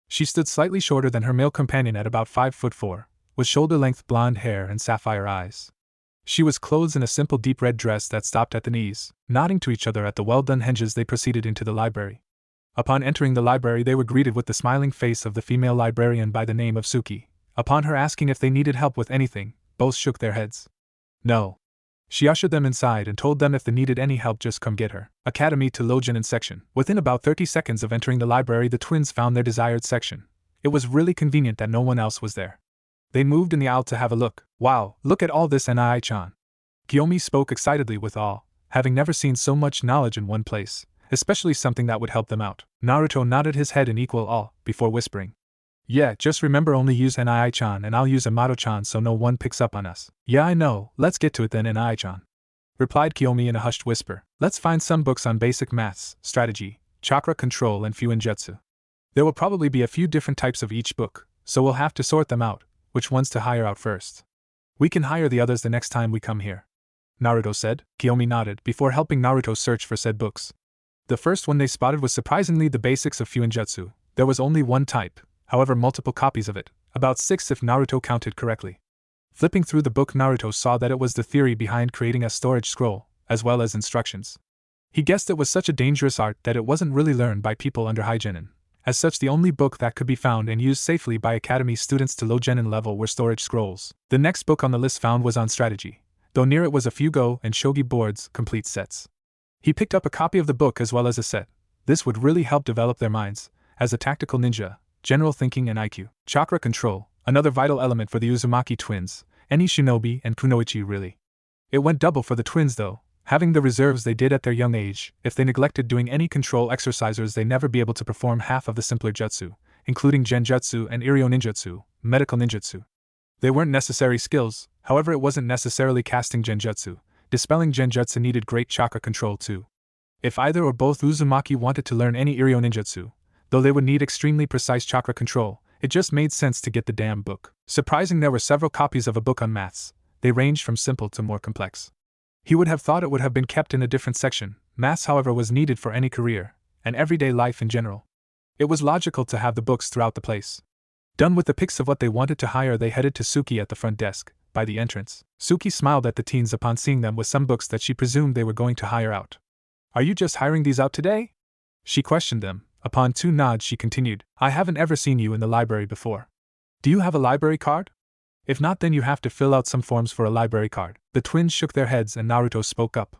She stood slightly shorter than her male companion at about 5'4", with shoulder-length blonde hair and sapphire eyes. She was clothed in a simple deep red dress that stopped at the knees. Nodding to each other at the well-done hinges, they proceeded into the library. Upon entering the library they were greeted with the smiling face of the female librarian by the name of Suki. Upon her asking if they needed help with anything, both shook their heads. No. She ushered them inside and told them if they needed any help just come get her. Academy to Lojinin section. Within about 30 seconds of entering the library the twins found their desired section. It was really convenient that no one else was there. They moved in the aisle to have a look. Wow, look at all this Nai-chan. Kiyomi spoke excitedly with awe, having never seen so much knowledge in one place, especially something that would help them out. Naruto nodded his head in equal awe, before whispering. Yeah, just remember only use Nai-chan and I'll use Amato-chan so no one picks up on us. Yeah I know, let's get to it then Nai-chan. Replied Kiyomi in a hushed whisper. Let's find some books on basic maths, strategy, chakra control and Fuinjutsu. There will probably be a few different types of each book, so we'll have to sort them out, which ones to hire out first. We can hire the others the next time we come here. Naruto said. Kiyomi nodded before helping Naruto search for said books. The first one they spotted was surprisingly the basics of Fuinjutsu. There was only one type, however multiple copies of it, about 6 if Naruto counted correctly. Flipping through the book Naruto saw that it was the theory behind creating a storage scroll, as well as instructions. He guessed it was such a dangerous art that it wasn't really learned by people under high genin. As such the only book that could be found and used safely by academy students to low genin level were storage scrolls. The next book on the list found was on strategy, though near it was a few Go and Shogi boards, complete sets. He picked up a copy of the book as well as a set. This would really help develop their minds, as a tactical ninja, general thinking and IQ. Chakra control, another vital element for the Uzumaki twins, any shinobi and kunoichi really. It went double for the twins though, having the reserves they did at their young age. If they neglected doing any control exercises they'd never be able to perform half of the simpler jutsu, including genjutsu and iryo ninjutsu, medical ninjutsu. They weren't necessary skills, however it wasn't necessarily casting genjutsu. Dispelling genjutsu needed great chakra control too. If either or both Uzumaki wanted to learn any iryo ninjutsu, though they would need extremely precise chakra control, it just made sense to get the damn book. Surprising there were several copies of a book on maths. They ranged from simple to more complex. He would have thought it would have been kept in a different section. Maths however was needed for any career, and everyday life in general. It was logical to have the books throughout the place. Done with the picks of what they wanted to hire they headed to Suki at the front desk, by the entrance. Suki smiled at the teens upon seeing them with some books that she presumed they were going to hire out. Are you just hiring these out today? She questioned them. Upon 2 nods she continued, I haven't ever seen you in the library before. Do you have a library card? If not then you have to fill out some forms for a library card. The twins shook their heads and Naruto spoke up.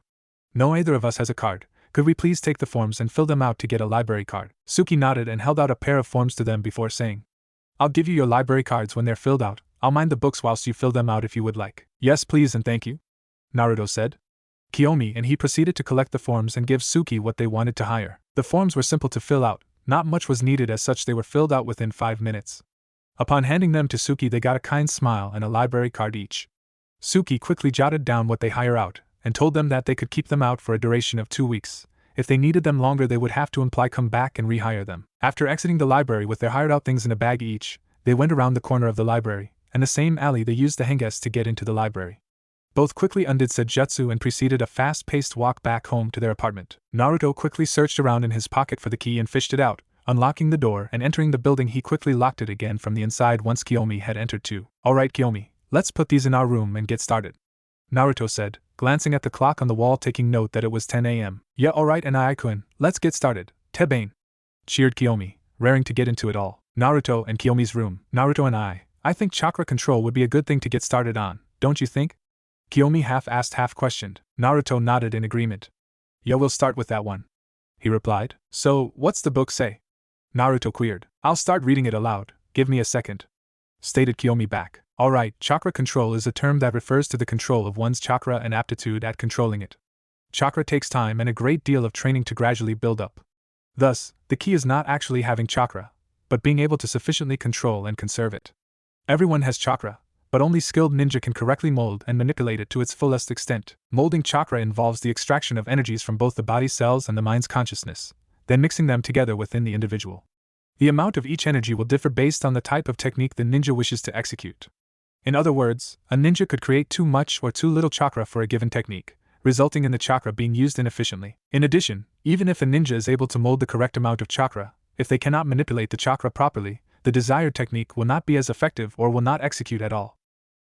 No, either of us has a card. Could we please take the forms and fill them out to get a library card? Suki nodded and held out a pair of forms to them before saying, I'll give you your library cards when they're filled out. I'll mind the books whilst you fill them out if you would like. Yes please and thank you, Naruto said. Kiyomi and he proceeded to collect the forms and give Suki what they wanted to hire. The forms were simple to fill out, not much was needed as such they were filled out within 5 minutes. Upon handing them to Suki they got a kind smile and a library card each. Suki quickly jotted down what they hire out, and told them that they could keep them out for a duration of 2 weeks. If they needed them longer they would have to come back and rehire them. After exiting the library with their hired out things in a bag each, they went around the corner of the library, and the same alley they used the henges to get into the library. Both quickly undid said jutsu and preceded a fast-paced walk back home to their apartment. Naruto quickly searched around in his pocket for the key and fished it out, unlocking the door and entering the building he quickly locked it again from the inside once Kiyomi had entered too. Alright Kiyomi, let's put these in our room and get started, Naruto said, glancing at the clock on the wall taking note that it was 10 a.m. Yeah alright Nai-kun, let's get started, Tebane, cheered Kiyomi, raring to get into it all. Naruto and Kiyomi's room. Naruto and I think chakra control would be a good thing to get started on, don't you think? Kiyomi half-asked half-questioned. Naruto nodded in agreement. Yeah we'll start with that one, he replied. So, what's the book say? Naruto queried. I'll start reading it aloud, give me a second. stated Kiyomi back. Alright, chakra control is a term that refers to the control of one's chakra and aptitude at controlling it. Chakra takes time and a great deal of training to gradually build up. Thus, the key is not actually having chakra, but being able to sufficiently control and conserve it. Everyone has chakra, but only skilled ninja can correctly mold and manipulate it to its fullest extent. Molding chakra involves the extraction of energies from both the body cells and the mind's consciousness, then mixing them together within the individual. The amount of each energy will differ based on the type of technique the ninja wishes to execute. In other words, a ninja could create too much or too little chakra for a given technique, resulting in the chakra being used inefficiently. In addition, even if a ninja is able to mold the correct amount of chakra, if they cannot manipulate the chakra properly, the desired technique will not be as effective or will not execute at all.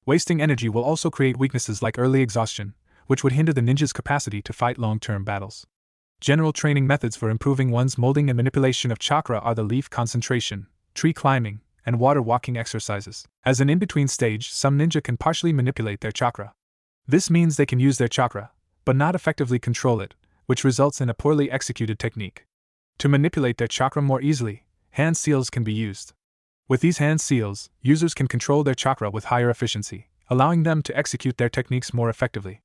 Wasting energy will also create weaknesses like early exhaustion, which would hinder the ninja's capacity to fight long-term battles. General training methods for improving one's molding and manipulation of chakra are the leaf concentration, tree climbing, and water walking exercises. As an in-between stage, some ninja can partially manipulate their chakra. This means they can use their chakra, but not effectively control it, which results in a poorly executed technique. To manipulate their chakra more easily, hand seals can be used. With these hand seals, users can control their chakra with higher efficiency, allowing them to execute their techniques more effectively.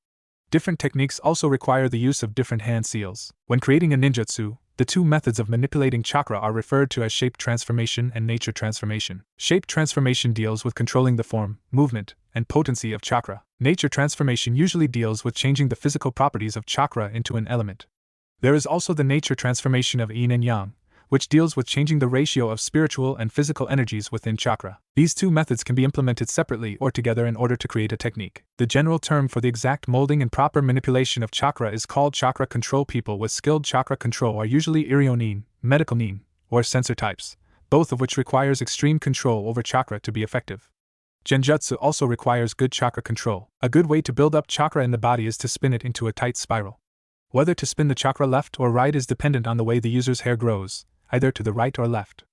Different techniques also require the use of different hand seals. When creating a ninjutsu, the two methods of manipulating chakra are referred to as shape transformation and nature transformation. Shape transformation deals with controlling the form, movement, and potency of chakra. Nature transformation usually deals with changing the physical properties of chakra into an element. There is also the nature transformation of yin and yang, which deals with changing the ratio of spiritual and physical energies within chakra. These two methods can be implemented separately or together in order to create a technique. The general term for the exact molding and proper manipulation of chakra is called chakra control. People with skilled chakra control are usually Iryo-nin, medical nin, or sensor types, both of which requires extreme control over chakra to be effective. Genjutsu also requires good chakra control. A good way to build up chakra in the body is to spin it into a tight spiral. Whether to spin the chakra left or right is dependent on the way the user's hair grows, either to the right or left.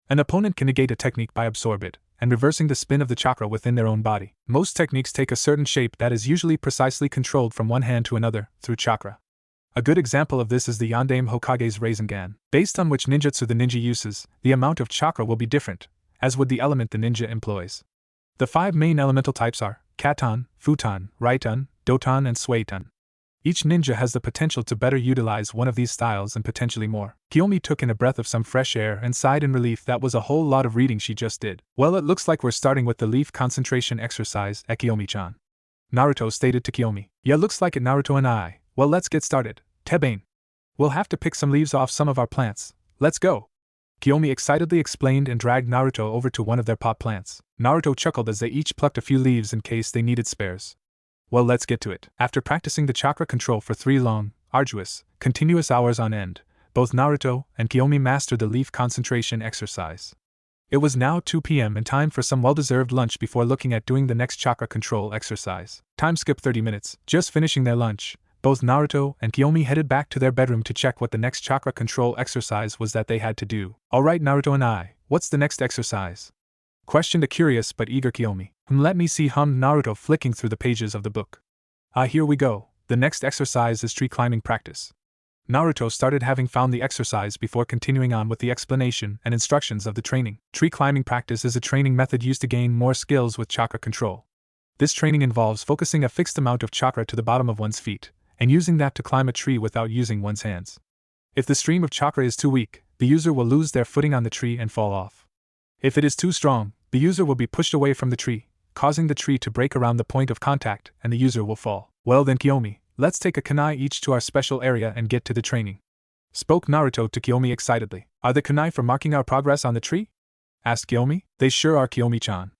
An opponent can negate a technique by absorb it, and reversing the spin of the chakra within their own body. Most techniques take a certain shape that is usually precisely controlled from one hand to another, through chakra. A good example of this is the Yondaime Hokage's Rasengan. Based on which ninjutsu the ninja uses, the amount of chakra will be different, as would the element the ninja employs. The 5 main elemental types are Katon, Futon, Raiton, Doton, and Suiton. Each ninja has the potential to better utilize one of these styles and potentially more. Kiyomi took in a breath of some fresh air and sighed in relief. That was a whole lot of reading she just did. Well, it looks like we're starting with the leaf concentration exercise, Kiyomi-chan. Naruto stated to Kiyomi. Yeah, looks like it, Naruto and I. Well, let's get started. Tebane. We'll have to pick some leaves off some of our plants. Let's go. Kiyomi excitedly explained and dragged Naruto over to one of their pot plants. Naruto chuckled as they each plucked a few leaves in case they needed spares. Well, let's get to it. After practicing the chakra control for 3 long, arduous, continuous hours on end, both Naruto and Kiyomi mastered the leaf concentration exercise. It was now 2 p.m. and time for some well-deserved lunch before looking at doing the next chakra control exercise. Time skip 30 minutes. Just finishing their lunch, both Naruto and Kiyomi headed back to their bedroom to check what the next chakra control exercise was that they had to do. Alright, Naruto and I, what's the next exercise? Questioned a curious but eager Kiyomi. Let me see, hummed Naruto, flicking through the pages of the book. Here we go. The next exercise is tree climbing practice. Naruto started, having found the exercise before continuing on with the explanation and instructions of the training. Tree climbing practice is a training method used to gain more skills with chakra control. This training involves focusing a fixed amount of chakra to the bottom of one's feet, and using that to climb a tree without using one's hands. If the stream of chakra is too weak, the user will lose their footing on the tree and fall off. If it is too strong, the user will be pushed away from the tree, causing the tree to break around the point of contact, and the user will fall. Well then, Kiyomi, let's take a kunai each to our special area and get to the training. Spoke Naruto to Kiyomi excitedly. Are the kunai for marking our progress on the tree? Asked Kiyomi. They sure are, Kiyomi-chan.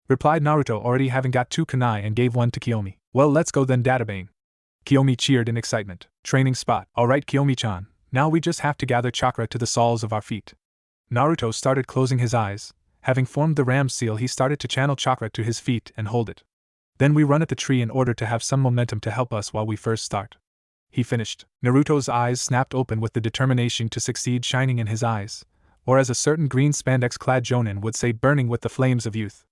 Replied Naruto, already having got 2 kunai, and gave one to Kiyomi. Well, let's go then, Databane. Kiyomi cheered in excitement. Training spot. Alright, Kiyomi-chan, now we just have to gather chakra to the soles of our feet. Naruto started closing his eyes. Having formed the ram seal, he started to channel chakra to his feet and hold it. Then we run at the tree in order to have some momentum to help us while we first start. He finished. Naruto's eyes snapped open with the determination to succeed shining in his eyes, or as a certain green spandex-clad jonin would say, burning with the flames of youth.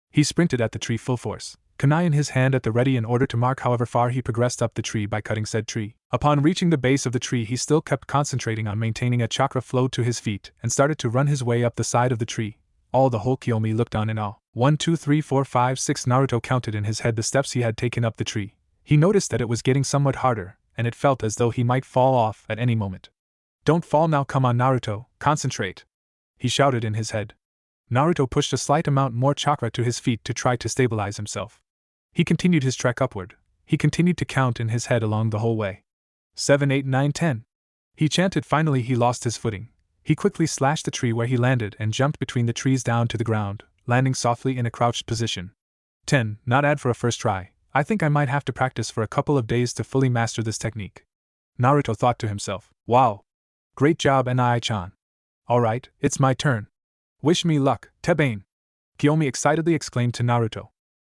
He sprinted at the tree full force, kunai in his hand at the ready in order to mark however far he progressed up the tree by cutting said tree. Upon reaching the base of the tree, he still kept concentrating on maintaining a chakra flow to his feet and started to run his way up the side of the tree, All the whole Kiyomi looked on in awe. 1, 2, 3, 4, 5, 6 Naruto counted in his head the steps he had taken up the tree. He noticed that it was getting somewhat harder, and it felt as though he might fall off at any moment. Don't fall now, come on Naruto, concentrate, he shouted in his head. Naruto pushed a slight amount more chakra to his feet to try to stabilize himself. He continued his trek upward. He continued to count in his head along the whole way. 7, 8, 9, 10. He chanted. Finally he lost his footing. He quickly slashed the tree where he landed and jumped between the trees down to the ground, landing softly in a crouched position. 10. Not bad for a first try. I think I might have to practice for a couple of days to fully master this technique. Naruto thought to himself. Wow! Great job, Nai-chan. Alright, it's my turn. Wish me luck, Tebane! Kiyomi excitedly exclaimed to Naruto.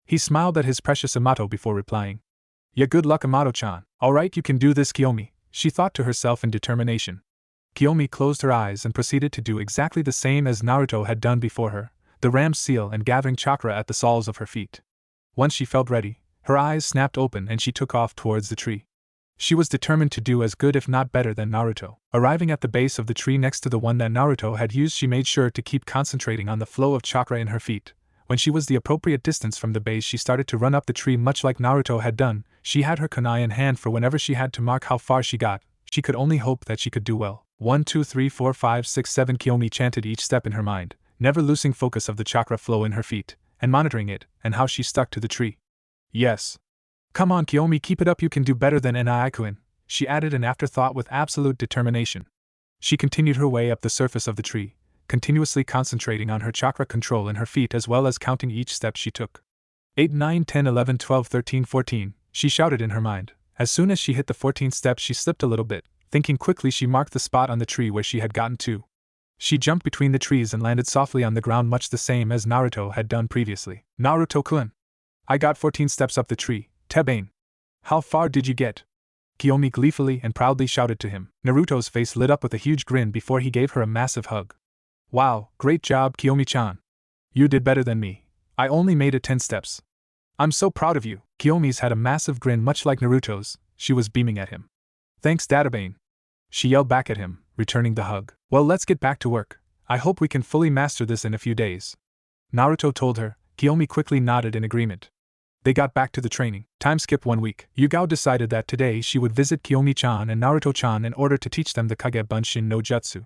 He smiled at his precious Yamato before replying. Yeah, good luck, Yamato-chan. Alright, you can do this, Kiyomi, she thought to herself in determination. Kiyomi closed her eyes and proceeded to do exactly the same as Naruto had done before her, the ram's seal and gathering chakra at the soles of her feet. Once she felt ready, her eyes snapped open and she took off towards the tree. She was determined to do as good if not better than Naruto. Arriving at the base of the tree next to the one that Naruto had used, she made sure to keep concentrating on the flow of chakra in her feet. When she was the appropriate distance from the base, she started to run up the tree much like Naruto had done. She had her kunai in hand for whenever she had to mark how far she got. She could only hope that she could do well. 1, 2, 3, 4, 5, 6, 7 Kiyomi chanted each step in her mind, never losing focus of the chakra flow in her feet, and monitoring it, and how she stuck to the tree. Yes. Come on Kiyomi, keep it up, you can do better than Nai-kun, she added an afterthought with absolute determination. She continued her way up the surface of the tree, continuously concentrating on her chakra control in her feet as well as counting each step she took. 8, 9, 10, 11, 12, 13, 14, she shouted in her mind. As soon as she hit the 14th step, she slipped a little bit. Thinking quickly, she marked the spot on the tree where she had gotten to. She jumped between the trees and landed softly on the ground, much the same as Naruto had done previously. Naruto-kun! I got 14 steps up the tree, Tebane! How far did you get? Kiyomi gleefully and proudly shouted to him. Naruto's face lit up with a huge grin before he gave her a massive hug. Wow, great job, Kiyomi-chan! You did better than me. I only made it 10 steps. I'm so proud of you. Kiyomi's had a massive grin much like Naruto's. She was beaming at him. Thanks, Databane. She yelled back at him, returning the hug. Well, let's get back to work. I hope we can fully master this in a few days. Naruto told her. Kiyomi quickly nodded in agreement. They got back to the training. Time skipped 1 week. Yugao decided that today she would visit Kiyomi-chan and Naruto-chan in order to teach them the Kage Bunshin no Jutsu.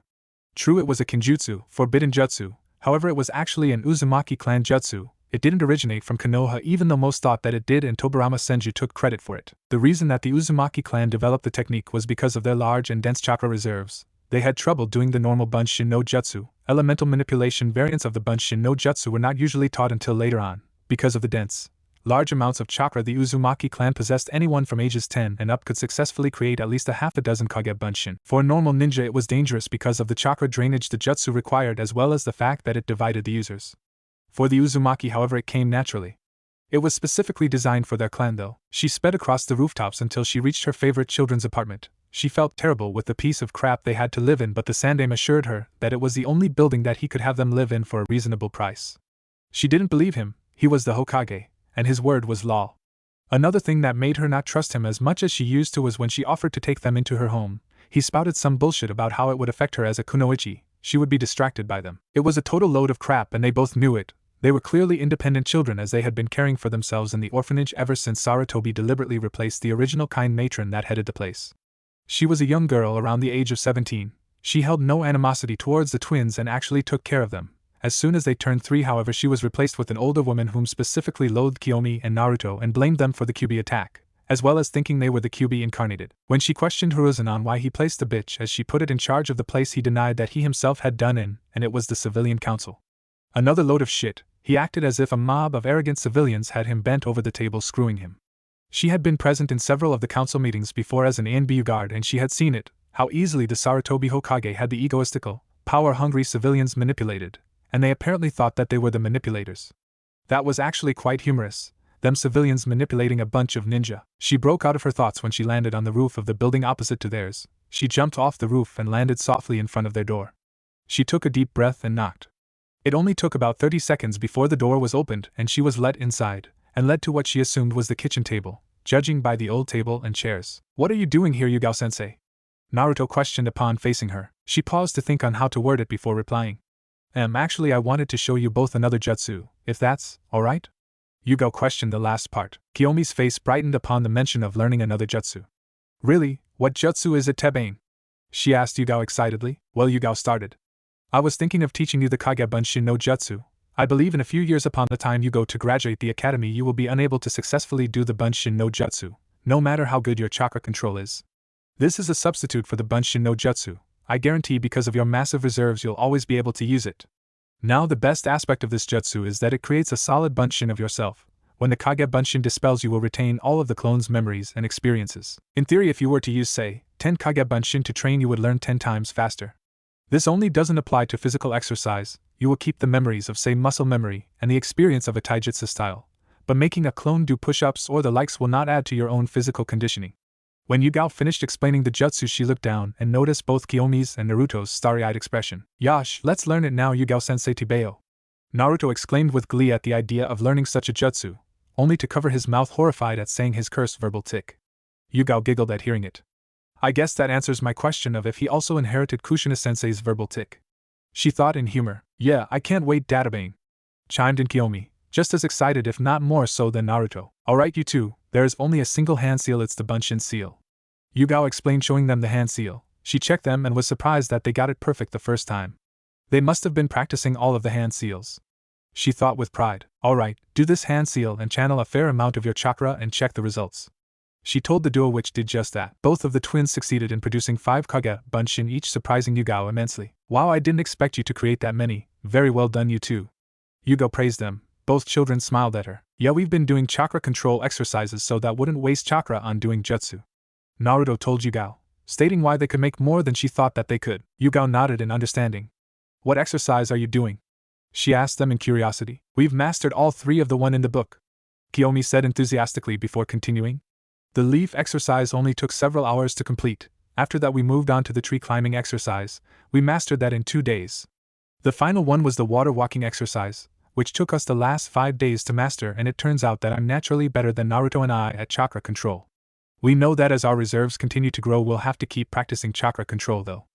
True, it was a Kinjutsu, forbidden jutsu, however it was actually an Uzumaki clan jutsu. It didn't originate from Konoha, even though most thought that it did, and Tobirama Senju took credit for it. The reason that the Uzumaki clan developed the technique was because of their large and dense chakra reserves. They had trouble doing the normal Bunshin no Jutsu. Elemental manipulation variants of the Bunshin no Jutsu were not usually taught until later on. Because of the dense, large amounts of chakra the Uzumaki clan possessed, anyone from ages 10 and up could successfully create at least a half a dozen Kage Bunshin. For a normal ninja it was dangerous because of the chakra drainage the jutsu required, as well as the fact that it divided the users. For the Uzumaki, however, it came naturally. It was specifically designed for their clan though. She sped across the rooftops until she reached her favorite children's apartment. She felt terrible with the piece of crap they had to live in, but the Sandame assured her that it was the only building that he could have them live in for a reasonable price. She didn't believe him. He was the Hokage, and his word was law. Another thing that made her not trust him as much as she used to was when she offered to take them into her home. He spouted some bullshit about how it would affect her as a kunoichi. She would be distracted by them. It was a total load of crap and they both knew it. They were clearly independent children, as they had been caring for themselves in the orphanage ever since Sarutobi deliberately replaced the original kind matron that headed the place. She was a young girl around the age of 17. She held no animosity towards the twins and actually took care of them. As soon as they turned 3, however, she was replaced with an older woman whom specifically loathed Kiyomi and Naruto and blamed them for the Kyuubi attack, as well as thinking they were the Kyuubi incarnated. When she questioned Hiruzen on why he placed the bitch as she put it in charge of the place, he denied that he himself had done it, and it was the civilian council. Another load of shit. He acted as if a mob of arrogant civilians had him bent over the table screwing him. She had been present in several of the council meetings before as an ANBU guard, and she had seen it, how easily the Sarutobi Hokage had the egoistical, power-hungry civilians manipulated, and they apparently thought that they were the manipulators. That was actually quite humorous, them civilians manipulating a bunch of ninja. She broke out of her thoughts when she landed on the roof of the building opposite to theirs. She jumped off the roof and landed softly in front of their door. She took a deep breath and knocked. It only took about 30 seconds before the door was opened and she was let inside, and led to what she assumed was the kitchen table, judging by the old table and chairs. What are you doing here, Yugao-sensei? Naruto questioned upon facing her. She paused to think on how to word it before replying. Actually, I wanted to show you both another jutsu, if that's alright? Yugo questioned the last part. Kiyomi's face brightened upon the mention of learning another jutsu. Really? What jutsu is it, Tebane? She asked Yugo excitedly. Well, Yugo started. I was thinking of teaching you the Kage Bunshin no Jutsu. I believe in a few years upon the time you go to graduate the academy you will be unable to successfully do the Bunshin no Jutsu, no matter how good your chakra control is. This is a substitute for the Bunshin no Jutsu. I guarantee because of your massive reserves you'll always be able to use it. Now the best aspect of this jutsu is that it creates a solid Bunshin of yourself. When the Kage Bunshin dispels you will retain all of the clone's memories and experiences. In theory if you were to use say, 10 Kage Bunshin to train you would learn 10 times faster. This only doesn't apply to physical exercise, you will keep the memories of say muscle memory and the experience of a taijutsu style, but making a clone do push-ups or the likes will not add to your own physical conditioning. When Yugo finished explaining the jutsu she looked down and noticed both Kiyomi's and Naruto's starry-eyed expression. Yash, let's learn it now Yugo-sensei Tibeo. Naruto exclaimed with glee at the idea of learning such a jutsu, only to cover his mouth horrified at saying his cursed verbal tick. Yugo giggled at hearing it. I guess that answers my question of if he also inherited Kushina-sensei's verbal tick. She thought in humor. Yeah, I can't wait Databane. Chimed in Kiyomi, just as excited if not more so than Naruto. Alright you two, there is only a single hand seal, it's the Bunshin seal. Yugo explained showing them the hand seal. She checked them and was surprised that they got it perfect the first time. They must have been practicing all of the hand seals. She thought with pride. Alright, do this hand seal and channel a fair amount of your chakra and check the results. She told the duo which did just that. Both of the twins succeeded in producing 5 Kage Bunshin each, surprising Yugo immensely. Wow, I didn't expect you to create that many. Very well done you two. Yugo praised them. Both children smiled at her. Yeah, we've been doing chakra control exercises so that wouldn't waste chakra on doing jutsu. Naruto told Yugo, stating why they could make more than she thought that they could. Yugo nodded in understanding. What exercise are you doing? She asked them in curiosity. We've mastered all 3 of the one in the book, Kiyomi said enthusiastically before continuing. The leaf exercise only took several hours to complete. After that we moved on to the tree climbing exercise. We mastered that in 2 days. The final one was the water walking exercise, which took us the last 5 days to master, and it turns out that I'm naturally better than Naruto and I at chakra control. We know that as our reserves continue to grow we'll have to keep practicing chakra control though.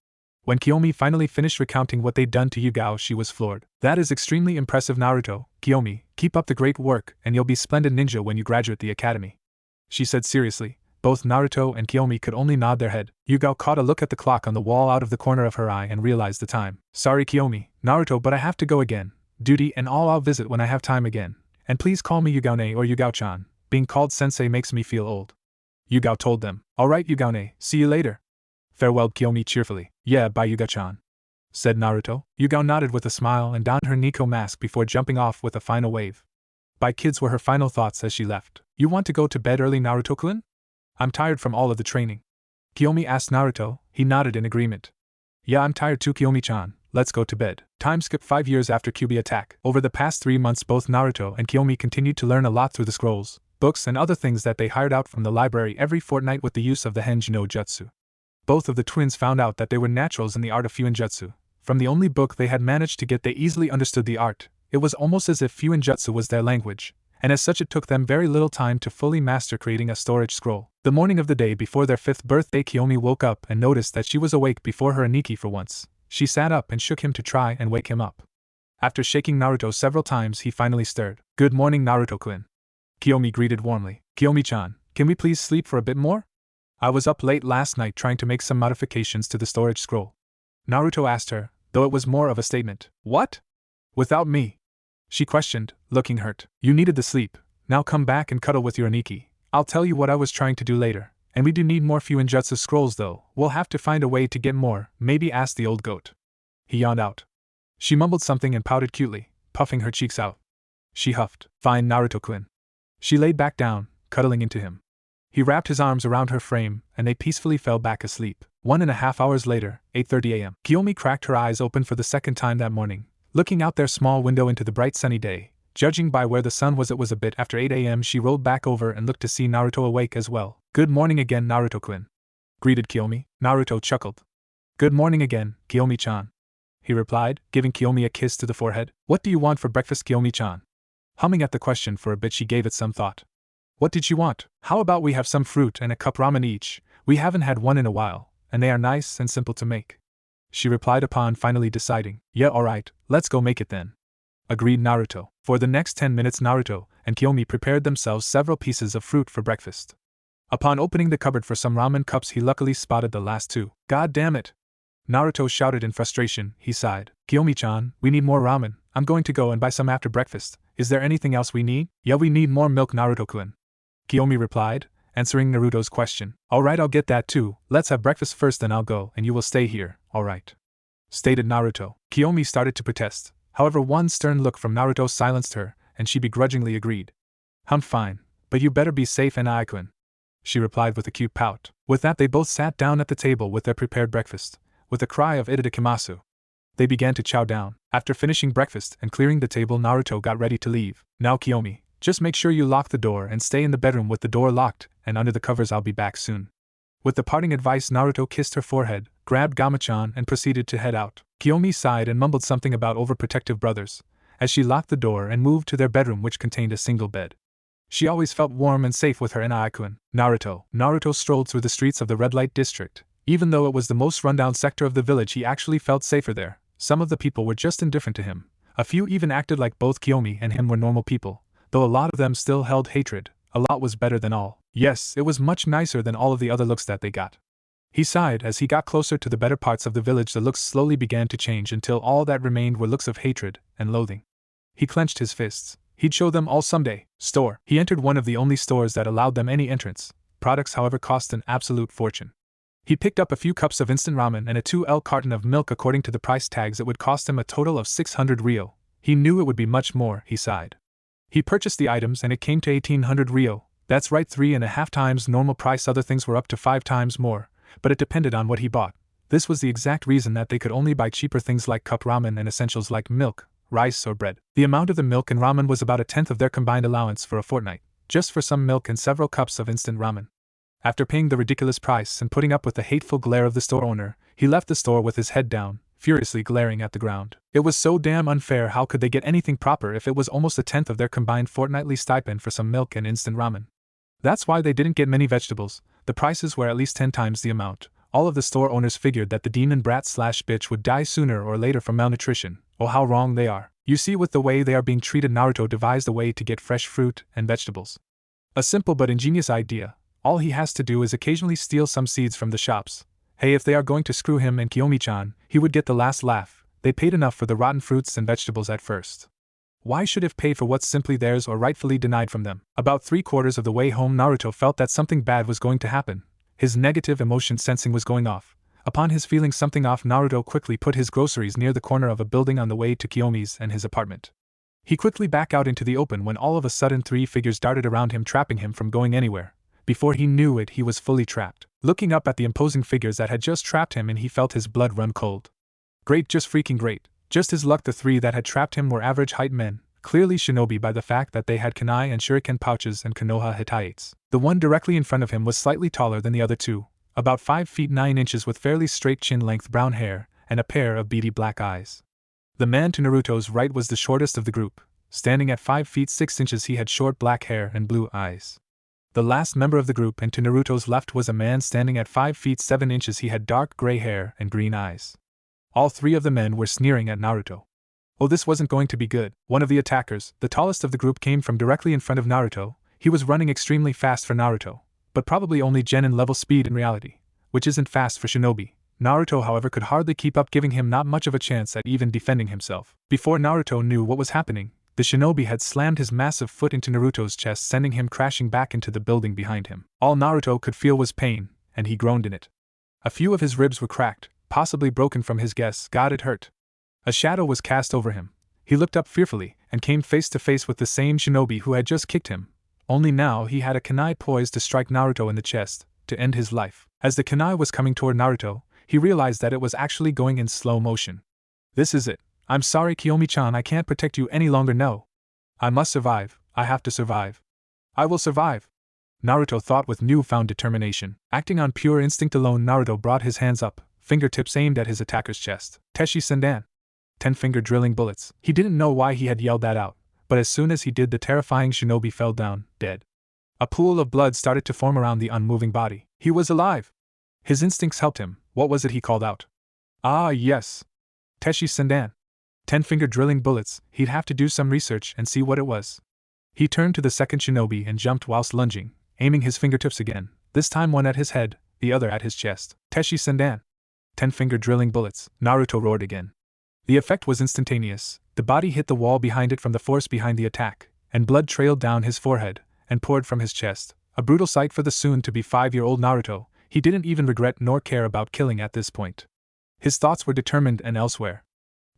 When Kiyomi finally finished recounting what they'd done to Yugo she was floored. That is extremely impressive Naruto. Kiyomi, keep up the great work and you'll be splendid ninja when you graduate the academy. She said seriously. Both Naruto and Kiyomi could only nod their head. Yugo caught a look at the clock on the wall out of the corner of her eye and realized the time. Sorry Kiyomi, Naruto, but I have to go again. Duty and all, I'll visit when I have time again. And please call me Yugane or Yugo-chan. Being called sensei makes me feel old. Yugo told them. Alright Yugane, see you later. Farewell Kiyomi cheerfully. Yeah, bye Yugo-chan, said Naruto. Yugo nodded with a smile and donned her Nico mask before jumping off with a final wave. Bye kids were her final thoughts as she left. You want to go to bed early Naruto-kun? I'm tired from all of the training. Kiyomi asked Naruto. He nodded in agreement. Yeah, I'm tired too Kiyomi-chan, let's go to bed. Time skip 5 years after Kyuubi attack. Over the past 3 months both Naruto and Kiyomi continued to learn a lot through the scrolls, books and other things that they hired out from the library every fortnight with the use of the Henji no Jutsu. Both of the twins found out that they were naturals in the art of Fuinjutsu. From the only book they had managed to get they easily understood the art. It was almost as if Fuinjutsu was their language, and as such it took them very little time to fully master creating a storage scroll. The morning of the day before their 5th birthday Kiyomi woke up and noticed that she was awake before her Aniki for once. She sat up and shook him to try and wake him up. After shaking Naruto several times he finally stirred. Good morning Naruto-kun. Kiyomi greeted warmly. Kiyomi-chan, can we please sleep for a bit more? I was up late last night trying to make some modifications to the storage scroll. Naruto asked her, though it was more of a statement. What? Without me? She questioned, looking hurt. You needed the sleep. Now come back and cuddle with your Aniki. I'll tell you what I was trying to do later. And we do need more Fuinjutsu scrolls though. We'll have to find a way to get more, maybe ask the old goat. He yawned out. She mumbled something and pouted cutely, puffing her cheeks out. She huffed. Fine Naruto-kun. She laid back down, cuddling into him. He wrapped his arms around her frame, and they peacefully fell back asleep. 1.5 hours later, 8:30 a.m. Kiyomi cracked her eyes open for the second time that morning, looking out their small window into the bright sunny day. Judging by where the sun was, it was a bit after 8 a.m. She rolled back over and looked to see Naruto awake as well. Good morning again, Naruto-kun, greeted Kiyomi. Naruto chuckled. Good morning again, Kiyomi-chan, he replied, giving Kiyomi a kiss to the forehead. What do you want for breakfast, Kiyomi-chan? Humming at the question for a bit, she gave it some thought. What did you want? How about we have some fruit and a cup ramen each? We haven't had one in a while, and they are nice and simple to make. she replied upon finally deciding. Yeah, alright, let's go make it then. Agreed Naruto. For the next 10 minutes Naruto and Kiyomi prepared themselves several pieces of fruit for breakfast. Upon opening the cupboard for some ramen cups he luckily spotted the last two. God damn it! Naruto shouted in frustration. He sighed. Kiyomi-chan, we need more ramen. I'm going to go and buy some after breakfast. Is there anything else we need? Yeah, we need more milk, Naruto-kun. Kiyomi replied, answering Naruto's question. Alright, I'll get that too. Let's have breakfast first, then I'll go and you will stay here, alright? Stated Naruto. Kiyomi started to protest. However, one stern look from Naruto silenced her, and she begrudgingly agreed. Fine, but you better be safe, Ai-kun, she replied with a cute pout. With that they both sat down at the table with their prepared breakfast. With a cry of itadakimasu, they began to chow down. After finishing breakfast and clearing the table, Naruto got ready to leave. Now Kiyomi, just make sure you lock the door and stay in the bedroom with the door locked, and under the covers. I'll be back soon. With the parting advice, Naruto kissed her forehead, grabbed Gamachan and proceeded to head out. Kiyomi sighed and mumbled something about overprotective brothers, as she locked the door and moved to their bedroom, which contained a single bed. She always felt warm and safe with her Ai-kun. Naruto strolled through the streets of the red light district. Even though it was the most rundown sector of the village, he actually felt safer there. Some of the people were just indifferent to him. A few even acted like both Kiyomi and him were normal people, though a lot of them still held hatred. A lot was better than all. Yes, it was much nicer than all of the other looks that they got. He sighed as he got closer to the better parts of the village. The looks slowly began to change until all that remained were looks of hatred and loathing. He clenched his fists. He'd show them all someday. Store. He entered one of the only stores that allowed them any entrance. Products, however, cost an absolute fortune. He picked up a few cups of instant ramen and a 2L carton of milk. According to the price tags, it would cost him a total of 600 ryo. He knew it would be much more, he sighed. He purchased the items and it came to 1800 ryo. That's right, 3.5 times normal price. Other things were up to 5 times more, but it depended on what he bought. This was the exact reason that they could only buy cheaper things like cup ramen and essentials like milk, rice or bread. The amount of the milk and ramen was about 1/10 of their combined allowance for a fortnight, just for some milk and several cups of instant ramen. After paying the ridiculous price and putting up with the hateful glare of the store owner, he left the store with his head down, furiously glaring at the ground. It was so damn unfair. How could they get anything proper if it was almost 1/10 of their combined fortnightly stipend for some milk and instant ramen? That's why they didn't get many vegetables. The prices were at least 10 times the amount. All of the store owners figured that the demon brat/bitch would die sooner or later from malnutrition. Oh, how wrong they are. You see, with the way they are being treated, Naruto devised a way to get fresh fruit and vegetables. A simple but ingenious idea. All he has to do is occasionally steal some seeds from the shops. Hey, if they are going to screw him and Kiyomi-chan, he would get the last laugh. They paid enough for the rotten fruits and vegetables at first. Why should have paid for what's simply theirs or rightfully denied from them? About 3/4 of the way home, Naruto felt that something bad was going to happen. His negative emotion sensing was going off. Upon his feeling something off, Naruto quickly put his groceries near the corner of a building on the way to Kiyomi's and his apartment. He quickly backed out into the open when all of a sudden 3 figures darted around him, trapping him from going anywhere. Before he knew it, he was fully trapped. Looking up at the imposing figures that had just trapped him, and he felt his blood run cold. Great, just freaking great. Just his luck, the 3 that had trapped him were average height men, clearly shinobi by the fact that they had kunai and shuriken pouches and konoha hitaites. The one directly in front of him was slightly taller than the other 2, about 5 feet 9 inches, with fairly straight chin-length brown hair and a pair of beady black eyes. The man to Naruto's right was the shortest of the group. Standing at 5 feet 6 inches, he had short black hair and blue eyes. The last member of the group and to Naruto's left was a man standing at 5 feet 7 inches. He had dark gray hair and green eyes. All 3 of the men were sneering at Naruto. Oh, this wasn't going to be good. One of the attackers, the tallest of the group, came from directly in front of Naruto. He was running extremely fast for Naruto, but probably only genin level speed in reality, which isn't fast for shinobi. Naruto, however, could hardly keep up, giving him not much of a chance at even defending himself. Before Naruto knew what was happening, the shinobi had slammed his massive foot into Naruto's chest, sending him crashing back into the building behind him. All Naruto could feel was pain, and he groaned in it. A few of his ribs were cracked, possibly broken from his guess. God, it hurt. A shadow was cast over him. He looked up fearfully, and came face to face with the same shinobi who had just kicked him. Only now he had a kunai poised to strike Naruto in the chest, to end his life. As the kunai was coming toward Naruto, he realized that it was actually going in slow motion. This is it. I'm sorry, Kiyomi-chan, I can't protect you any longer. No. I must survive. I have to survive. I will survive. Naruto thought with newfound determination. Acting on pure instinct alone, Naruto brought his hands up, fingertips aimed at his attacker's chest. Teshi Sendan. 10-finger drilling bullets. He didn't know why he had yelled that out, but as soon as he did, the terrifying shinobi fell down, dead. A pool of blood started to form around the unmoving body. He was alive. His instincts helped him. What was it he called out? Ah, yes. Teshi Sendan. 10-finger drilling bullets, he'd have to do some research and see what it was. He turned to the second shinobi and jumped whilst lunging, aiming his fingertips again, this time one at his head, the other at his chest. Teshi Sendan. 10-finger drilling bullets, Naruto roared again. The effect was instantaneous. The body hit the wall behind it from the force behind the attack, and blood trailed down his forehead and poured from his chest. A brutal sight for the soon-to-be 5-year-old Naruto. He didn't even regret nor care about killing at this point. His thoughts were determined and elsewhere.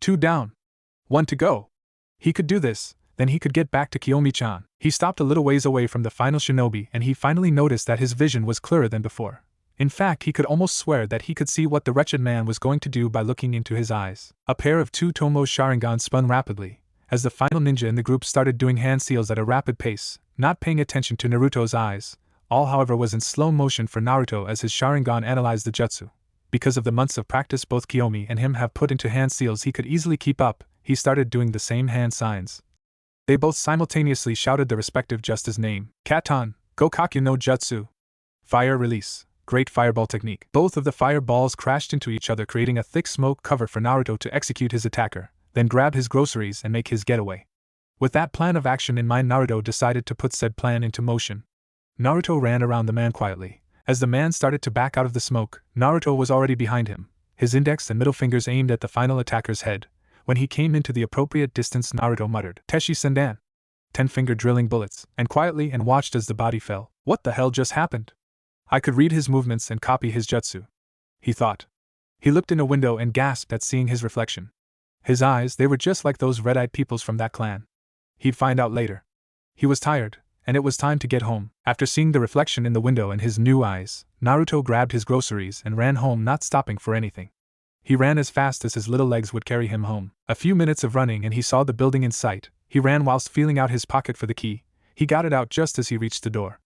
2 down. 1 to go. He could do this, then he could get back to Kiyomi-chan. He stopped a little ways away from the final shinobi and he finally noticed that his vision was clearer than before. In fact, he could almost swear that he could see what the wretched man was going to do by looking into his eyes. A pair of 2 Tomo Sharingan spun rapidly, as the final ninja in the group started doing hand seals at a rapid pace, not paying attention to Naruto's eyes. All, however, was in slow motion for Naruto as his Sharingan analyzed the jutsu. Because of the months of practice both Kiyomi and him have put into hand seals, he could easily keep up. He started doing the same hand signs. They both simultaneously shouted the respective justice name. Katon, Gokakyu no Jutsu. Fire release. Great fireball technique. Both of the fireballs crashed into each other, creating a thick smoke cover for Naruto to execute his attacker, then grab his groceries and make his getaway. With that plan of action in mind, Naruto decided to put said plan into motion. Naruto ran around the man quietly. As the man started to back out of the smoke, Naruto was already behind him, his index and middle fingers aimed at the final attacker's head. When he came into the appropriate distance, Naruto muttered, Teshi Sendan. 10-finger drilling bullets, and quietly and watched as the body fell. What the hell just happened? I could read his movements and copy his jutsu, he thought. He looked in a window and gasped at seeing his reflection. His eyes, they were just like those red-eyed peoples from that clan. He'd find out later. He was tired, and it was time to get home. After seeing the reflection in the window and his new eyes, Naruto grabbed his groceries and ran home, not stopping for anything. He ran as fast as his little legs would carry him home. A few minutes of running and he saw the building in sight. He ran whilst feeling out his pocket for the key. He got it out just as he reached the door.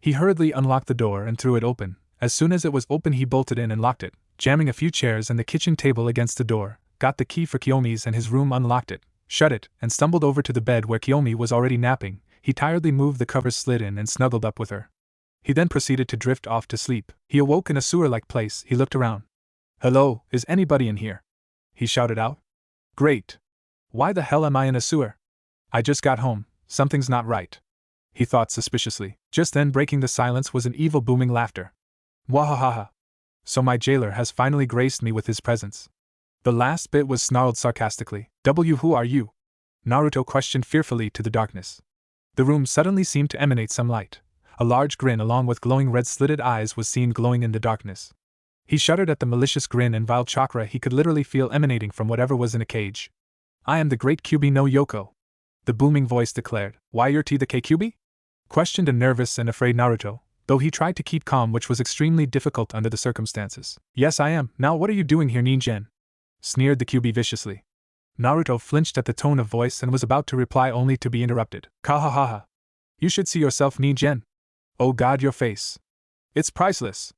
He hurriedly unlocked the door and threw it open. As soon as it was open, he bolted in and locked it, jamming a few chairs and the kitchen table against the door, got the key for Kiyomi's and his room, unlocked it, shut it, and stumbled over to the bed where Kiyomi was already napping. He tiredly moved the covers, slid in and snuggled up with her. He then proceeded to drift off to sleep. He awoke in a sewer-like place. He looked around. Hello, is anybody in here? He shouted out. Great. Why the hell am I in a sewer? I just got home, something's not right. He thought suspiciously. Just then, breaking the silence, was an evil booming laughter. Wahahaha. So my jailer has finally graced me with his presence. The last bit was snarled sarcastically. Who are you? Naruto questioned fearfully to the darkness. The room suddenly seemed to emanate some light. A large grin along with glowing red slitted eyes was seen glowing in the darkness. He shuddered at the malicious grin and vile chakra he could literally feel emanating from whatever was in a cage. I am the great Kyubi no Yoko. The booming voice declared. Why you're the Kyubi? Questioned a nervous and afraid Naruto, though he tried to keep calm, which was extremely difficult under the circumstances. Yes, I am. Now what are you doing here, Ninjen? Sneered the Kyubi viciously. Naruto flinched at the tone of voice and was about to reply only to be interrupted. Kahahaha. You should see yourself, Ninjen. Oh God, your face. It's priceless.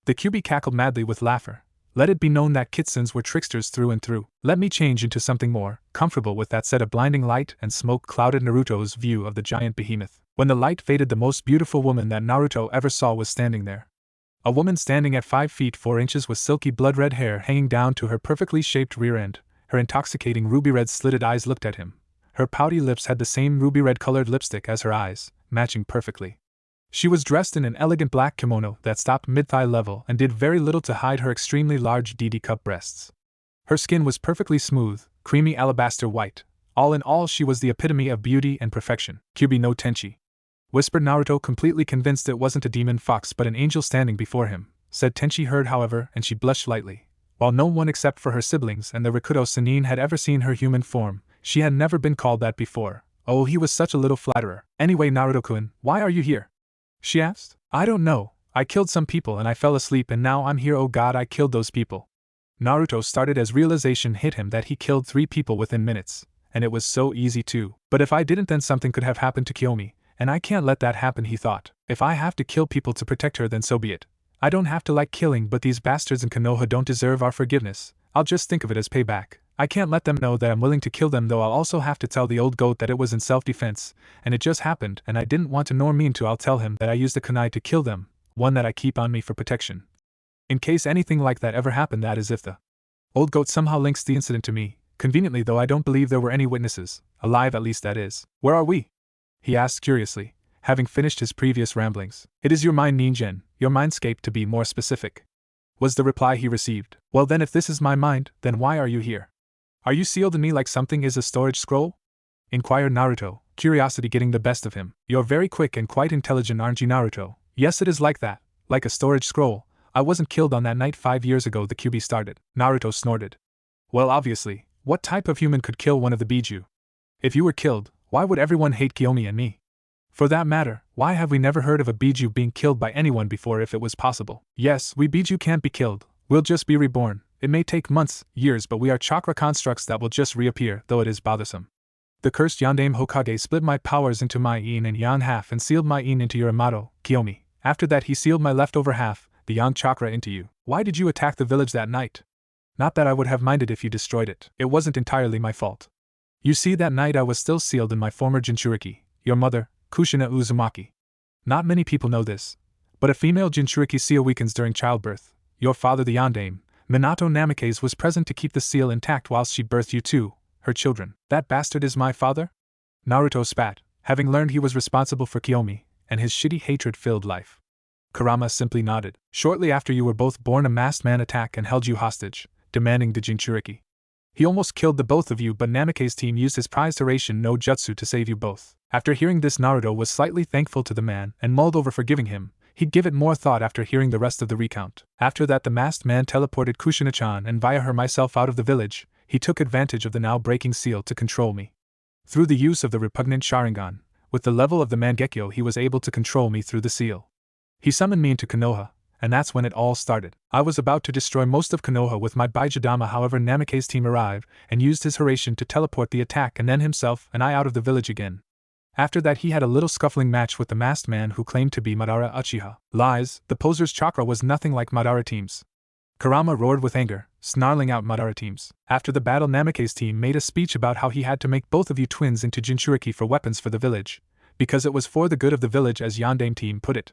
The Kyubi cackled madly with laughter. Let it be known that Kitsuns were tricksters through and through. Let me change into something more comfortable. With that said, a blinding light and smoke clouded Naruto's view of the giant behemoth. When the light faded, the most beautiful woman that Naruto ever saw was standing there. A woman standing at 5 feet 4 inches with silky blood-red hair hanging down to her perfectly shaped rear end. Her intoxicating ruby-red slitted eyes looked at him. Her pouty lips had the same ruby-red colored lipstick as her eyes, matching perfectly. She was dressed in an elegant black kimono that stopped mid-thigh level and did very little to hide her extremely large DD cup breasts. Her skin was perfectly smooth, creamy alabaster white. All in all, she was the epitome of beauty and perfection. Kyubi no Tenchi. Whispered Naruto, completely convinced it wasn't a demon fox but an angel standing before him. Said Tenchi heard, however, and she blushed lightly. While no one except for her siblings and the Rikudo Sannin had ever seen her human form, she had never been called that before. Oh, he was such a little flatterer. Anyway, Naruto-kun, why are you here? She asked. I don't know. I killed some people and I fell asleep and now I'm here. Oh God, I killed those people. Naruto started as realization hit him that he killed 3 people within minutes. And it was so easy too. But if I didn't, then something could have happened to Kiyomi. And I can't let that happen, he thought. If I have to kill people to protect her, then so be it. I don't have to like killing, but these bastards in Konoha don't deserve our forgiveness. I'll just think of it as payback. I can't let them know that I'm willing to kill them, though I'll also have to tell the old goat that it was in self-defense, and it just happened, and I didn't want to nor mean to. I'll tell him that I used a kunai to kill them, one that I keep on me for protection. In case anything like that ever happened, that is if the Old Goat somehow links the incident to me, conveniently though I don't believe there were any witnesses, alive at least that is. Where are we? He asked curiously, having finished his previous ramblings. It is your mind Ninjen, your mindscape to be more specific, was the reply he received. Well then if this is my mind, then why are you here? Are you sealed in me like something is a storage scroll? Inquired Naruto, curiosity getting the best of him. You're very quick and quite intelligent, aren't you, Naruto? Yes, it is like that, like a storage scroll. I wasn't killed on that night 5 years ago, the QB started. Naruto snorted. Well, obviously, what type of human could kill one of the Biju? If you were killed, why would everyone hate Kiyomi and me? For that matter, why have we never heard of a Biju being killed by anyone before if it was possible? Yes, we Biju can't be killed, we'll just be reborn. It may take months, years, but we are chakra constructs that will just reappear, though it is bothersome. The cursed Yandame Hokage split my powers into my yin and yang half and sealed my yin into your Yamato, Kiyomi. After that he sealed my leftover half, the yang chakra, into you. Why did you attack the village that night? Not that I would have minded if you destroyed it. It wasn't entirely my fault. You see, that night I was still sealed in my former Jinchuriki, your mother, Kushina Uzumaki. Not many people know this, but a female Jinchuriki seal weakens during childbirth. Your father, the Yandame, Minato Namikaze, was present to keep the seal intact whilst she birthed you two, her children. That bastard is my father? Naruto spat, having learned he was responsible for Kiyomi, and his shitty hatred-filled life. Kurama simply nodded. Shortly after you were both born, a masked man attacked and held you hostage, demanding the Jinchuriki. He almost killed the both of you, but Namikaze's team used his prized Hiraishin no Jutsu to save you both. After hearing this, Naruto was slightly thankful to the man and mulled over forgiving him. He'd give it more thought after hearing the rest of the recount. After that, the masked man teleported Kushina-chan and via her myself out of the village. He took advantage of the now breaking seal to control me. Through the use of the repugnant Sharingan, with the level of the Mangekyo, he was able to control me through the seal. He summoned me into Konoha, and that's when it all started. I was about to destroy most of Konoha with my Baijidama, however Namikaze's team arrived and used his Hiraishin to teleport the attack and then himself and I out of the village again. After that he had a little scuffling match with the masked man who claimed to be Madara Uchiha. Lies, the poser's chakra was nothing like Madara team's. Kurama roared with anger, snarling out Madara teams. After the battle, Namikaze's team made a speech about how he had to make both of you twins into Jinchuriki for weapons for the village, because it was for the good of the village, as Yandame team put it.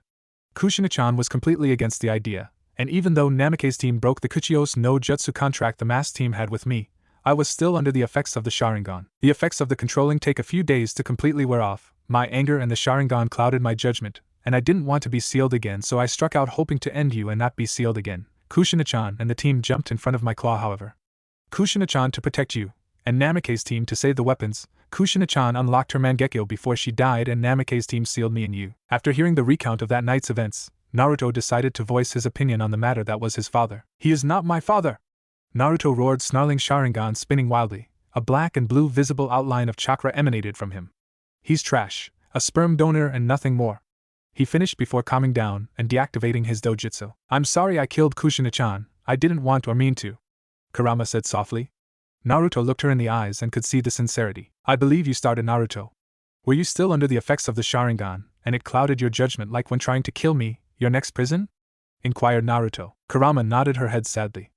Kushina-chan was completely against the idea, and even though Namikaze's team broke the Kuchios no Jutsu contract the masked team had with me, I was still under the effects of the Sharingan. The effects of the controlling take a few days to completely wear off. My anger and the Sharingan clouded my judgment, and I didn't want to be sealed again, so I struck out hoping to end you and not be sealed again. Kushina-chan and the team jumped in front of my claw, however. Kushina-chan to protect you, and Namikaze's team to save the weapons. Kushina-chan unlocked her Mangekyo before she died, and Namikaze's team sealed me and you. After hearing the recount of that night's events, Naruto decided to voice his opinion on the matter. That was his father. He is not my father! Naruto roared, snarling Sharingan spinning wildly. A black and blue visible outline of chakra emanated from him. He's trash, a sperm donor and nothing more. He finished before calming down and deactivating his dojutsu. I'm sorry I killed Kushina-chan, I didn't want or mean to, Kurama said softly. Naruto looked her in the eyes and could see the sincerity. I believe you started, Naruto. Were you still under the effects of the Sharingan, and it clouded your judgment like when trying to kill me, your next prison? Inquired Naruto. Kurama nodded her head sadly.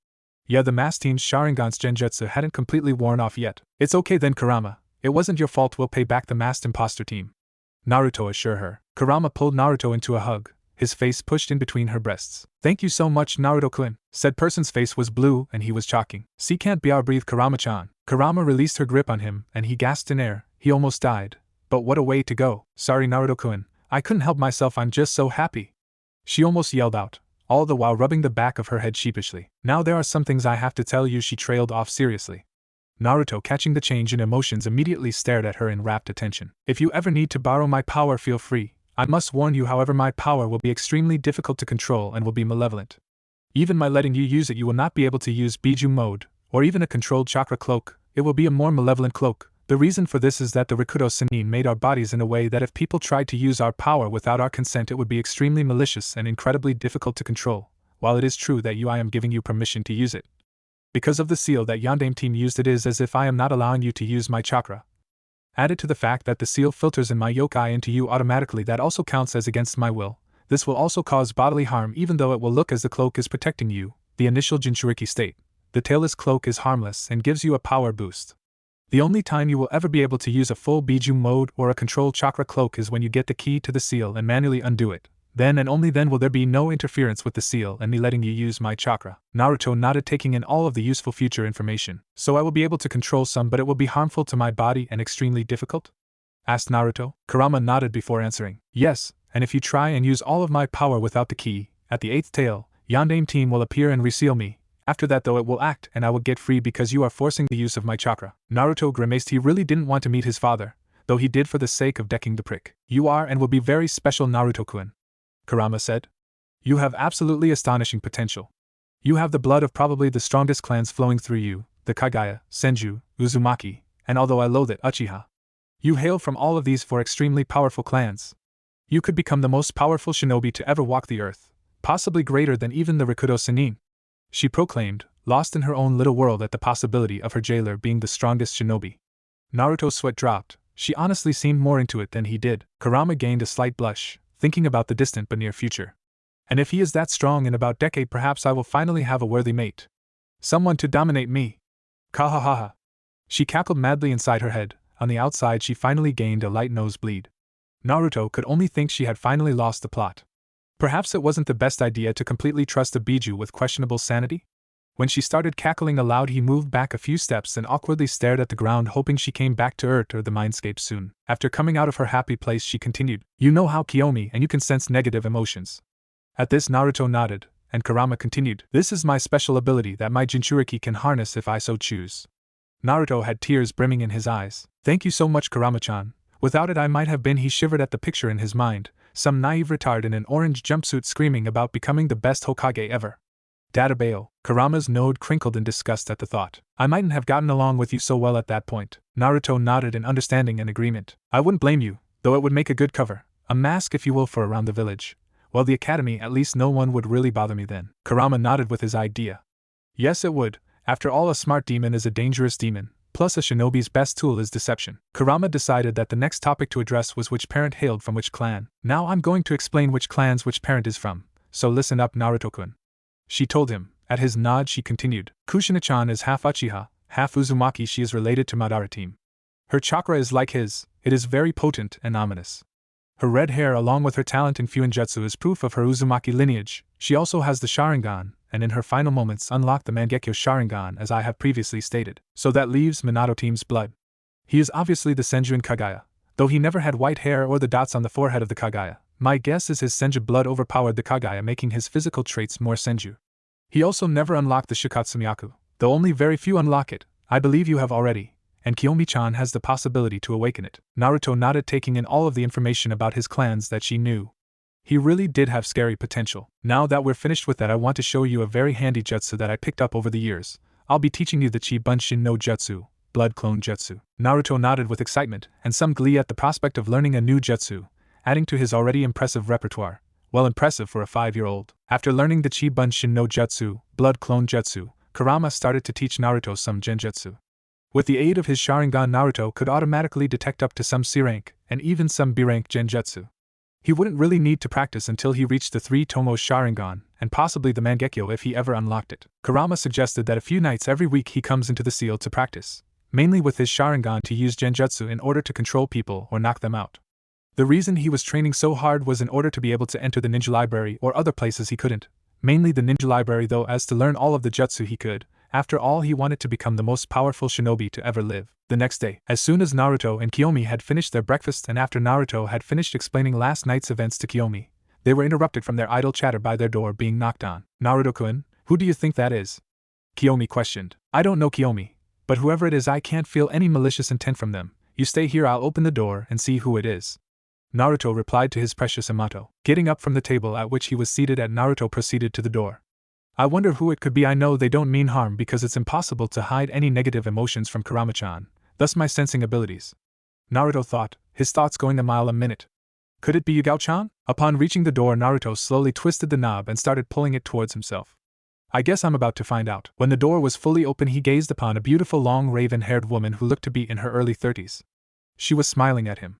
Yeah, the masked team's Sharingan's genjutsu hadn't completely worn off yet. It's okay then, Kurama. It wasn't your fault. We'll pay back the masked imposter team, Naruto assured her. Kurama pulled Naruto into a hug, his face pushed in between her breasts. Thank you so much, Naruto-kun. Said person's face was blue and he was choking. See, can't be our breathe, Kurama-chan. Kurama released her grip on him and he gasped in air. He almost died. But what a way to go. Sorry, Naruto-kun. I couldn't help myself. I'm just so happy, she almost yelled out, all the while rubbing the back of her head sheepishly. Now there are some things I have to tell you, she trailed off seriously. Naruto, catching the change in emotions, immediately stared at her in rapt attention. If you ever need to borrow my power, feel free. I must warn you, however, my power will be extremely difficult to control and will be malevolent. Even by letting you use it, you will not be able to use Biju mode, or even a controlled chakra cloak. It will be a more malevolent cloak. The reason for this is that the Rikudo Sennin made our bodies in a way that if people tried to use our power without our consent, it would be extremely malicious and incredibly difficult to control. While it is true that I am giving you permission to use it, because of the seal that Yandame team used, it is as if I am not allowing you to use my chakra. Added to the fact that the seal filters in my yokai into you automatically, that also counts as against my will. This will also cause bodily harm, even though it will look as the cloak is protecting you, the initial Jinchuriki state. The tailless cloak is harmless and gives you a power boost. The only time you will ever be able to use a full Biju mode or a controlled chakra cloak is when you get the key to the seal and manually undo it. Then and only then will there be no interference with the seal and me letting you use my chakra. Naruto nodded, taking in all of the useful future information. So I will be able to control some, but it will be harmful to my body and extremely difficult? Asked Naruto. Kurama nodded before answering. Yes, and if you try and use all of my power without the key, at the 8th tail, Yondaime team will appear and reseal me. After that though it will act and I will get free because you are forcing the use of my chakra. Naruto grimaced. He really didn't want to meet his father, though he did for the sake of decking the prick. You are and will be very special, Naruto-kun, Kurama said. You have absolutely astonishing potential. You have the blood of probably the strongest clans flowing through you, the Kagaya, Senju, Uzumaki, and although I loathe it, Uchiha. You hail from all of these four extremely powerful clans. You could become the most powerful shinobi to ever walk the earth, possibly greater than even the Rikudo Sennin, she proclaimed, lost in her own little world at the possibility of her jailer being the strongest shinobi. Naruto's sweat dropped. She honestly seemed more into it than he did. Kurama gained a slight blush, thinking about the distant but near future. And if he is that strong in about a decade, perhaps I will finally have a worthy mate. Someone to dominate me. Kahahaha. She cackled madly inside her head. On the outside she finally gained a light nosebleed. Naruto could only think she had finally lost the plot. Perhaps it wasn't the best idea to completely trust a Biju with questionable sanity? When she started cackling aloud, he moved back a few steps and awkwardly stared at the ground, hoping she came back to Earth or the mindscape soon. After coming out of her happy place, she continued, You know how Kiyomi and you can sense negative emotions. At this Naruto nodded, and Kurama continued, This is my special ability that my Jinchuriki can harness if I so choose. Naruto had tears brimming in his eyes. Thank you so much, Kurama-chan. Without it I might have been. He shivered at the picture in his mind, some naive retard in an orange jumpsuit screaming about becoming the best Hokage ever. Databao. Kurama's nose crinkled in disgust at the thought. I mightn't have gotten along with you so well at that point. Naruto nodded in understanding and agreement. I wouldn't blame you, though it would make a good cover. A mask if you will for around the village. Well, the academy, at least no one would really bother me then. Kurama nodded with his idea. Yes, it would. After all, a smart demon is a dangerous demon. Plus, a shinobi's best tool is deception. Kurama decided that the next topic to address was which parent hailed from which clan. Now I'm going to explain which clans which parent is from, so listen up, Naruto-kun. She told him. At his nod she continued. Kushina-chan is half Uchiha, half Uzumaki. She is related to Madara team. Her chakra is like his. It is very potent and ominous. Her red hair along with her talent in Fuinjutsu is proof of her Uzumaki lineage. She also has the Sharingan, and in her final moments unlocked the Mangekyo Sharingan as I have previously stated. So that leaves Minato team's blood. He is obviously the Senju in Kagaya, though he never had white hair or the dots on the forehead of the Kagaya. My guess is his Senju blood overpowered the Kagaya, making his physical traits more Senju. He also never unlocked the Shikatsumiyaku, though only very few unlock it. I believe you have already, and Kiyomi-chan has the possibility to awaken it. Naruto nodded, taking in all of the information about his clans that she knew. He really did have scary potential. Now that we're finished with that, I want to show you a very handy jutsu that I picked up over the years. I'll be teaching you the Chi Bunshin no Jutsu, Blood Clone Jutsu. Naruto nodded with excitement and some glee at the prospect of learning a new jutsu, adding to his already impressive repertoire. Well, impressive for a 5-year-old. After learning the Chi Bunshin no Jutsu, Blood Clone Jutsu, Kurama started to teach Naruto some genjutsu. With the aid of his Sharingan, Naruto could automatically detect up to some C rank and even some B rank genjutsu. He wouldn't really need to practice until he reached the 3 Tomo Sharingan, and possibly the Mangekyo if he ever unlocked it. Kurama suggested that a few nights every week he comes into the seal to practice, mainly with his Sharingan to use genjutsu in order to control people or knock them out. The reason he was training so hard was in order to be able to enter the ninja library or other places he couldn't, mainly the ninja library though, as to learn all of the jutsu he could. After all, he wanted to become the most powerful shinobi to ever live. The next day, as soon as Naruto and Kiyomi had finished their breakfast and after Naruto had finished explaining last night's events to Kiyomi, they were interrupted from their idle chatter by their door being knocked on. Naruto-kun, who do you think that is? Kiyomi questioned. I don't know, Kiyomi, but whoever it is, I can't feel any malicious intent from them. You stay here, I'll open the door and see who it is. Naruto replied to his precious Yamato. Getting up from the table at which he was seated at, Naruto proceeded to the door. I wonder who it could be. I know they don't mean harm because it's impossible to hide any negative emotions from Kurama-chan, thus my sensing abilities. Naruto thought, his thoughts going a mile a minute. Could it be Yugao-chan? Upon reaching the door, Naruto slowly twisted the knob and started pulling it towards himself. I guess I'm about to find out. When the door was fully open, he gazed upon a beautiful long raven-haired woman who looked to be in her early 30s. She was smiling at him.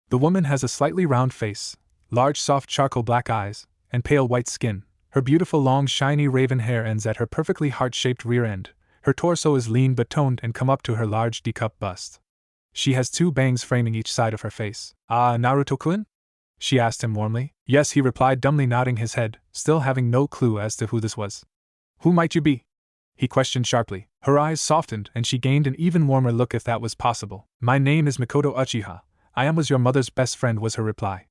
The woman has a slightly round face, large soft charcoal black eyes, and pale white skin. Her beautiful long shiny raven hair ends at her perfectly heart-shaped rear end. Her torso is lean but toned and come up to her large D-cup bust. She has 2 bangs framing each side of her face. Ah, Naruto-kun? she asked him warmly. Yes, he replied, dumbly nodding his head, still having no clue as to who this was. Who might you be? He questioned sharply. Her eyes softened and she gained an even warmer look if that was possible. My name is Makoto Uchiha. I was your mother's best friend, was her reply.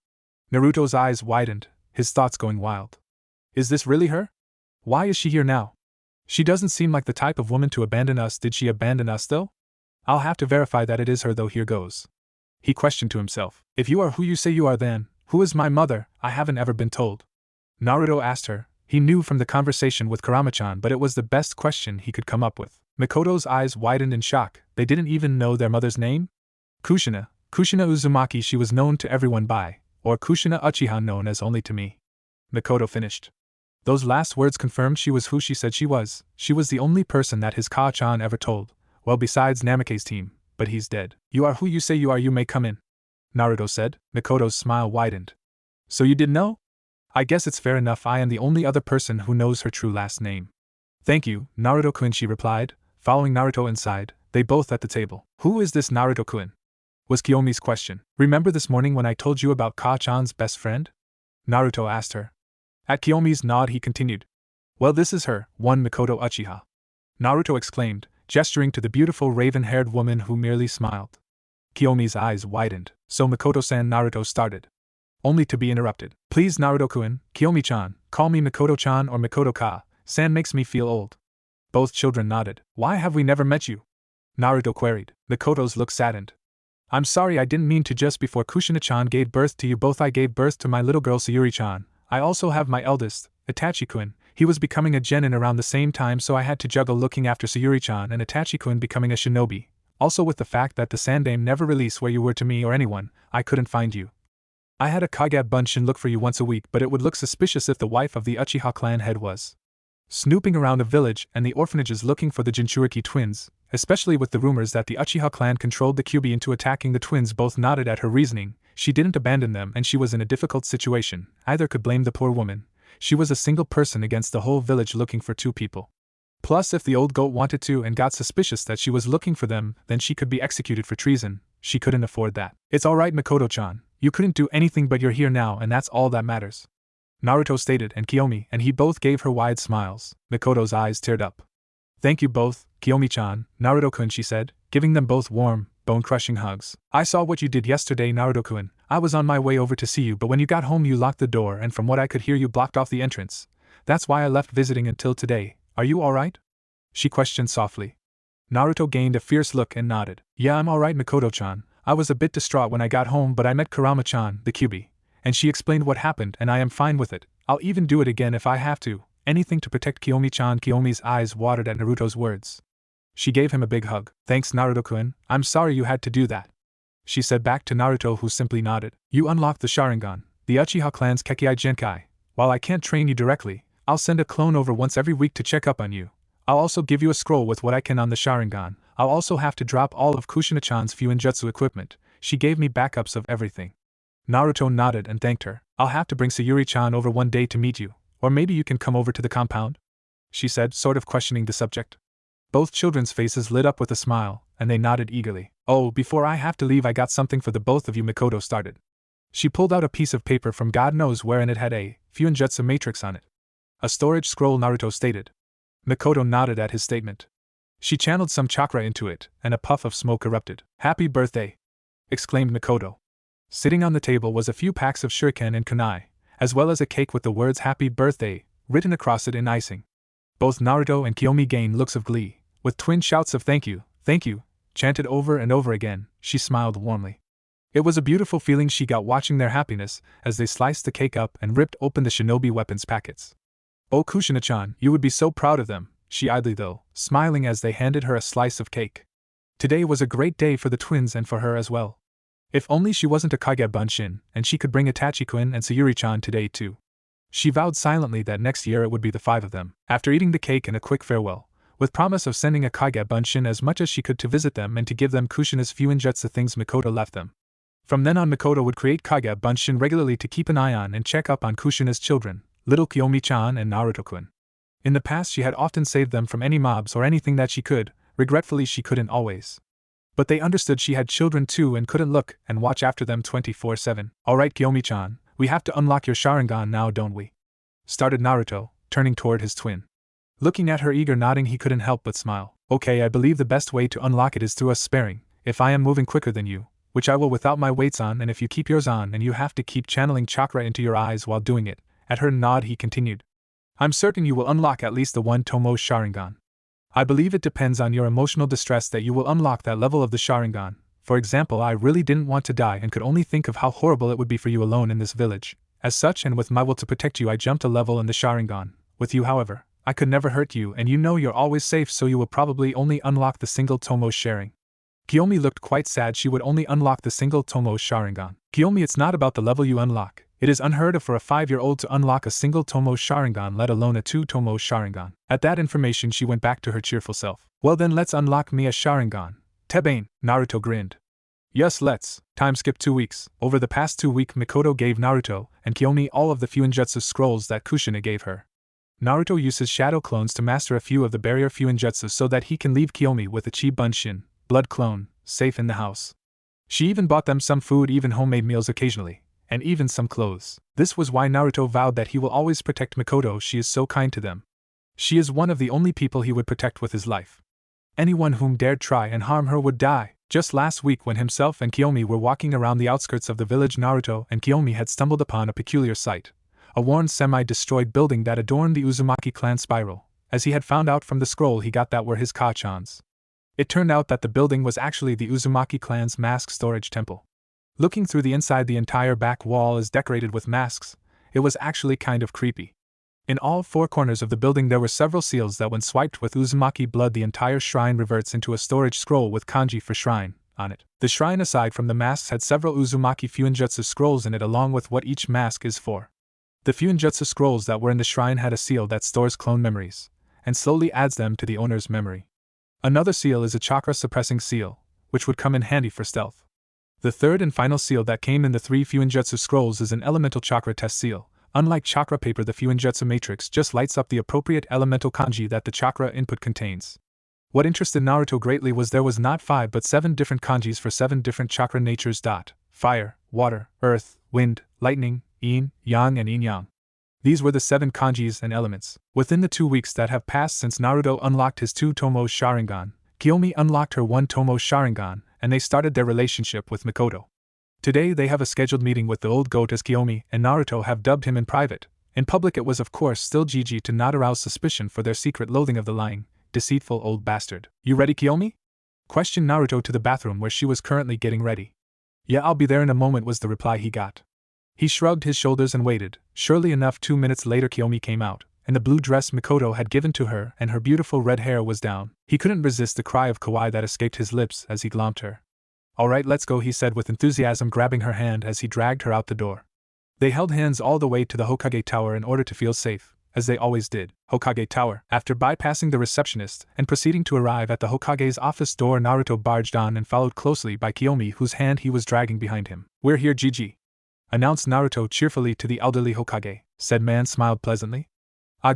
Naruto's eyes widened, his thoughts going wild. Is this really her? Why is she here now? She doesn't seem like the type of woman to abandon us. Did she abandon us though? I'll have to verify that it is her though. Here goes. He questioned to himself. If you are who you say you are, then who is my mother? I haven't ever been told. Naruto asked her. He knew from the conversation with Kurama-chan, but it was the best question he could come up with. Makoto's eyes widened in shock. They didn't even know their mother's name? Kushina Uzumaki she was known to everyone by, or Kushina Uchiha known as only to me. Makoto finished. Those last words confirmed she was who she said she was. She was the only person that his Ka-chan ever told, well besides Namake's team, but he's dead. You are who you say you are, you may come in, Naruto said. Makoto's smile widened. So you didn't know? I guess it's fair enough. I am the only other person who knows her true last name. Thank you, Naruto-kun, she replied, following Naruto inside, they both at the table. Who is this Naruto-kun? Was Kiyomi's question. Remember this morning when I told you about Ka-chan's best friend? Naruto asked her. At Kiyomi's nod he continued. Well, this is her, one Makoto Uchiha. Naruto exclaimed, gesturing to the beautiful raven-haired woman who merely smiled. Kiyomi's eyes widened. So Makoto-san, Naruto started. Only to be interrupted. Please Naruto-kun, Kiyomi-chan, call me Makoto-chan or Makoto-ka, san makes me feel old. Both children nodded. Why have we never met you? Naruto queried. Makoto's look saddened. I'm sorry, I didn't mean to. Just before Kushina-chan gave birth to you both I gave birth to my little girl Sayuri-chan. I also have my eldest, Itachi-kun. He was becoming a genin around the same time, so I had to juggle looking after Sayuri-chan and Itachi-kun becoming a shinobi. Also with the fact that the Sandame never released where you were to me or anyone, I couldn't find you. I had a Kage Bunshin look for you once a week, but it would look suspicious if the wife of the Uchiha clan head was snooping around the village and the orphanages looking for the Jinchuriki twins, especially with the rumors that the Uchiha clan controlled the Kyuubi into attacking the twins. Both nodded at her reasoning. She didn't abandon them and she was in a difficult situation. Either could blame the poor woman. She was a single person against the whole village looking for two people. Plus, if the old goat wanted to and got suspicious that she was looking for them, then she could be executed for treason. She couldn't afford that. It's alright, Makoto-chan. You couldn't do anything, but you're here now and that's all that matters. Naruto stated, and Kiyomi and he both gave her wide smiles. Makoto's eyes teared up. Thank you both, Kiyomi-chan, Naruto-kun, she said, giving them both warm, bone-crushing hugs. I saw what you did yesterday, Naruto-kun. I was on my way over to see you, but when you got home you locked the door and from what I could hear you blocked off the entrance. That's why I left visiting until today. Are you alright? She questioned softly. Naruto gained a fierce look and nodded. Yeah, I'm alright, Makoto-chan. I was a bit distraught when I got home, but I met Kurama-chan, the Kyuubi, and she explained what happened and I am fine with it. I'll even do it again if I have to. Anything to protect Kiyomi-chan. Kiyomi's eyes watered at Naruto's words. She gave him a big hug. Thanks, Naruto-kun. I'm sorry you had to do that, she said back to Naruto, who simply nodded. You unlocked the Sharingan, the Uchiha clan's Kekkai Genkai. While I can't train you directly, I'll send a clone over once every week to check up on you. I'll also give you a scroll with what I can on the Sharingan. I'll also have to drop all of Kushina-chan's Fuinjutsu equipment. She gave me backups of everything. Naruto nodded and thanked her. I'll have to bring Sayuri-chan over one day to meet you, or maybe you can come over to the compound? She said, sort of questioning the subject. Both children's faces lit up with a smile, and they nodded eagerly. Oh, before I have to leave I got something for the both of you, Makoto started. She pulled out a piece of paper from God knows where and it had a Fuinjutsu matrix on it. A storage scroll, Naruto stated. Makoto nodded at his statement. She channeled some chakra into it, and a puff of smoke erupted. Happy birthday! Exclaimed Makoto. Sitting on the table was a few packs of shuriken and kunai, as well as a cake with the words Happy Birthday written across it in icing. Both Naruto and Kiyomi gained looks of glee, with twin shouts of thank you, chanted over and over again. She smiled warmly. It was a beautiful feeling she got watching their happiness as they sliced the cake up and ripped open the shinobi weapons packets. Oh, Kushina-chan, you would be so proud of them, she idly though, smiling as they handed her a slice of cake. Today was a great day for the twins and for her as well. If only she wasn't a Kage Bunshin, and she could bring Itachi-kun and Sayuri-chan today too. She vowed silently that next year it would be the five of them. After eating the cake and a quick farewell, with promise of sending a Kage Bunshin as much as she could to visit them and to give them Kushina's Fuinjutsu things, Makoto left them. From then on, Makoto would create Kage Bunshin regularly to keep an eye on and check up on Kushina's children, little Kiyomi-chan and Naruto-kun. In the past she had often saved them from any mobs or anything that she could. Regretfully she couldn't always. But they understood she had children too and couldn't look and watch after them 24/7. Alright, Kiyomi-chan, We have to unlock your Sharingan now, don't we? Started Naruto, turning toward his twin. Looking at her eager nodding, he couldn't help but smile. Okay, I believe the best way to unlock it is through us sparing. If I am moving quicker than you, which I will without my weights on, and if you keep yours on and you have to keep channeling chakra into your eyes while doing it. At her nod he continued. I'm certain you will unlock at least the one Tomo Sharingan. I believe it depends on your emotional distress that you will unlock that level of the Sharingan. For example, I really didn't want to die and could only think of how horrible it would be for you alone in this village. As such, and with my will to protect you, I jumped a level in the Sharingan. With you, however, I could never hurt you, and you know you're always safe, so you will probably only unlock the single Tomo sharing. Kiyomi looked quite sad. She would only unlock the single Tomo Sharingan. Kiyomi, it's not about the level you unlock. It is unheard of for a 5-year-old to unlock a single Tomo Sharingan, let alone a 2 Tomo Sharingan. At that information she went back to her cheerful self. Well then, let's unlock me a Sharingan. Tebane, Naruto grinned. Yes, let's. Time skipped 2 weeks. Over the past 2 weeks, Makoto gave Naruto and Kiyomi all of the Fuinjutsu scrolls that Kushina gave her. Naruto uses shadow clones to master a few of the barrier Fuinjutsu so that he can leave Kiyomi with a Chi Bunshin, blood clone, safe in the house. She even bought them some food, even homemade meals occasionally, and even some clothes. This was why Naruto vowed that he will always protect Makoto. She is so kind to them. She is one of the only people he would protect with his life. Anyone whom dared try and harm her would die. Just last week, when himself and Kiyomi were walking around the outskirts of the village, Naruto and Kiyomi had stumbled upon a peculiar sight. A worn, semi-destroyed building that adorned the Uzumaki clan spiral. As he had found out from the scroll he got that were his Kachan's. It turned out that the building was actually the Uzumaki clan's mask storage temple. Looking through the inside, the entire back wall is decorated with masks. It was actually kind of creepy. In all 4 corners of the building there were several seals that, when swiped with Uzumaki blood, the entire shrine reverts into a storage scroll with kanji for shrine on it. The shrine, aside from the masks, had several Uzumaki Fuinjutsu scrolls in it, along with what each mask is for. The Fuinjutsu scrolls that were in the shrine had a seal that stores clone memories, and slowly adds them to the owner's memory. Another seal is a chakra-suppressing seal, which would come in handy for stealth. The third and final seal that came in the 3 Fuinjutsu scrolls is an elemental chakra test seal. Unlike chakra paper, the Fuinjutsu matrix just lights up the appropriate elemental kanji that the chakra input contains. What interested Naruto greatly was there was not 5 but 7 different kanjis for 7 different chakra natures. Fire, water, earth, wind, lightning, yin, yang and yin-yang. These were the 7 kanjis and elements. Within the 2 weeks that have passed since Naruto unlocked his 2 Tomo Sharingan, Kiyomi unlocked her 1 Tomo Sharingan, and they started their relationship with Makoto. Today they have a scheduled meeting with the old goat, as Kiyomi and Naruto have dubbed him in private. In public it was of course still GG to not arouse suspicion for their secret loathing of the lying, deceitful old bastard. You ready, Kiyomi? Questioned Naruto to the bathroom where she was currently getting ready. Yeah, I'll be there in a moment, was the reply he got. He shrugged his shoulders and waited. Surely enough, 2 minutes later Kiyomi came out, and the blue dress Makoto had given to her and her beautiful red hair was down. He couldn't resist the cry of kawaii that escaped his lips as he glimpsed her. Alright, let's go, he said with enthusiasm, grabbing her hand as he dragged her out the door. They held hands all the way to the Hokage Tower in order to feel safe, as they always did. Hokage Tower. After bypassing the receptionist and proceeding to arrive at the Hokage's office door, Naruto barged on and followed closely by Kiyomi, whose hand he was dragging behind him. We're here, Gigi, announced Naruto cheerfully to the elderly Hokage. Said man smiled pleasantly.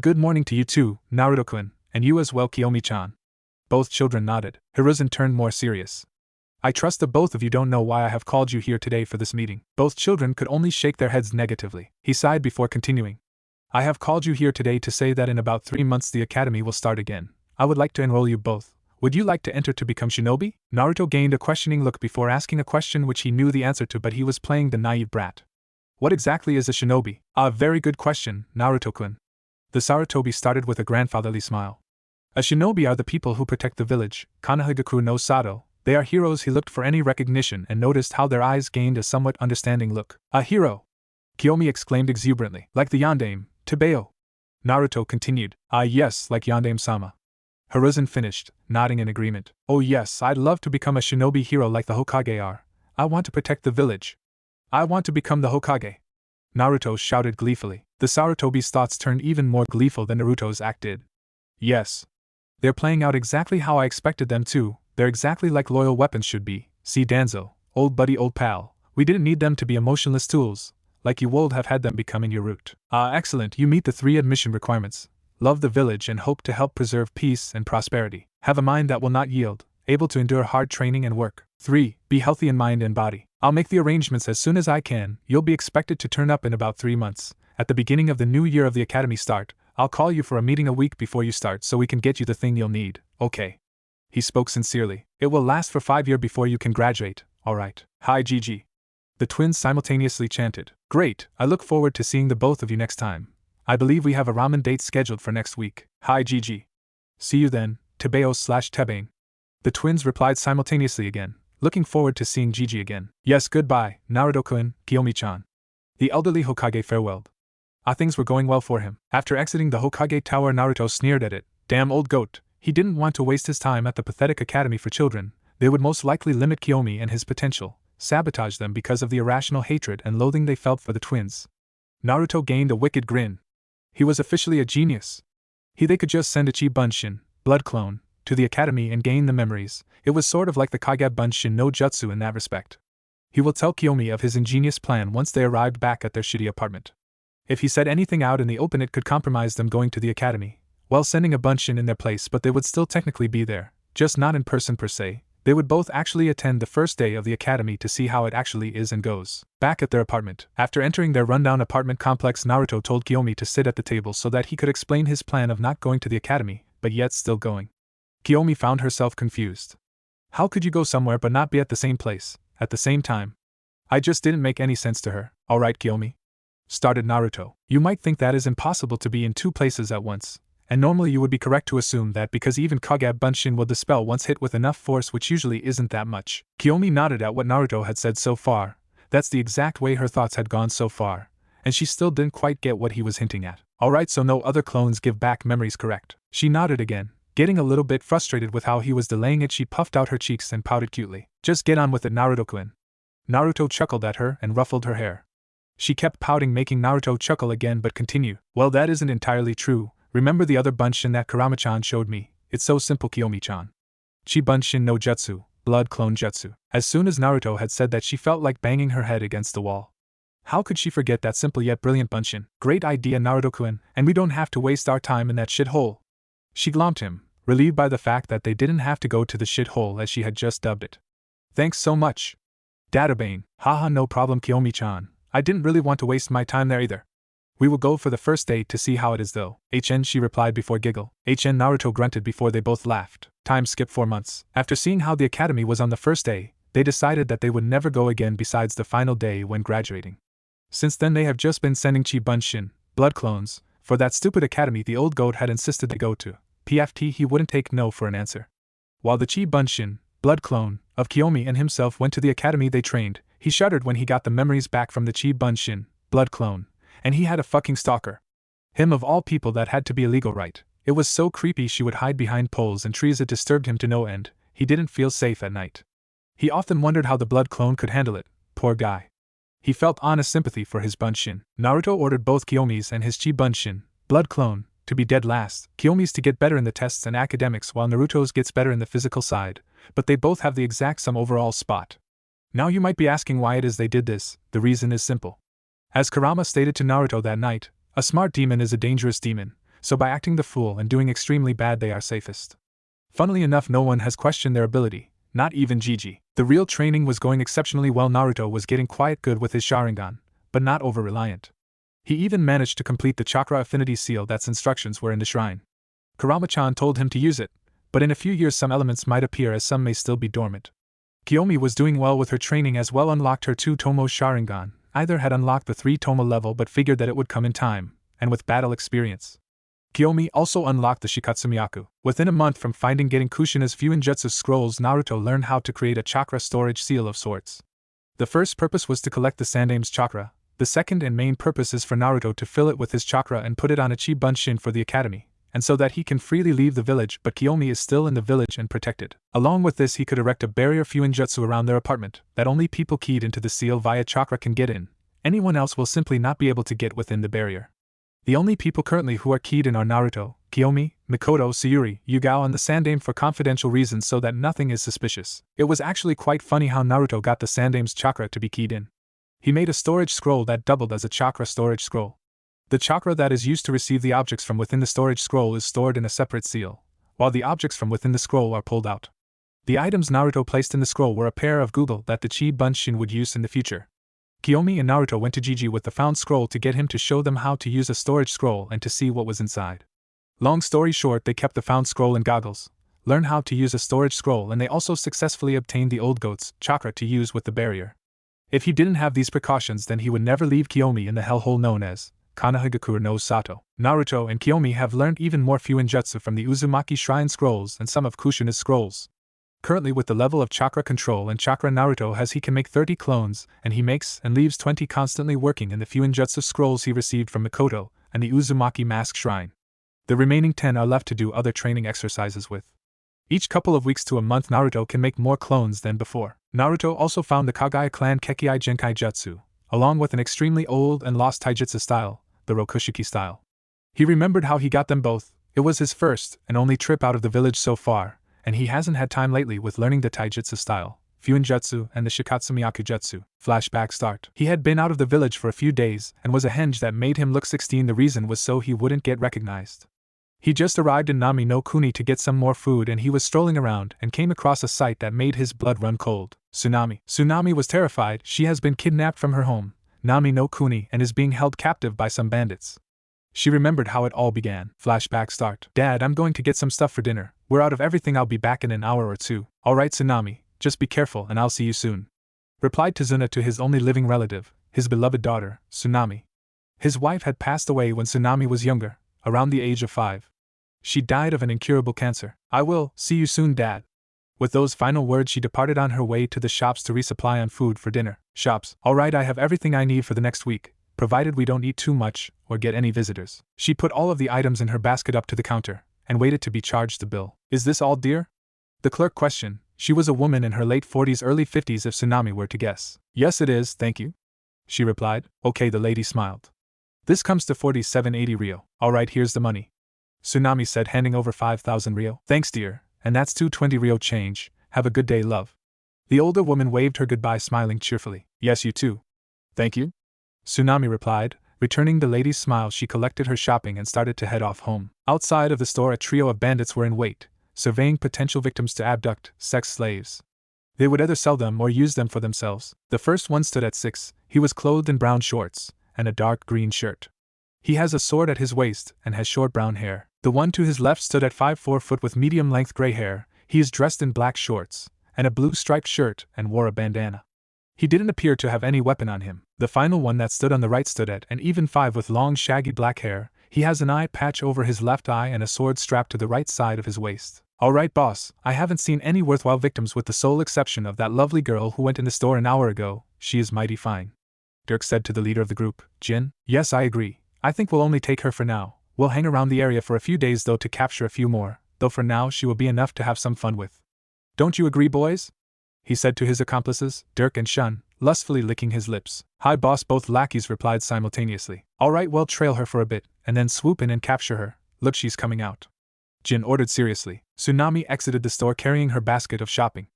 Good morning to you too, Naruto-kun, and you as well, Kiyomi-chan. Both children nodded. Hiruzen turned more serious. I trust the both of you don't know why I have called you here today for this meeting. Both children could only shake their heads negatively. He sighed before continuing. I have called you here today to say that in about 3 months the academy will start again. I would like to enroll you both. Would you like to enter to become shinobi? Naruto gained a questioning look before asking a question which he knew the answer to, but he was playing the naive brat. What exactly is a shinobi? A very good question, Naruto-kun. The Sarutobi started with a grandfatherly smile. A shinobi are the people who protect the village, Konohagakure no Sato. They are heroes. He looked for any recognition and noticed how their eyes gained a somewhat understanding look. A hero! Kiyomi exclaimed exuberantly. Like the Yondaime, Tebeo. Naruto continued. Yes, like Yondaime-sama. Hiruzen finished, nodding in agreement. Oh yes, I'd love to become a shinobi hero like the Hokage are. I want to protect the village. I want to become the Hokage. Naruto shouted gleefully. The Sarutobi's thoughts turned even more gleeful than Naruto's act did. Yes. They're playing out exactly how I expected them to. They're exactly like loyal weapons should be. See Danzo, old buddy, old pal. We didn't need them to be emotionless tools, like you would have had them become in your route. Excellent, you meet the 3 admission requirements. Love the village and hope to help preserve peace and prosperity. Have a mind that will not yield, able to endure hard training and work. 3. Be healthy in mind and body. I'll make the arrangements as soon as I can. You'll be expected to turn up in about 3 months. At the beginning of the new year of the academy start, I'll call you for a meeting a week before you start so we can get you the thing you'll need, okay? He spoke sincerely. It will last for 5 years before you can graduate, alright? Hi Gigi. The twins simultaneously chanted. Great, I look forward to seeing the both of you next time. I believe we have a ramen date scheduled for next week. Hi Gigi. See you then, Tebeo/Tebane. The twins replied simultaneously again, looking forward to seeing Gigi again. Yes, goodbye, Naruto-kun, Kiyomi-chan. The elderly Hokage farewelled. Things were going well for him. After exiting the Hokage tower, Naruto sneered at it. Damn old goat. He didn't want to waste his time at the pathetic academy for children. They would most likely limit Kiyomi and his potential, sabotage them because of the irrational hatred and loathing they felt for the twins. Naruto gained a wicked grin. He was officially a genius. They could just send a Chi Bunshin, blood clone, to the academy and gain the memories. It was sort of like the Kage Bunshin no Jutsu in that respect. He will tell Kiyomi of his ingenious plan once they arrived back at their shitty apartment. If he said anything out in the open, it could compromise them going to the academy, while sending a Bunshin in their place, but they would still technically be there, just not in person per se. They would both actually attend the first day of the academy to see how it actually is and goes. Back at their apartment, after entering their rundown apartment complex, Naruto told Kiyomi to sit at the table so that he could explain his plan of not going to the academy, but yet still going. Kiyomi found herself confused. How could you go somewhere but not be at the same place, at the same time? I just didn't make any sense to her. Alright Kiyomi, started Naruto. You might think that is impossible to be in 2 places at once, and normally you would be correct to assume that because even Kage Bunshin will dispel once hit with enough force, which usually isn't that much. Kiyomi nodded at what Naruto had said so far. That's the exact way her thoughts had gone so far, and she still didn't quite get what he was hinting at. Alright, so no other clones give back memories, correct? She nodded again. Getting a little bit frustrated with how he was delaying it, she puffed out her cheeks and pouted cutely. Just get on with it, Naruto-kun. Naruto chuckled at her and ruffled her hair. She kept pouting, making Naruto chuckle again but continue. Well, that isn't entirely true. Remember the other Bunshin that Kurama-chan showed me? It's so simple, Kiyomi-chan. Chi Bunshin no Jutsu, blood clone jutsu. As soon as Naruto had said that, she felt like banging her head against the wall. How could she forget that simple yet brilliant Bunshin? Great idea, Naruto-kun, and we don't have to waste our time in that shithole. She glommed him, relieved by the fact that they didn't have to go to the shithole as she had just dubbed it. Thanks so much. Databane. Haha, no problem, Kiyomi-chan. I didn't really want to waste my time there either. We will go for the first date to see how it is though. She replied before giggle. Naruto grunted before they both laughed. Time skipped 4 months. After seeing how the academy was on the first day, they decided that they would never go again besides the final day when graduating. Since then they have just been sending Chi Bunshin, blood clones, for that stupid academy the old goat had insisted they go to. PFT, he wouldn't take no for an answer. While the Chi Bunshin, blood clone, of Kiyomi and himself went to the academy they trained, he shuddered when he got the memories back from the Chi Bunshin, blood clone, and he had a fucking stalker. Him of all people, that had to be illegal, right? It was so creepy. She would hide behind poles and trees. It disturbed him to no end. He didn't feel safe at night. He often wondered how the blood clone could handle it. Poor guy. He felt honest sympathy for his Bunshin. Naruto ordered both Kiyomi's and his Chi Bunshin, blood clone, to be dead last. Kiyomi's to get better in the tests and academics while Naruto's gets better in the physical side, but they both have the exact same overall spot. Now you might be asking why it is they did this. The reason is simple. As Kurama stated to Naruto that night, a smart demon is a dangerous demon, so by acting the fool and doing extremely bad they are safest. Funnily enough, no one has questioned their ability, not even Gigi. The real training was going exceptionally well. Naruto was getting quite good with his Sharingan, but not over-reliant. He even managed to complete the chakra affinity seal that's instructions were in the shrine. Kurama-chan told him to use it, but in a few years some elements might appear as some may still be dormant. Kiyomi was doing well with her training as well, unlocked her 2-tomo Sharingan. Either had unlocked the 3-tomo level but figured that it would come in time, and with battle experience. Kiyomi also unlocked the Shikatsumiyaku. Within a month from finding getting Kushina's Fuinjutsu scrolls, Naruto learned how to create a chakra storage seal of sorts. The first purpose was to collect the Sandame's chakra. The second and main purpose is for Naruto to fill it with his chakra and put it on a Chi Bunshin for the academy, and so that he can freely leave the village, but Kiyomi is still in the village and protected. Along with this, he could erect a barrier Fuinjutsu around their apartment, that only people keyed into the seal via chakra can get in. Anyone else will simply not be able to get within the barrier. The only people currently who are keyed in are Naruto, Kiyomi, Makoto, Sayuri, Yugao, and the Sandame for confidential reasons so that nothing is suspicious. It was actually quite funny how Naruto got the Sandame's chakra to be keyed in. He made a storage scroll that doubled as a chakra storage scroll. The chakra that is used to receive the objects from within the storage scroll is stored in a separate seal, while the objects from within the scroll are pulled out. The items Naruto placed in the scroll were a pair of Google that the Chi Bunshin would use in the future. Kiyomi and Naruto went to Gigi with the found scroll to get him to show them how to use a storage scroll and to see what was inside. Long story short, they kept the found scroll and goggles, learned how to use a storage scroll, and they also successfully obtained the old goat's chakra to use with the barrier. If he didn't have these precautions, then he would never leave Kiyomi in the hellhole known as Konohagakure no Sato. Naruto and Kiyomi have learned even more Fuinjutsu from the Uzumaki Shrine scrolls and some of Kushina's scrolls. Currently, with the level of chakra control and chakra Naruto has, he can make 30 clones, and he makes and leaves 20 constantly working in the Fuinjutsu scrolls he received from Makoto and the Uzumaki Mask Shrine. The remaining 10 are left to do other training exercises with. Each couple of weeks to a month, Naruto can make more clones than before. Naruto also found the Kagaya clan Kekkei Genkai Jutsu, along with an extremely old and lost taijutsu style, the Rokushuki style. He remembered how he got them both. It was his first and only trip out of the village so far, and he hasn't had time lately with learning the taijutsu style, Fuinjutsu, and the Shikatsumiyaku Jutsu. Flashback start. He had been out of the village for a few days and was a henge that made him look 16. The reason was so he wouldn't get recognized. He just arrived in Nami no Kuni to get some more food, and he was strolling around and came across a sight that made his blood run cold. Tsunami. Tsunami was terrified. She has been kidnapped from her home, Nami no Kuni, and is being held captive by some bandits. She remembered how it all began. Flashback start. Dad, I'm going to get some stuff for dinner. We're out of everything. I'll be back in an hour or two. Alright, Tsunami, just be careful and I'll see you soon, replied Tazuna to his only living relative, his beloved daughter, Tsunami. His wife had passed away when Tsunami was younger, around the age of 5. She died of an incurable cancer. I will see you soon, Dad. With those final words, she departed on her way to the shops to resupply on food for dinner. Shops. Alright, I have everything I need for the next week, provided we don't eat too much or get any visitors. She put all of the items in her basket up to the counter and waited to be charged the bill. Is this all, dear? The clerk questioned. She was a woman in her late 40s, early 50s if Tsunami were to guess. Yes, it is, thank you, she replied. Okay, the lady smiled. This comes to 4780 Ryo. Alright, here's the money, Tsunami said, handing over 5,000 Ryo. Thanks, dear, and that's 220 Ryo change. Have a good day, love. The older woman waved her goodbye, smiling cheerfully. Yes, you too. Thank you, Tsunami replied. Returning the lady's smile, she collected her shopping and started to head off home. Outside of the store, a trio of bandits were in wait, surveying potential victims to abduct, sex slaves. They would either sell them or use them for themselves. The first one stood at 6. He was clothed in brown shorts and a dark green shirt. He has a sword at his waist and has short brown hair. The one to his left stood at 5'4" with medium-length gray hair. He is dressed in black shorts and a blue striped shirt and wore a bandana. He didn't appear to have any weapon on him. The final one that stood on the right stood at an even 5 with long shaggy black hair. He has an eye patch over his left eye and a sword strapped to the right side of his waist. Alright, boss, I haven't seen any worthwhile victims with the sole exception of that lovely girl who went in the store an hour ago. She is mighty fine, Dirk said to the leader of the group, Jin. Yes, I agree. I think we'll only take her for now. We'll hang around the area for a few days though to capture a few more, though for now she will be enough to have some fun with. Don't you agree, boys? He said to his accomplices, Dirk and Shun, lustfully licking his lips. Hi, boss, both lackeys replied simultaneously. Alright, well, trail her for a bit, and then swoop in and capture her. Look, she's coming out, Jin ordered seriously. Tsunami exited the store carrying her basket of shopping.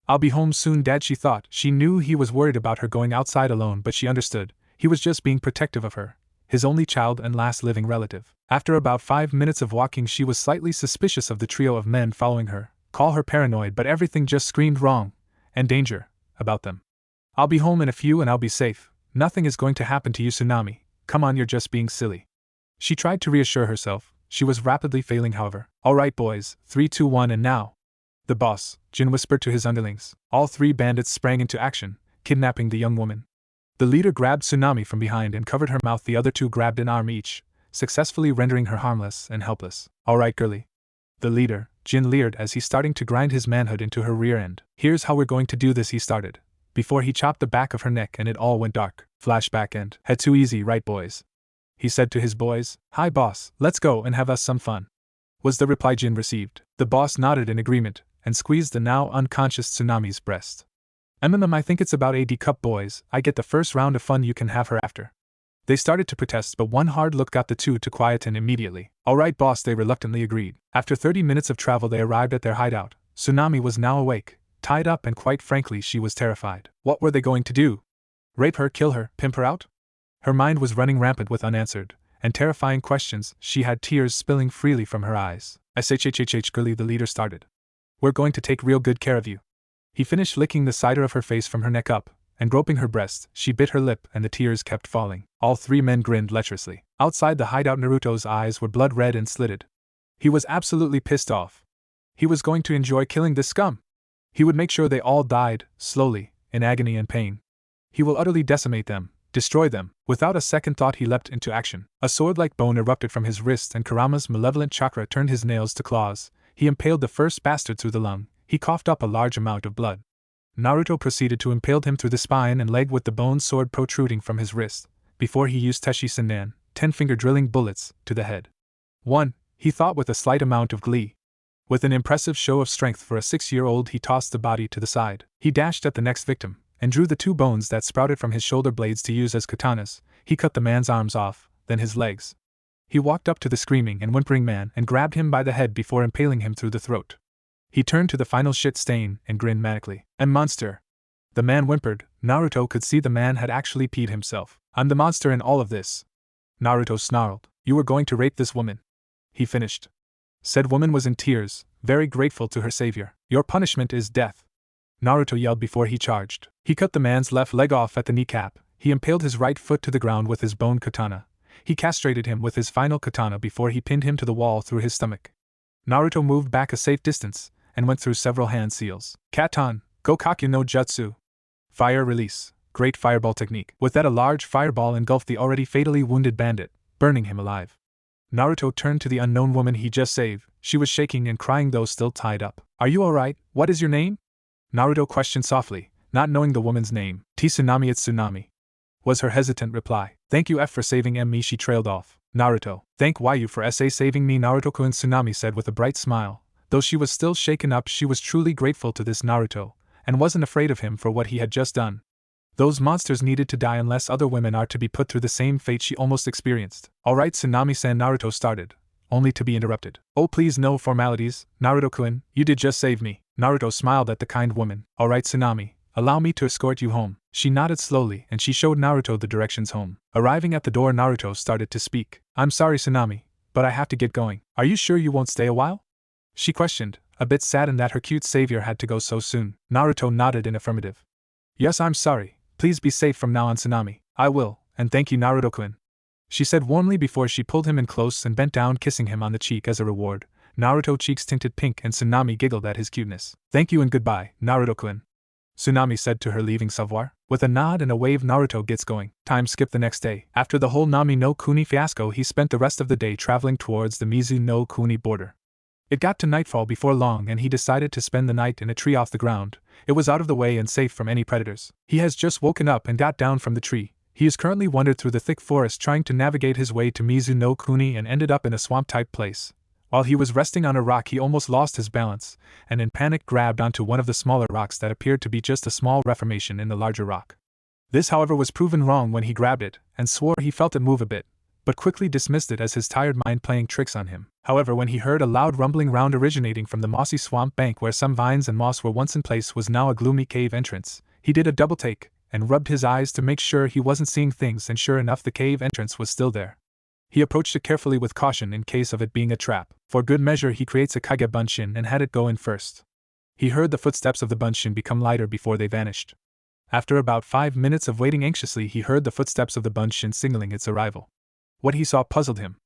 I'll be home soon, Dad, she thought. She knew he was worried about her going outside alone, but she understood. He was just being protective of her, his only child and last living relative. After about 5 minutes of walking, she was slightly suspicious of the trio of men following her. Call her paranoid, but everything just screamed wrong and danger about them. I'll be home in a few and I'll be safe. Nothing is going to happen to you, Tsunami. Come on, you're just being silly. She tried to reassure herself. She was rapidly failing, however. Alright, boys, 3, 2, 1, and now. The boss, Jin whispered to his underlings. All 3 bandits sprang into action, kidnapping the young woman. The leader grabbed Tsunami from behind and covered her mouth. The other 2 grabbed an arm each, successfully rendering her harmless and helpless. Alright, girlie. The leader, Jin, leered as he starting to grind his manhood into her rear end. Here's how we're going to do this, he started, before he chopped the back of her neck and it all went dark. Flashback end. Head too easy, right, boys? He said to his boys. Hi, boss, let's go and have us some fun, was the reply Jin received. The boss nodded in agreement and squeezed the now unconscious Tsunami's breast. I think it's about AD cup, boys. I get the first round of fun, you can have her after. They started to protest, but one hard look got the 2 to quieten immediately. Alright, boss, they reluctantly agreed. After 30 minutes of travel, they arrived at their hideout. Tsunami was now awake, tied up, and quite frankly, she was terrified. What were they going to do? Rape her, kill her, pimp her out? Her mind was running rampant with unanswered and terrifying questions. She had tears spilling freely from her eyes. SHHHH, girlie, the leader started. We're going to take real good care of you. He finished licking the cider of her face from her neck up, and groping her breast, she bit her lip and the tears kept falling. All three men grinned lecherously. Outside the hideout, Naruto's eyes were blood red and slitted. He was absolutely pissed off. He was going to enjoy killing this scum. He would make sure they all died, slowly, in agony and pain. He will utterly decimate them, destroy them. Without a second thought he leapt into action. A sword-like bone erupted from his wrist and Kurama's malevolent chakra turned his nails to claws. He impaled the first bastard through the lung. He coughed up a large amount of blood. Naruto proceeded to impale him through the spine and leg with the bone sword protruding from his wrist, before he used Teshi Sendan, 10-finger drilling bullets, to the head. 1, he thought with a slight amount of glee. With an impressive show of strength for a 6-year-old he tossed the body to the side. He dashed at the next victim, and drew the 2 bones that sprouted from his shoulder blades to use as katanas. He cut the man's arms off, then his legs. He walked up to the screaming and whimpering man and grabbed him by the head before impaling him through the throat. He turned to the final shit stain and grinned manically. "I'm monster." The man whimpered. Naruto could see the man had actually peed himself. "I'm the monster in all of this." Naruto snarled. "You were going to rape this woman." He finished. Said woman was in tears, very grateful to her savior. "Your punishment is death." Naruto yelled before he charged. He cut the man's left leg off at the kneecap. He impaled his right foot to the ground with his bone katana. He castrated him with his final katana before he pinned him to the wall through his stomach. Naruto moved back a safe distance and went through several hand seals. Katan, Gokakyu no Jutsu. Fire release, great fireball technique. With that a large fireball engulfed the already fatally wounded bandit, burning him alive. Naruto turned to the unknown woman he just saved. She was shaking and crying though still tied up. "Are you alright? What is your name?" Naruto questioned softly, not knowing the woman's name. "Tsunami, it's Tsunami," was her hesitant reply. "Thank you F for saving me," she trailed off. "Naruto, thank you for saving me," Naruto-kun, Tsunami said with a bright smile. Though she was still shaken up, she was truly grateful to this Naruto, and wasn't afraid of him for what he had just done. Those monsters needed to die unless other women are to be put through the same fate she almost experienced. "Alright Tsunami-san," Naruto started, only to be interrupted. "Oh please no formalities, Naruto-kun, you did just save me." Naruto smiled at the kind woman. "Alright Tsunami, allow me to escort you home." She nodded slowly and she showed Naruto the directions home. Arriving at the door, Naruto started to speak. "I'm sorry Tsunami, but I have to get going. Are you sure you won't stay a while?" she questioned, a bit saddened that her cute savior had to go so soon. Naruto nodded in affirmative. "Yes, I'm sorry. Please be safe from now on Tsunami." "I will, and thank you Naruto-kun," she said warmly before she pulled him in close and bent down kissing him on the cheek as a reward. Naruto cheeks tinted pink and Tsunami giggled at his cuteness. "Thank you and goodbye, Naruto-kun," Tsunami said to her, leaving savoir. With a nod and a wave, Naruto gets going. Time skip the next day. After the whole Nami no Kuni fiasco, he spent the rest of the day traveling towards the Mizu no Kuni border. It got to nightfall before long and he decided to spend the night in a tree off the ground. It was out of the way and safe from any predators. He has just woken up and got down from the tree. He is currently wandered through the thick forest trying to navigate his way to Mizu no Kuni and ended up in a swamp-type place. While he was resting on a rock he almost lost his balance, and in panic grabbed onto one of the smaller rocks that appeared to be just a small reformation in the larger rock. This however was proven wrong when he grabbed it, and swore he felt it move a bit, but quickly dismissed it as his tired mind playing tricks on him. However, when he heard a loud rumbling round originating from the mossy swamp bank where some vines and moss were once in place was now a gloomy cave entrance, he did a double take, and rubbed his eyes to make sure he wasn't seeing things, and sure enough the cave entrance was still there. He approached it carefully with caution in case of it being a trap. For good measure he creates a Kage Bunshin and had it go in first. He heard the footsteps of the Bunshin become lighter before they vanished. After about 5 minutes of waiting anxiously he heard the footsteps of the Bunshin signaling its arrival. What he saw puzzled him.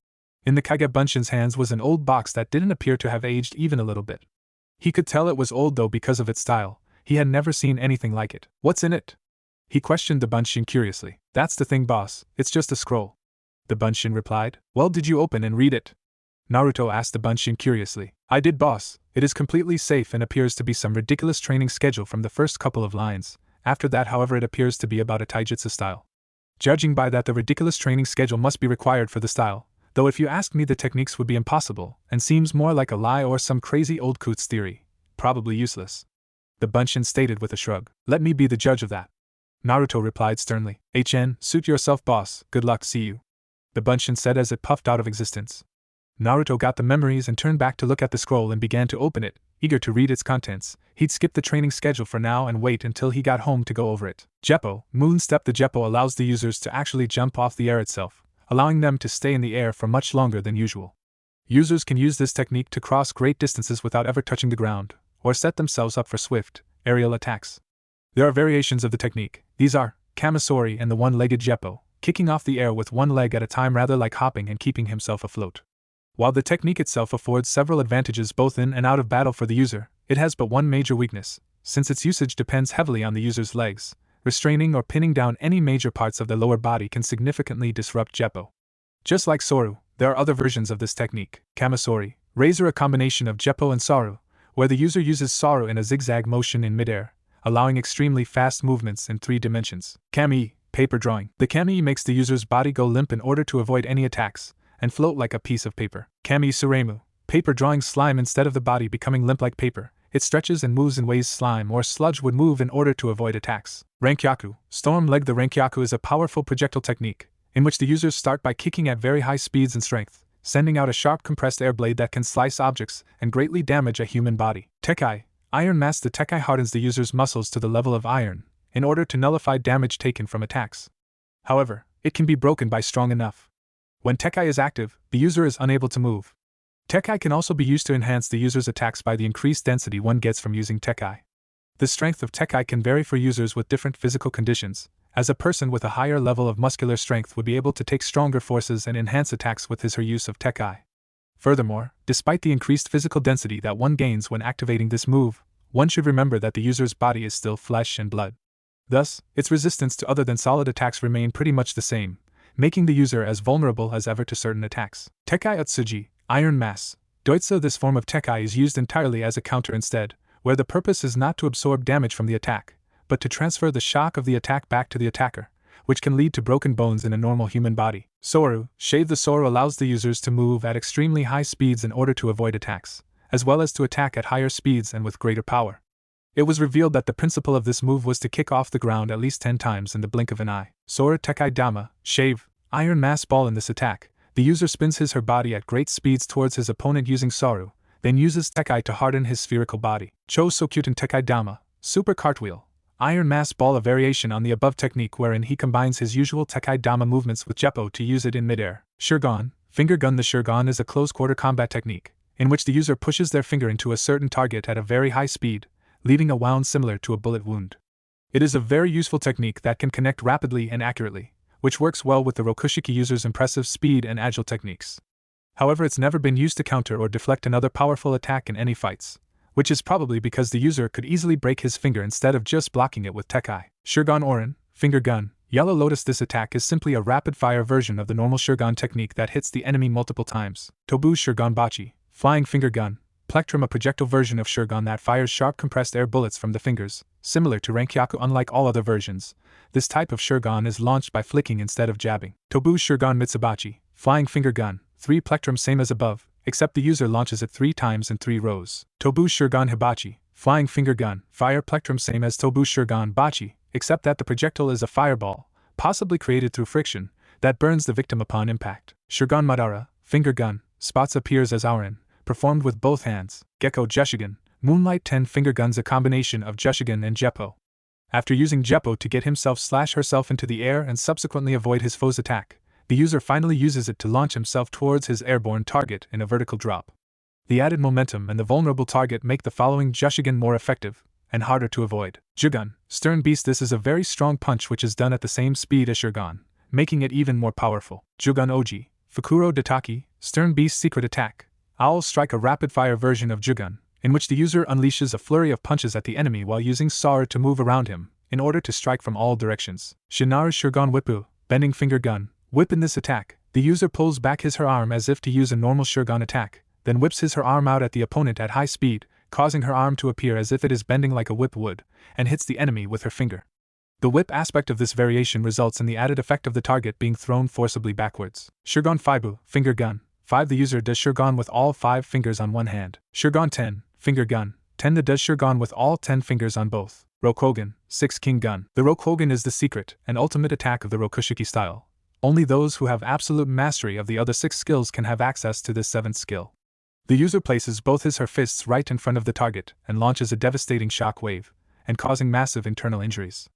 In the Kage Bunshin's hands was an old box that didn't appear to have aged even a little bit. He could tell it was old though because of its style. He had never seen anything like it. "What's in it?" he questioned the Bunshin curiously. "That's the thing boss, it's just a scroll," the Bunshin replied. "Well, did you open and read it?" Naruto asked the Bunshin curiously. "I did boss, it is completely safe and appears to be some ridiculous training schedule from the first couple of lines. After that however it appears to be about a taijutsu style. Judging by that the ridiculous training schedule must be required for the style, though if you ask me the techniques would be impossible, and seems more like a lie or some crazy old coots theory. Probably useless," the Bunshin stated with a shrug. "Let me be the judge of that," Naruto replied sternly. Suit yourself boss, good luck, see you," the Bunshin said as it puffed out of existence. Naruto got the memories and turned back to look at the scroll and began to open it, eager to read its contents. He'd skip the training schedule for now and wait until he got home to go over it. Jeppo, Moon Step. The Jeppo allows the users to actually jump off the air itself, allowing them to stay in the air for much longer than usual. Users can use this technique to cross great distances without ever touching the ground, or set themselves up for swift, aerial attacks. There are variations of the technique. These are Kamasori and the one-legged Jeppo, kicking off the air with one leg at a time rather like hopping and keeping himself afloat. While the technique itself affords several advantages both in and out of battle for the user, it has but one major weakness, since its usage depends heavily on the user's legs. Restraining or pinning down any major parts of the lower body can significantly disrupt Jeppo. Just like Soru, there are other versions of this technique. Kamasori, razor, a combination of Jeppo and Soru, where the user uses Soru in a zigzag motion in midair, allowing extremely fast movements in 3 dimensions. Kami, paper drawing. The Kami makes the user's body go limp in order to avoid any attacks, and float like a piece of paper. Kami Suremu, paper drawing slime instead of the body becoming limp like paper. It stretches and moves in ways slime or sludge would move in order to avoid attacks. Renkyaku, storm leg. The Renkyaku is a powerful projectile technique, in which the users start by kicking at very high speeds and strength, sending out a sharp compressed air blade that can slice objects and greatly damage a human body. Tekkai, iron mass. The Tekkai hardens the user's muscles to the level of iron, in order to nullify damage taken from attacks. However, it can be broken by strong enough. When Tekkai is active, the user is unable to move. Tekkai can also be used to enhance the user's attacks by the increased density one gets from using Tekkai. The strength of Tekkai can vary for users with different physical conditions, as a person with a higher level of muscular strength would be able to take stronger forces and enhance attacks with his or her use of Tekkai. Furthermore, despite the increased physical density that one gains when activating this move, one should remember that the user's body is still flesh and blood. Thus, its resistance to other than solid attacks remain pretty much the same, making the user as vulnerable as ever to certain attacks. Tekkai Utsuji, iron mass. Doitsu. This form of Tekkai is used entirely as a counter instead, where the purpose is not to absorb damage from the attack, but to transfer the shock of the attack back to the attacker, which can lead to broken bones in a normal human body. Soru, shave. The Soru allows the users to move at extremely high speeds in order to avoid attacks, as well as to attack at higher speeds and with greater power. It was revealed that the principle of this move was to kick off the ground at least 10 times in the blink of an eye. Soru Tekkai Dama, shave, iron mass ball. In this attack, the user spins his/her body at great speeds towards his opponent using Soru, then uses Tekkai to harden his spherical body. Cho Sokyuten Tekkai Dama, super cartwheel, iron mass ball. A variation on the above technique wherein he combines his usual Tekkai Dama movements with Jeppo to use it in midair. Shurgon, finger gun. The Shurgon is a close-quarter combat technique, in which the user pushes their finger into a certain target at a very high speed, leaving a wound similar to a bullet wound. It is a very useful technique that can connect rapidly and accurately, which works well with the Rokushiki user's impressive speed and agile techniques. However, it's never been used to counter or deflect another powerful attack in any fights, which is probably because the user could easily break his finger instead of just blocking it with Tekkai. Shurgon Orin, finger gun, Yellow Lotus. This attack is simply a rapid-fire version of the normal Shurgon technique that hits the enemy multiple times. Tobu Shurgon Bachi, flying finger gun, Plectrum. A projectile version of Shurgon that fires sharp compressed air bullets from the fingers, similar to Renkyaku. Unlike all other versions, this type of Shurgon is launched by flicking instead of jabbing. Tobu Shurgon Mitsubachi, flying finger gun, 3 plectrum. Same as above, except the user launches it 3 times in 3 rows. Tobu Shurgon Hibachi, flying finger gun, fire plectrum. Same as Tobu Shurgon Bachi, except that the projectile is a fireball, possibly created through friction, that burns the victim upon impact. Shurgon Madara, finger gun, spots appears as Aurin, performed with both hands. Gecko Jushigan, Moonlight 10 finger guns. A combination of Jushigan and Jeppo. After using Jeppo to get himself/herself into the air and subsequently avoid his foe's attack, the user finally uses it to launch himself towards his airborne target in a vertical drop. The added momentum and the vulnerable target make the following Jushigan more effective and harder to avoid. Jugun, Stern Beast. This is a very strong punch which is done at the same speed as Shurgon, making it even more powerful. Jugun Oji, Fukuro Dataki, Stern Beast. Secret attack, Owl Strike. A rapid-fire version of Jugun, in which the user unleashes a flurry of punches at the enemy while using Soru to move around him, in order to strike from all directions. Shinaru Shurgon Whippu, bending finger gun, whip. In this attack, the user pulls back his/her arm as if to use a normal Shurgon attack, then whips his/her arm out at the opponent at high speed, causing her arm to appear as if it is bending like a whip would, and hits the enemy with her finger. The whip aspect of this variation results in the added effect of the target being thrown forcibly backwards. Shurgon Faibu, finger gun, 5. The user does Shurgon with all 5 fingers on one hand. Shurgon 10, finger gun, 10. The does Shurgon with all 10 fingers on both. Rokugan, 6 king gun. The Rokugan is the secret and ultimate attack of the Rokushiki style. Only those who have absolute mastery of the other 6 skills can have access to this 7th skill. The user places both his/her fists right in front of the target and launches a devastating shock wave, and causing massive internal injuries.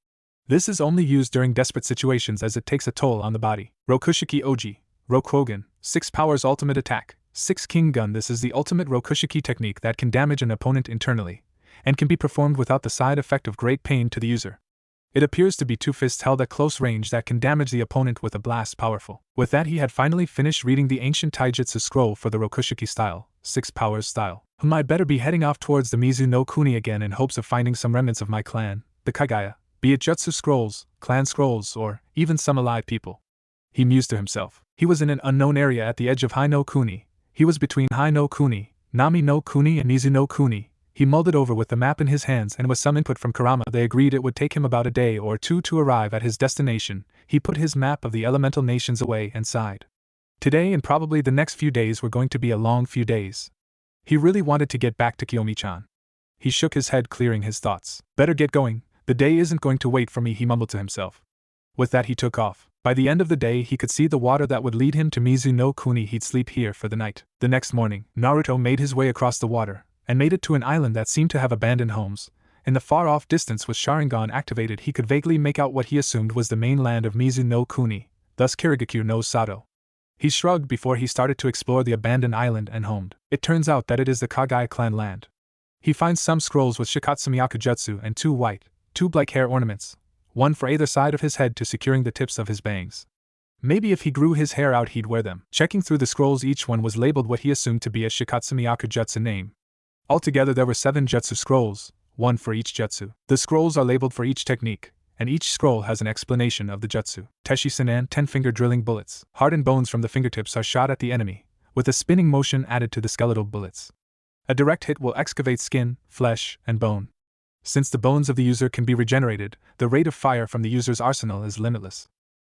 This is only used during desperate situations as it takes a toll on the body. Rokushiki Oji, Rokugan, 6 powers ultimate attack, 6 king gun. This is the ultimate Rokushiki technique that can damage an opponent internally, and can be performed without the side effect of great pain to the user. It appears to be two fists held at close range that can damage the opponent with a blast powerful. With that, he had finally finished reading the ancient taijutsu scroll for the Rokushuki style, 6 powers style. I'd better be heading off towards the Mizu no Kuni again in hopes of finding some remnants of my clan, the Kagaya, be it jutsu scrolls, clan scrolls, or even some alive people. He mused to himself. He was in an unknown area at the edge of Hai no Kuni. He was between Hai no Kuni, Nami no Kuni, and Mizu no Kuni. He mulled it over with the map in his hands, and with some input from Kurama, they agreed it would take him about a day or two to arrive at his destination. He put his map of the elemental nations away and sighed. Today and probably the next few days were going to be a long few days. He really wanted to get back to Kiyomi-chan. He shook his head, clearing his thoughts. Better get going. The day isn't going to wait for me, he mumbled to himself. With that, he took off. By the end of the day, he could see the water that would lead him to Mizu no Kuni. He'd sleep here for the night. The next morning, Naruto made his way across the water and made it to an island that seemed to have abandoned homes. In the far-off distance, with Sharingan activated, he could vaguely make out what he assumed was the mainland of Mizu no Kuni, thus Kirigakyo no Sato. He shrugged before he started to explore the abandoned island and homed. It turns out that it is the Kagaya clan land. He finds some scrolls with Shikatsumiyaku jutsu and 2 black hair ornaments, one for either side of his head to securing the tips of his bangs. Maybe if he grew his hair out he'd wear them. Checking through the scrolls, each one was labeled what he assumed to be a Shikatsumiyaku jutsu name. Altogether there were 7 jutsu scrolls, one for each jutsu. The scrolls are labeled for each technique, and each scroll has an explanation of the jutsu. Teshi Sinan 10-finger drilling bullets. Hardened bones from the fingertips are shot at the enemy, with a spinning motion added to the skeletal bullets. A direct hit will excavate skin, flesh, and bone. Since the bones of the user can be regenerated, the rate of fire from the user's arsenal is limitless.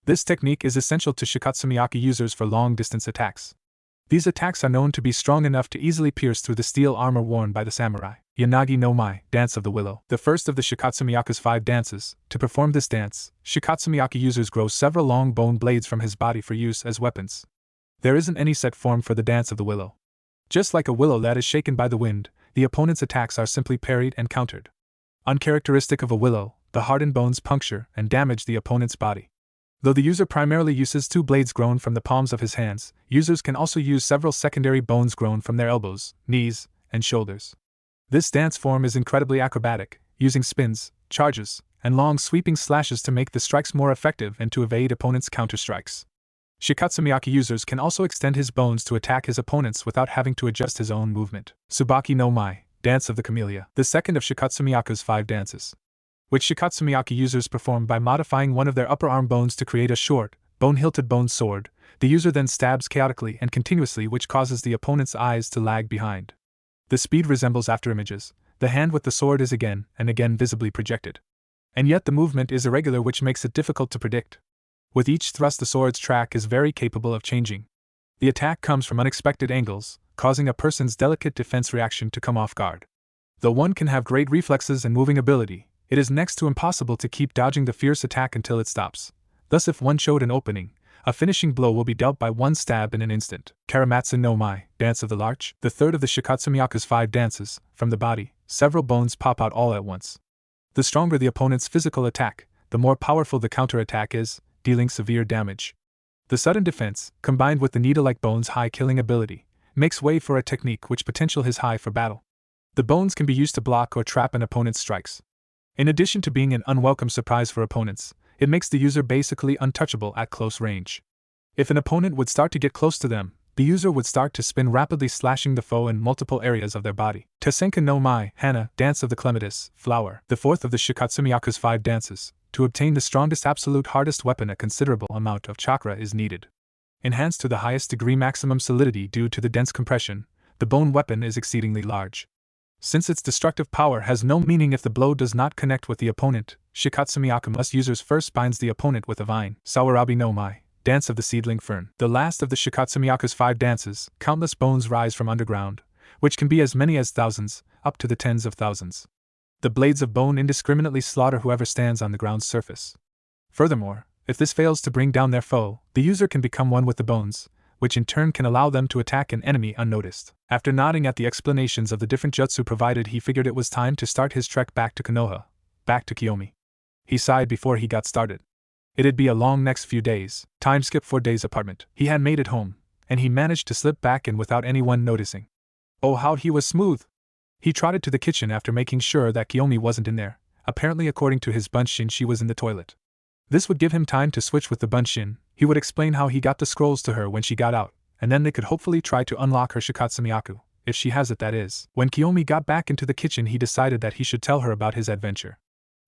This technique is essential to Shikatsumiyaku users for long-distance attacks. These attacks are known to be strong enough to easily pierce through the steel armor worn by the samurai. Yanagi no Mai, Dance of the Willow. The first of the Shikatsumiyaku's 5 dances. To perform this dance, Shikatsumiyaku users grow several long bone blades from his body for use as weapons. There isn't any set form for the Dance of the Willow. Just like a willow that is shaken by the wind, the opponent's attacks are simply parried and countered. Uncharacteristic of a willow, the hardened bones puncture and damage the opponent's body. Though the user primarily uses 2 blades grown from the palms of his hands, users can also use several secondary bones grown from their elbows, knees, and shoulders. This dance form is incredibly acrobatic, using spins, charges, and long sweeping slashes to make the strikes more effective and to evade opponents' counter-strikes. Shikatsumiyaku users can also extend his bones to attack his opponents without having to adjust his own movement. Tsubaki no Mai, Dance of the Camellia. The second of Shikatsumiyaku's 5 dances, which Shikatsumiyaku users perform by modifying one of their upper arm bones to create a short, bone-hilted bone sword. The user then stabs chaotically and continuously, which causes the opponent's eyes to lag behind. The speed resembles afterimages. The hand with the sword is again and again visibly projected. And yet the movement is irregular, which makes it difficult to predict. With each thrust, the sword's track is very capable of changing. The attack comes from unexpected angles, causing a person's delicate defense reaction to come off guard. Though one can have great reflexes and moving ability, it is next to impossible to keep dodging the fierce attack until it stops. Thus, if one showed an opening, a finishing blow will be dealt by one stab in an instant. Karamatsu no Mai, Dance of the Larch. The third of the Shikatsumiyaku's 5 dances. From the body, several bones pop out all at once. The stronger the opponent's physical attack, the more powerful the counterattack is, dealing severe damage. The sudden defense, combined with the needle-like bone's high killing ability, makes way for a technique which potential is high for battle. The bones can be used to block or trap an opponent's strikes. In addition to being an unwelcome surprise for opponents, it makes the user basically untouchable at close range. If an opponent would start to get close to them, the user would start to spin rapidly, slashing the foe in multiple areas of their body. Tesenka no Mai, Hana, Dance of the Clematis, Flower. The fourth of the Shikatsumiyaku's 5 dances. To obtain the strongest absolute hardest weapon, a considerable amount of chakra is needed. Enhanced to the highest degree maximum solidity due to the dense compression, the bone weapon is exceedingly large. Since its destructive power has no meaning if the blow does not connect with the opponent, Shikatsumiyaku must users first binds the opponent with a vine. Sawarabi no Mai, Dance of the Seedling Fern. The last of the Shikatsumiyaku's 5 dances. Countless bones rise from underground, which can be as many as thousands, up to the tens of thousands. The blades of bone indiscriminately slaughter whoever stands on the ground's surface. Furthermore, if this fails to bring down their foe, the user can become one with the bones, which in turn can allow them to attack an enemy unnoticed. After nodding at the explanations of the different jutsu provided, he figured it was time to start his trek back to Konoha, back to Kiyomi. He sighed before he got started. It'd be a long next few days. Time skip 4 days apartment. He had made it home, and he managed to slip back in without anyone noticing. Oh, how he was smooth! He trotted to the kitchen after making sure that Kiyomi wasn't in there. Apparently, according to his bunshin, she was in the toilet. This would give him time to switch with the bunshin. He would explain how he got the scrolls to her when she got out, and then they could hopefully try to unlock her Shikatsumiyaku, if she has it, that is. When Kiyomi got back into the kitchen, he decided that he should tell her about his adventure.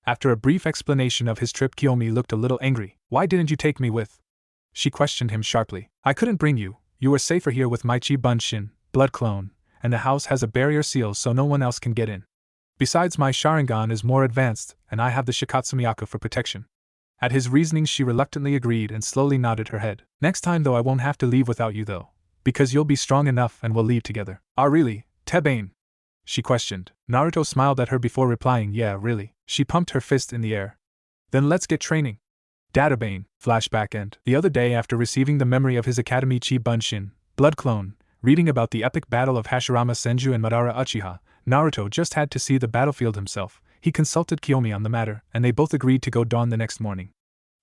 After a brief explanation of his trip, Kiyomi looked a little angry. "Why didn't you take me with?" she questioned him sharply. "I couldn't bring you. You were safer here with my Chi Bunshin, blood clone, and the house has a barrier seal so no one else can get in. Besides, my Sharingan is more advanced, and I have the Shikatsumiyaku for protection." At his reasoning, she reluctantly agreed and slowly nodded her head. "Next time though, I won't have to leave without you though, because you'll be strong enough and we'll leave together." "Ah, really, Tebane?" she questioned. Naruto smiled at her before replying, "Yeah, really." She pumped her fist in the air. "Then let's get training." Databane, flashback end. The other day, after receiving the memory of his Academy Chi Bunshin, blood clone, reading about the epic battle of Hashirama Senju and Madara Uchiha, Naruto just had to see the battlefield himself. He consulted Kiyomi on the matter, and they both agreed to go dawn the next morning.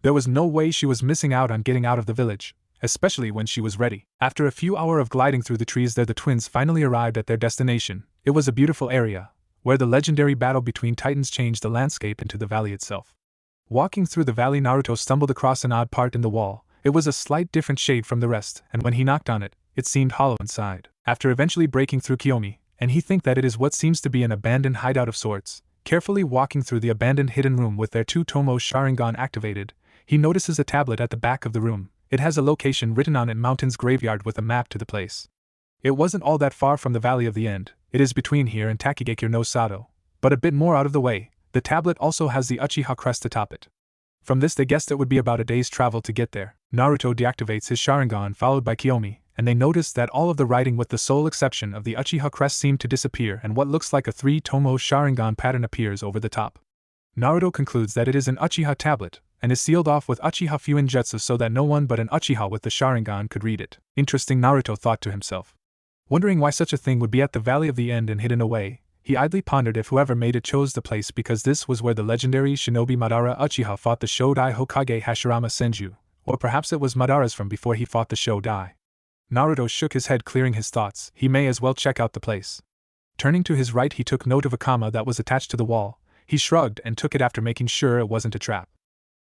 There was no way she was missing out on getting out of the village, especially when she was ready. After a few hours of gliding through the trees there, the twins finally arrived at their destination. It was a beautiful area, where the legendary battle between titans changed the landscape into the valley itself. Walking through the valley, Naruto stumbled across an odd part in the wall. It was a slight different shade from the rest, and when he knocked on it, it seemed hollow inside. After eventually breaking through, Kiyomi, and he think that it is what seems to be an abandoned hideout of sorts, carefully walking through the abandoned hidden room with their two Tomo Sharingan activated, he notices a tablet at the back of the room. It has a location written on it, Mountain's Graveyard, with a map to the place. It wasn't all that far from the Valley of the End. It is between here and Takigakure no Sato, but a bit more out of the way. The tablet also has the Uchiha crest atop it. From this they guessed it would be about a day's travel to get there. Naruto deactivates his Sharingan followed by Kiyomi, and they noticed that all of the writing with the sole exception of the Uchiha crest seemed to disappear and what looks like a 3-Tomo Sharingan pattern appears over the top. Naruto concludes that it is an Uchiha tablet, and is sealed off with Uchiha Fuinjutsu so that no one but an Uchiha with the Sharingan could read it. Interesting, Naruto thought to himself. Wondering why such a thing would be at the Valley of the End and hidden away, he idly pondered if whoever made it chose the place because this was where the legendary shinobi Madara Uchiha fought the Shodai Hokage Hashirama Senju, or perhaps it was Madara's from before he fought the Shodai. Naruto shook his head, clearing his thoughts. He may as well check out the place. Turning to his right, he took note of a comma that was attached to the wall. He shrugged and took it after making sure it wasn't a trap.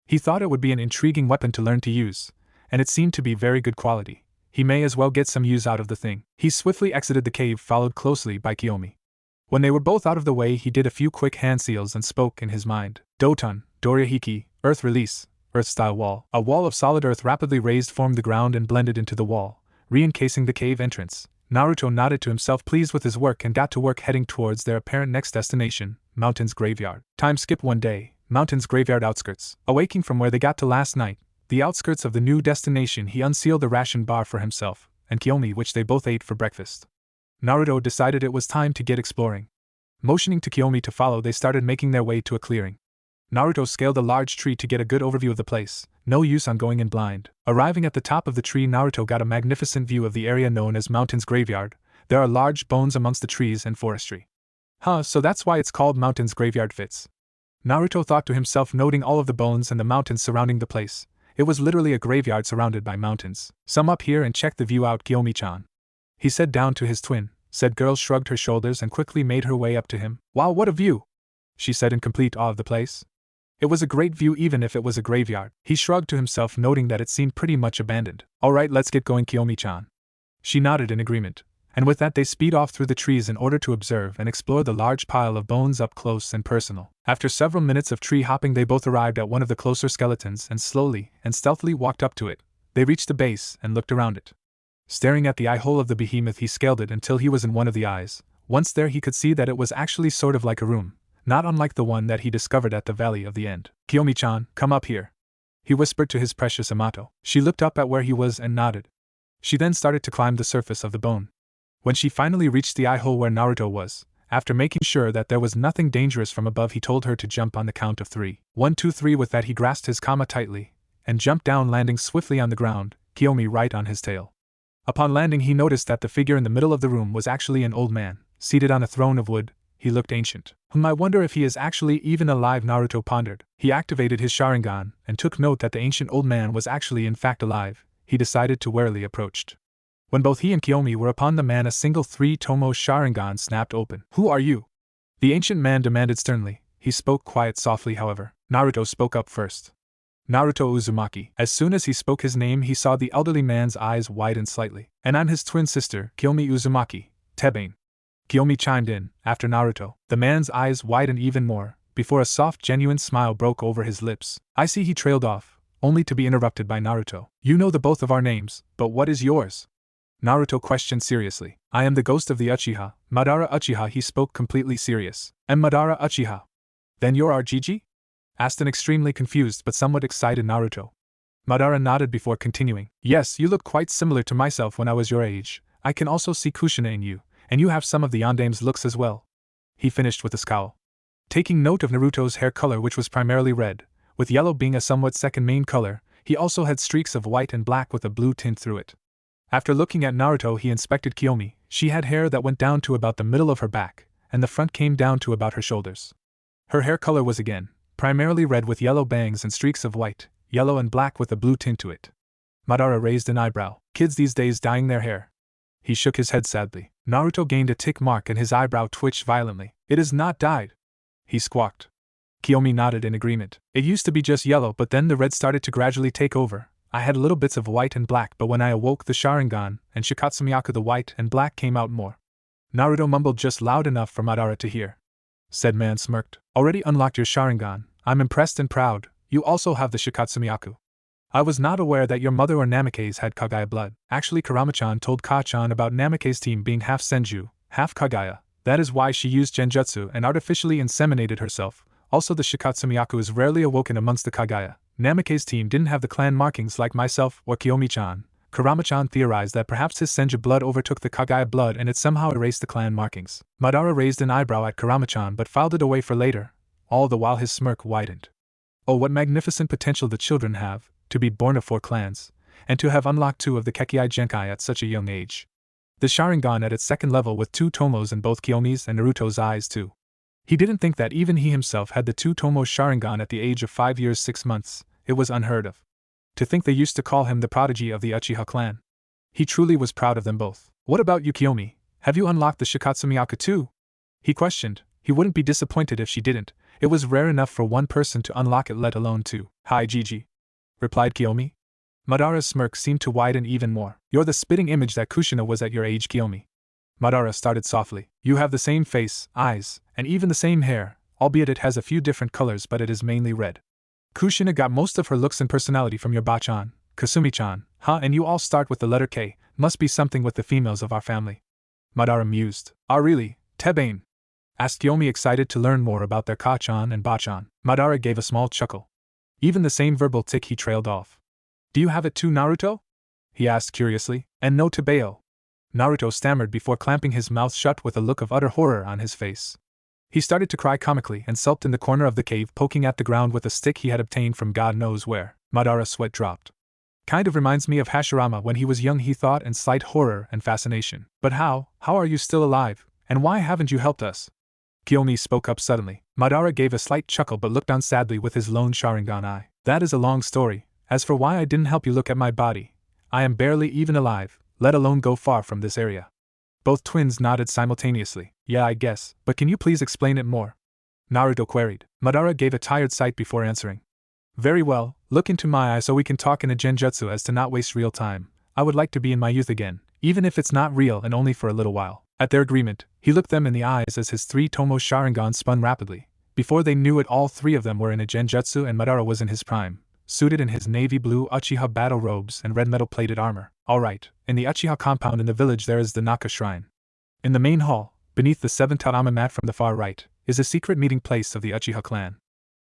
He thought it would be an intriguing weapon to learn to use, and it seemed to be very good quality. He may as well get some use out of the thing. He swiftly exited the cave, followed closely by Kiyomi. When they were both out of the way, he did a few quick hand seals and spoke in his mind. Doton, Doryahiki, Earth Release, Earth-style wall. A wall of solid earth rapidly raised formed the ground and blended into the wall, re-encasing the cave entrance. Naruto nodded to himself, pleased with his work, and got to work heading towards their apparent next destination, Mountain's Graveyard. Time skip one day, Mountain's Graveyard outskirts. Awaking from where they got to last night, the outskirts of the new destination, he unsealed the ration bar for himself and Kiyomi, which they both ate for breakfast. Naruto decided it was time to get exploring. Motioning to Kiyomi to follow, they started making their way to a clearing. Naruto scaled a large tree to get a good overview of the place. No use on going in blind. Arriving at the top of the tree, Naruto got a magnificent view of the area known as Mountain's Graveyard. There are large bones amongst the trees and forestry. Huh, so that's why it's called Mountain's Graveyard. Fits. Naruto thought to himself, noting all of the bones and the mountains surrounding the place. It was literally a graveyard surrounded by mountains. Sum up here and check the view out, Kiyomi-chan, he said down to his twin. Said girl shrugged her shoulders and quickly made her way up to him. Wow, what a view, she said in complete awe of the place. It was a great view even if it was a graveyard. He shrugged to himself, noting that it seemed pretty much abandoned. Alright, let's get going, Kiyomi-chan. She nodded in agreement, and with that they speed off through the trees in order to observe and explore the large pile of bones up close and personal. After several minutes of tree hopping, they both arrived at one of the closer skeletons and slowly and stealthily walked up to it. They reached the base and looked around it. Staring at the eye hole of the behemoth, he scaled it until he was in one of the eyes. Once there, he could see that it was actually sort of like a room, not unlike the one that he discovered at the Valley of the End. Kiyomi-chan, come up here, he whispered to his precious Amato. She looked up at where he was and nodded. She then started to climb the surface of the bone. When she finally reached the eye hole where Naruto was, after making sure that there was nothing dangerous from above, he told her to jump on the count of 3. 1, 2, 3. With that he grasped his kama tightly and jumped down, landing swiftly on the ground, Kiyomi right on his tail. Upon landing, he noticed that the figure in the middle of the room was actually an old man, seated on a throne of wood. He looked ancient. I wonder if he is actually even alive, Naruto pondered. He activated his Sharingan and took note that the ancient old man was actually in fact alive. He decided to warily approach. When both he and Kiyomi were upon the man, a single 3-tomo Sharingan snapped open. Who are you? The ancient man demanded sternly. He spoke quite softly, however. Naruto spoke up first. Naruto Uzumaki. As soon as he spoke his name, he saw the elderly man's eyes widen slightly. And I'm his twin sister, Kiyomi Uzumaki, Tebane. Kiyomi chimed in, after Naruto. The man's eyes widened even more, before a soft, genuine smile broke over his lips. I see. He trailed off, only to be interrupted by Naruto. You know the both of our names, but what is yours? Naruto questioned seriously. I am the ghost of the Uchiha, Madara Uchiha. He spoke completely serious. And Madara Uchiha. Then you're our Gigi? Asked an extremely confused but somewhat excited Naruto. Madara nodded before continuing. Yes, you look quite similar to myself when I was your age. I can also see Kushina in you, and you have some of the Yandame's looks as well. He finished with a scowl. Taking note of Naruto's hair color, which was primarily red, with yellow being a somewhat second main color, he also had streaks of white and black with a blue tint through it. After looking at Naruto, he inspected Kiyomi. She had hair that went down to about the middle of her back, and the front came down to about her shoulders. Her hair color was again primarily red with yellow bangs and streaks of white, yellow and black with a blue tint to it. Madara raised an eyebrow. Kids these days dyeing their hair. He shook his head sadly. Naruto gained a tick mark and his eyebrow twitched violently. It is not dyed. He squawked. Kiyomi nodded in agreement. It used to be just yellow, but then the red started to gradually take over. I had little bits of white and black, but when I awoke the Sharingan and Shikatsumiyaku, the white and black came out more. Naruto mumbled just loud enough for Madara to hear. Said man smirked. Already unlocked your Sharingan. I'm impressed and proud. You also have the Shikatsumiyaku. I was not aware that your mother or Namake's had Kagaya blood. Actually, Kurama-chan told Ka-chan about Namake's team being half Senju, half Kagaya. That is why she used Genjutsu and artificially inseminated herself. Also, the Shikatsumiyaku is rarely awoken amongst the Kagaya. Namake's team didn't have the clan markings like myself or Kiyomi-chan. Kurama-chan theorized that perhaps his Senju blood overtook the Kagaya blood and it somehow erased the clan markings. Madara raised an eyebrow at Kurama-chan but filed it away for later, all the while his smirk widened. Oh, what magnificent potential the children have, to be born of 4 clans, and to have unlocked 2 of the Kekkai Genkai at such a young age. The Sharingan at its second level with 2 tomos in both Kiyomi's and Naruto's eyes too. He didn't think that even he himself had the 2-tomo Sharingan at the age of 5 years 6 months. It was unheard of. To think they used to call him the prodigy of the Uchiha clan. He truly was proud of them both. What about you, Kiyomi? Have you unlocked the Shikatsumiyaku too? He questioned. He wouldn't be disappointed if she didn't. It was rare enough for one person to unlock it, let alone 2. Hi, Gigi, replied Kiyomi. Madara's smirk seemed to widen even more. You're the spitting image that Kushina was at your age, Kiyomi. Madara started softly. You have the same face, eyes, and even the same hair, albeit it has a few different colors, but it is mainly red. Kushina got most of her looks and personality from your Ba-chan, Kasumi-chan, huh? And you all start with the letter K, must be something with the females of our family. Madara mused. Ah, really, Tebane? Asked Kiyomi, excited to learn more about their Ka-chan and Ba-chan. Madara gave a small chuckle. Even the same verbal tick, he trailed off. Do you have it too, Naruto? He asked curiously. And no Tebeo? Naruto stammered before clamping his mouth shut with a look of utter horror on his face. He started to cry comically and sulked in the corner of the cave, poking at the ground with a stick he had obtained from God knows where. Madara's sweat dropped. Kind of reminds me of Hashirama when he was young, he thought in slight horror and fascination. But how are you still alive, and why haven't you helped us? Kiyomi spoke up suddenly. Madara gave a slight chuckle but looked down sadly with his lone Sharingan eye. That is a long story. As for why I didn't help you, look at my body. I am barely even alive, let alone go far from this area. Both twins nodded simultaneously. Yeah, I guess, but can you please explain it more? Naruto queried. Madara gave a tired sigh before answering. Very well, look into my eye so we can talk in a genjutsu as to not waste real time. I would like to be in my youth again, even if it's not real and only for a little while. At their agreement, he looked them in the eyes as his 3-tomo Sharingan spun rapidly. Before they knew it, all 3 of them were in a genjutsu and Madara was in his prime, suited in his navy blue Uchiha battle robes and red metal-plated armor. Alright, in the Uchiha compound in the village there is the Naka Shrine. In the main hall, beneath the 7 tatami mat from the far right, is a secret meeting place of the Uchiha clan.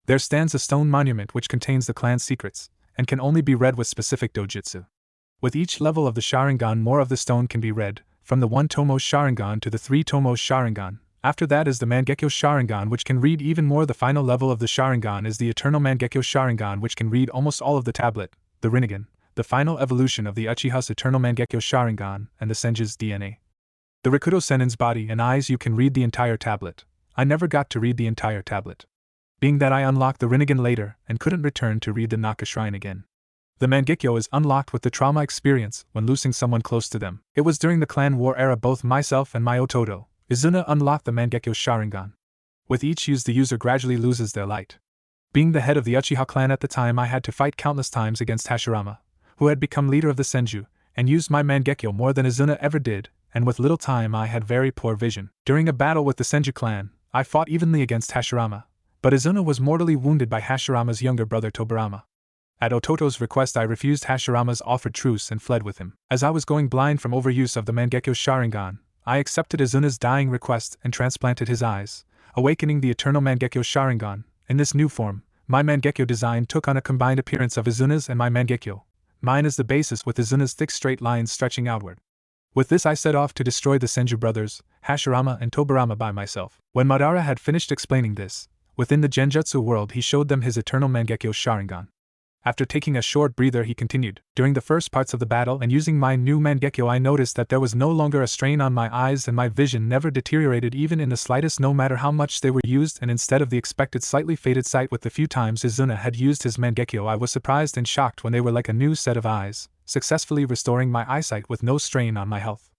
There stands a stone monument which contains the clan's secrets, and can only be read with specific dojutsu. With each level of the Sharingan, more of the stone can be read, from the 1-tomo Sharingan to the 3-tomo Sharingan. After that is the Mangekyo Sharingan, which can read even more. The final level of the Sharingan is the Eternal Mangekyo Sharingan, which can read almost all of the tablet, the Rinnegan, the final evolution of the Uchiha's Eternal Mangekyo Sharingan, and the Senju's DNA. The Rikudo Senin's body and eyes, you can read the entire tablet. I never got to read the entire tablet, being that I unlocked the Rinnegan later and couldn't return to read the Naka Shrine again. The Mangekyo is unlocked with the trauma experience when losing someone close to them. It was during the clan war era both myself and my Ototo, Izuna, unlocked the Mangekyo Sharingan. With each use the user gradually loses their light. Being the head of the Uchiha clan at the time, I had to fight countless times against Hashirama, who had become leader of the Senju, and used my Mangekyo more than Izuna ever did, and with little time I had very poor vision. During a battle with the Senju clan, I fought evenly against Hashirama, but Izuna was mortally wounded by Hashirama's younger brother Tobirama. At Ototo's request I refused Hashirama's offered truce and fled with him. As I was going blind from overuse of the Mangekyo Sharingan, I accepted Izuna's dying request and transplanted his eyes, awakening the eternal Mangekyo Sharingan. In this new form, my Mangekyo design took on a combined appearance of Izuna's and my Mangekyo. Mine is the basis with Izuna's thick straight lines stretching outward. With this I set off to destroy the Senju brothers, Hashirama and Tobirama by myself. When Madara had finished explaining this, within the Genjutsu world he showed them his eternal Mangekyo Sharingan. After taking a short breather he continued, during the first parts of the battle and using my new Mangekyo I noticed that there was no longer a strain on my eyes and my vision never deteriorated even in the slightest no matter how much they were used, and instead of the expected slightly faded sight with the few times Izuna had used his Mangekyo I was surprised and shocked when they were like a new set of eyes, successfully restoring my eyesight with no strain on my health.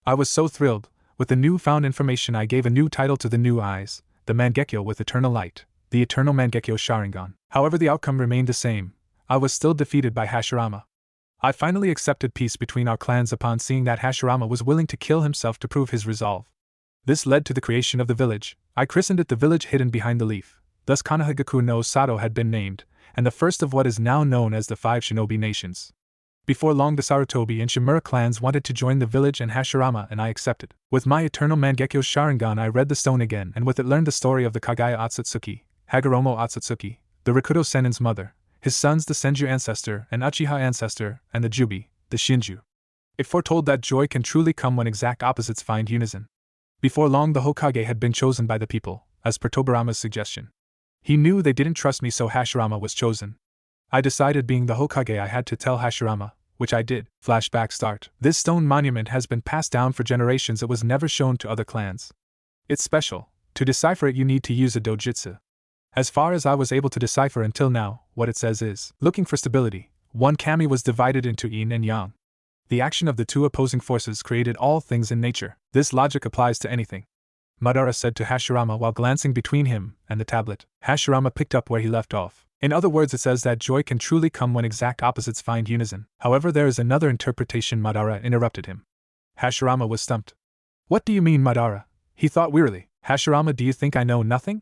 I was so thrilled. With the newfound information I gave a new title to the new eyes, the Mangekyo with Eternal Light, the Eternal Mangekyo Sharingan. However, the outcome remained the same. I was still defeated by Hashirama. I finally accepted peace between our clans upon seeing that Hashirama was willing to kill himself to prove his resolve. This led to the creation of the village. I christened it the village hidden behind the leaf. Thus Konohagaku no Sato had been named, and the first of what is now known as the 5 shinobi nations. Before long the Sarutobi and Shimura clans wanted to join the village and Hashirama and I accepted. With my eternal Mangekyo Sharingan I read the stone again and with it learned the story of the Kagaya Otsutsuki, Hagoromo Otsutsuki, the Rikudo Senin's mother, his sons the Senju ancestor and Uchiha ancestor, and the Jubi, the Shinju. It foretold that joy can truly come when exact opposites find unison. Before long the Hokage had been chosen by the people, as per Tobirama's suggestion. He knew they didn't trust me so Hashirama was chosen. I decided being the Hokage I had to tell Hashirama, which I did. Flashback start. This stone monument has been passed down for generations. It was never shown to other clans. It's special. To decipher it you need to use a dojutsu. As far as I was able to decipher until now, what it says is, looking for stability, one kami was divided into yin and yang. The action of the two opposing forces created all things in nature. This logic applies to anything. Madara said to Hashirama while glancing between him and the tablet. Hashirama picked up where he left off. In other words, it says that joy can truly come when exact opposites find unison. However, there is another interpretation. Madara interrupted him. Hashirama was stumped. What do you mean, Madara? He thought wearily. Hashirama, do you think I know nothing?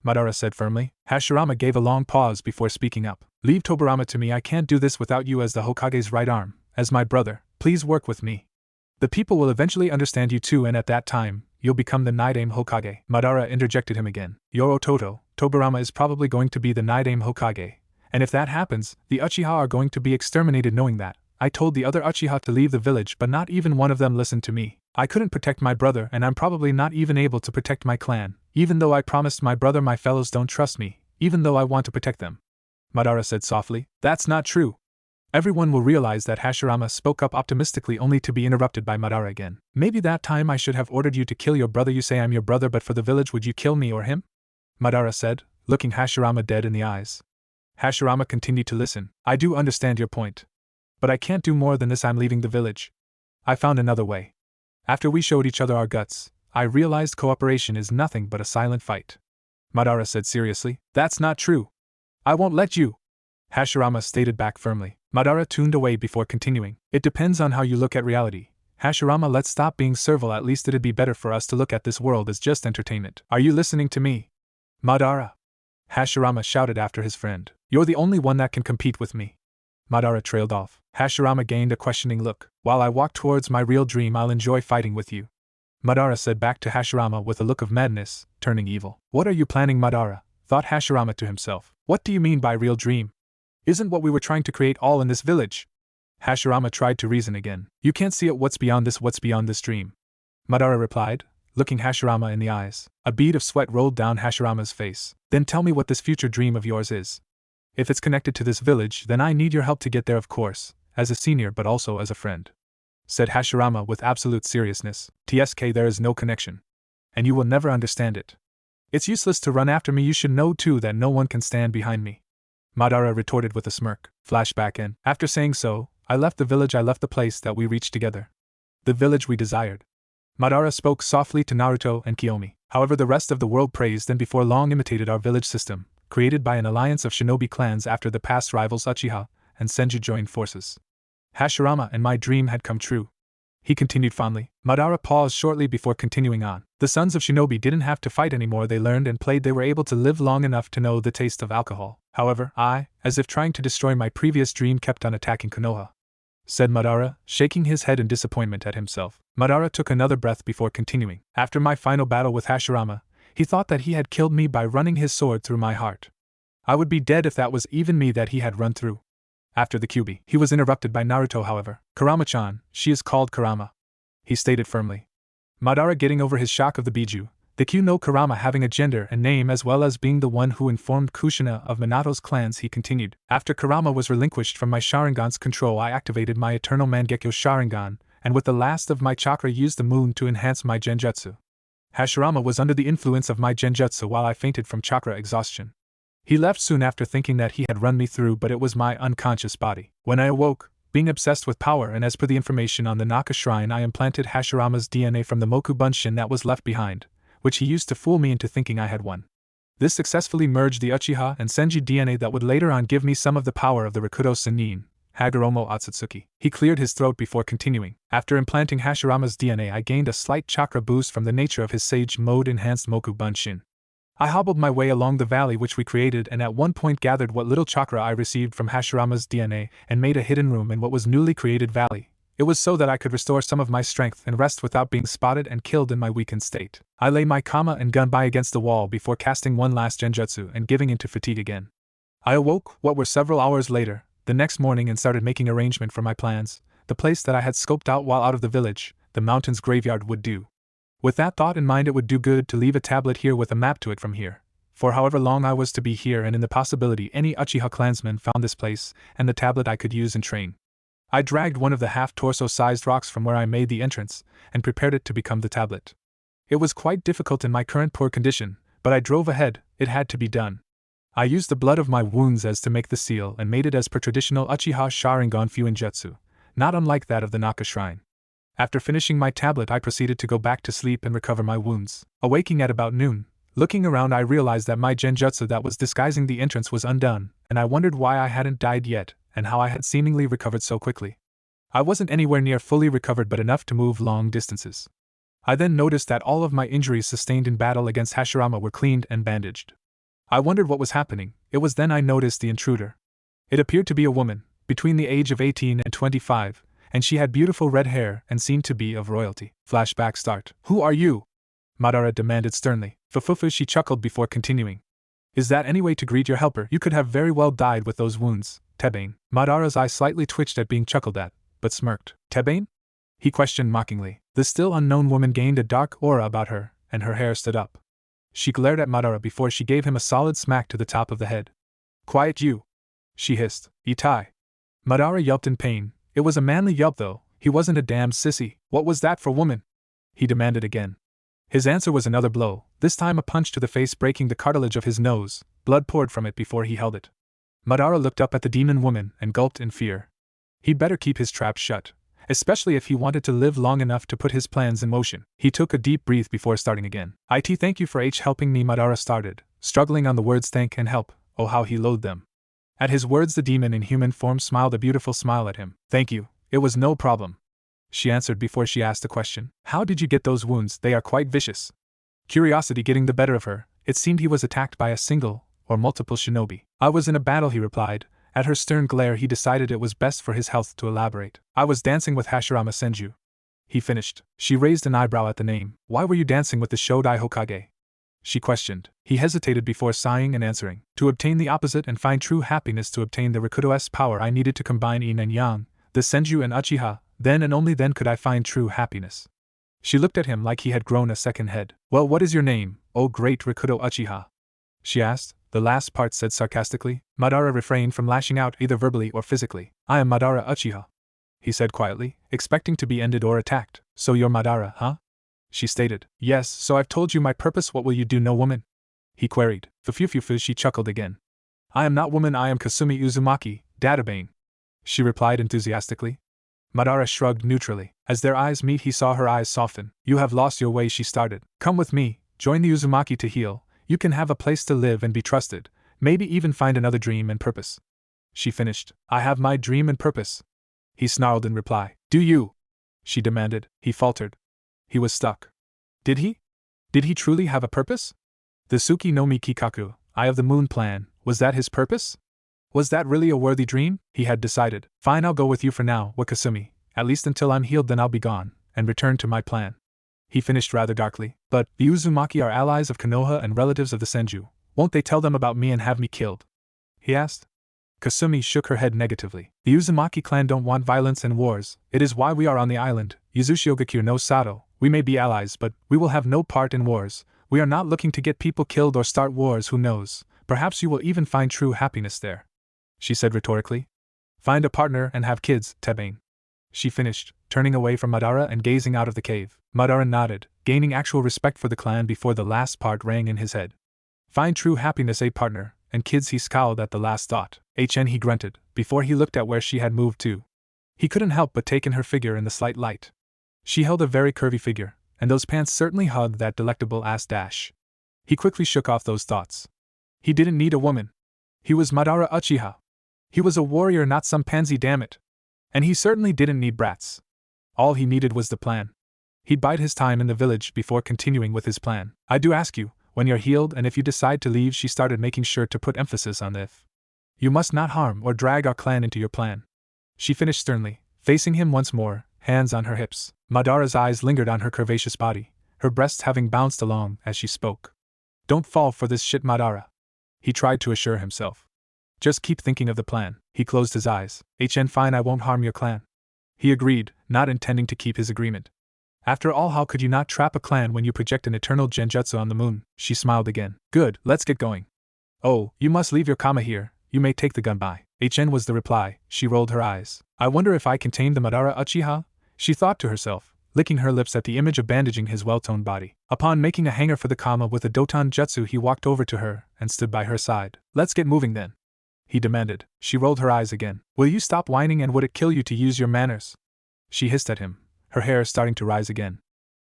Madara said firmly. Hashirama gave a long pause before speaking up. Leave Tobirama to me. I can't do this without you as the Hokage's right arm. As my brother, please work with me. The people will eventually understand you too, and at that time, you'll become the Nidaime Hokage. Madara interjected him again. Your Ototo, Tobirama is probably going to be the Nidaime Hokage. And if that happens, the Uchiha are going to be exterminated. Knowing that, I told the other Uchiha to leave the village, but not even one of them listened to me. I couldn't protect my brother, and I'm probably not even able to protect my clan. Even though I promised my brother, my fellows don't trust me, even though I want to protect them. Madara said softly. That's not true. Everyone will realize that Hashirama spoke up optimistically only to be interrupted by Madara again. Maybe that time I should have ordered you to kill your brother. You say I'm your brother, but for the village would you kill me or him? Madara said, looking Hashirama dead in the eyes. Hashirama continued to listen. I do understand your point. But I can't do more than this. I'm leaving the village. I found another way. After we showed each other our guts, I realized cooperation is nothing but a silent fight. Madara said seriously. That's not true. I won't let you. Hashirama stated back firmly. Madara tuned away before continuing. It depends on how you look at reality. Hashirama, let's stop being servile. At least it'd be better for us to look at this world as just entertainment. Are you listening to me? Madara! Hashirama shouted after his friend. You're the only one that can compete with me. Madara trailed off. Hashirama gained a questioning look. While I walk towards my real dream, I'll enjoy fighting with you. Madara said back to Hashirama with a look of madness, turning evil. What are you planning, Madara? Thought Hashirama to himself. What do you mean by real dream? Isn't what we were trying to create all in this village? Hashirama tried to reason again. You can't see it. What's beyond this dream? Madara replied, looking Hashirama in the eyes. A bead of sweat rolled down Hashirama's face. Then tell me what this future dream of yours is. If it's connected to this village, then I need your help to get there, of course, as a senior but also as a friend. Said Hashirama with absolute seriousness. TSK, there is no connection. And you will never understand it. It's useless to run after me. You should know too that no one can stand behind me. Madara retorted with a smirk. Flashback in. After saying so, I left the village. I left the place that we reached together. The village we desired. Madara spoke softly to Naruto and Kiyomi. However, the rest of the world praised and before long imitated our village system, created by an alliance of shinobi clans after the past rivals Uchiha and Senju joined forces. Hashirama and my dream had come true. He continued fondly. Madara paused shortly before continuing on. The sons of shinobi didn't have to fight anymore. They learned and played. They were able to live long enough to know the taste of alcohol. However, I, as if trying to destroy my previous dream, kept on attacking Konoha, said Madara, shaking his head in disappointment at himself. Madara took another breath before continuing. After my final battle with Hashirama, he thought that he had killed me by running his sword through my heart. I would be dead if that was even me that he had run through. After the Kyuubi, he was interrupted by Naruto, however. Kurama-chan, she is called Kurama, he stated firmly. Madara getting over his shock of the Biju, the Q no Kurama having a gender and name as well as being the one who informed Kushina of Minato's clans, he continued. After Kurama was relinquished from my Sharingan's control, I activated my Eternal Mangekyo Sharingan, and with the last of my chakra used the moon to enhance my genjutsu. Hashirama was under the influence of my genjutsu while I fainted from chakra exhaustion. He left soon after thinking that he had run me through, but it was my unconscious body. When I awoke, being obsessed with power and as per the information on the Naka Shrine, I implanted Hashirama's DNA from the Moku Bunshin that was left behind, which he used to fool me into thinking I had won. This successfully merged the Uchiha and Senju DNA that would later on give me some of the power of the Rakudo Sannin, Hagoromo Otsutsuki. He cleared his throat before continuing. After implanting Hashirama's DNA, I gained a slight chakra boost from the nature of his Sage Mode enhanced Moku Bunshin. I hobbled my way along the valley which we created and at one point gathered what little chakra I received from Hashirama's DNA and made a hidden room in what was newly created valley. It was so that I could restore some of my strength and rest without being spotted and killed in my weakened state. I lay my kama and gun by against the wall before casting one last genjutsu and giving into fatigue again. I awoke, what were several hours later, the next morning and started making arrangement for my plans. The place that I had scoped out while out of the village, the mountain's graveyard, would do. With that thought in mind, it would do good to leave a tablet here with a map to it from here. For however long I was to be here and in the possibility any Uchiha clansman found this place, and the tablet I could use and train. I dragged one of the half-torso-sized rocks from where I made the entrance, and prepared it to become the tablet. It was quite difficult in my current poor condition, but I drove ahead. It had to be done. I used the blood of my wounds as to make the seal and made it as per traditional Uchiha Sharingan Fuinjutsu, not unlike that of the Naka Shrine. After finishing my tablet, I proceeded to go back to sleep and recover my wounds. Awaking at about noon, looking around, I realized that my genjutsu that was disguising the entrance was undone, and I wondered why I hadn't died yet, and how I had seemingly recovered so quickly. I wasn't anywhere near fully recovered, but enough to move long distances. I then noticed that all of my injuries sustained in battle against Hashirama were cleaned and bandaged. I wondered what was happening. It was then I noticed the intruder. It appeared to be a woman, between the age of 18 and 25, and she had beautiful red hair and seemed to be of royalty. Flashback start. Who are you? Madara demanded sternly. Fufufu, she chuckled before continuing. Is that any way to greet your helper? You could have very well died with those wounds, Tebane. Madara's eye slightly twitched at being chuckled at, but smirked. Tebane? He questioned mockingly. The still unknown woman gained a dark aura about her, and her hair stood up. She glared at Madara before she gave him a solid smack to the top of the head. Quiet you, she hissed. Itai. Madara yelped in pain. It was a manly yelp though, he wasn't a damned sissy. What was that for woman? He demanded again. His answer was another blow, this time a punch to the face breaking the cartilage of his nose. Blood poured from it before he held it. Madara looked up at the demon woman and gulped in fear. He'd better keep his trap shut, especially if he wanted to live long enough to put his plans in motion. He took a deep breath before starting again. Thank you for helping me, Madara started, struggling on the words thank and help. Oh, how he loathed them. At his words, the demon in human form smiled a beautiful smile at him. Thank you, it was no problem, she answered before she asked a question. How did you get those wounds? They are quite vicious. Curiosity getting the better of her, it seemed he was attacked by a single, or multiple shinobi. I was in a battle, he replied. At her stern glare, he decided it was best for his health to elaborate. I was dancing with Hashirama Senju, he finished. She raised an eyebrow at the name. Why were you dancing with the Shodai Hokage? She questioned. He hesitated before sighing and answering. To obtain the opposite and find true happiness, to obtain the Rakudo's power, I needed to combine Yin and Yang, the Senju and Uchiha, then and only then could I find true happiness. She looked at him like he had grown a second head. Well, what is your name, O great Rakudo Uchiha? She asked. The last part said sarcastically. Madara refrained from lashing out either verbally or physically. I am Madara Uchiha, he said quietly, expecting to be ended or attacked. So you're Madara, huh? She stated. Yes, so I've told you my purpose. What will you do, no woman? He queried. Fufufufu, she chuckled again. I am not woman, I am Kasumi Uzumaki, Databane, she replied enthusiastically. Madara shrugged neutrally. As their eyes meet, he saw her eyes soften. You have lost your way, she started. Come with me, join the Uzumaki to heal. You can have a place to live and be trusted, maybe even find another dream and purpose. She finished. I have my dream and purpose, he snarled in reply. Do you? She demanded. He faltered. He was stuck. Did he? Did he truly have a purpose? The Tsuki no Mi Kikaku, Eye of the Moon plan, was that his purpose? Was that really a worthy dream? He had decided. Fine, I'll go with you for now, Wakasumi, at least until I'm healed, then I'll be gone, and return to my plan. He finished rather darkly. But the Uzumaki are allies of Konoha and relatives of the Senju. Won't they tell them about me and have me killed? He asked. Kasumi shook her head negatively. The Uzumaki clan don't want violence and wars. It is why we are on the island. Yuzushiogakure no Sato. We may be allies, but we will have no part in wars. We are not looking to get people killed or start wars, who knows? Perhaps you will even find true happiness there, she said rhetorically. Find a partner and have kids, Tebane, she finished, turning away from Madara and gazing out of the cave. Madara nodded, gaining actual respect for the clan before the last part rang in his head. Find true happiness, a partner, and kids. He scowled at the last thought. He grunted, before he looked at where she had moved to. He couldn't help but take in her figure in the slight light. She held a very curvy figure, and those pants certainly hugged that delectable ass dash. He quickly shook off those thoughts. He didn't need a woman. He was Madara Uchiha. He was a warrior, not some pansy, damn it. And he certainly didn't need brats. All he needed was the plan. He'd bide his time in the village before continuing with his plan. I do ask you, when you're healed and if you decide to leave, she started, making sure to put emphasis on if. You must not harm or drag our clan into your plan, she finished sternly, facing him once more, hands on her hips. Madara's eyes lingered on her curvaceous body, her breasts having bounced along as she spoke. Don't fall for this shit, Madara, he tried to assure himself. Just keep thinking of the plan. He closed his eyes. Fine, I won't harm your clan, he agreed, not intending to keep his agreement. After all, how could you not trap a clan when you project an eternal genjutsu on the moon? She smiled again. Good, let's get going. Oh, you must leave your kama here. You may take the gun by. Was the reply. She rolled her eyes. I wonder if I can tame the Madara Uchiha? She thought to herself, licking her lips at the image of bandaging his well-toned body. Upon making a hanger for the kama with a Doton Jutsu, he walked over to her and stood by her side. Let's get moving then, he demanded. She rolled her eyes again. Will you stop whining, and would it kill you to use your manners? She hissed at him, her hair starting to rise again.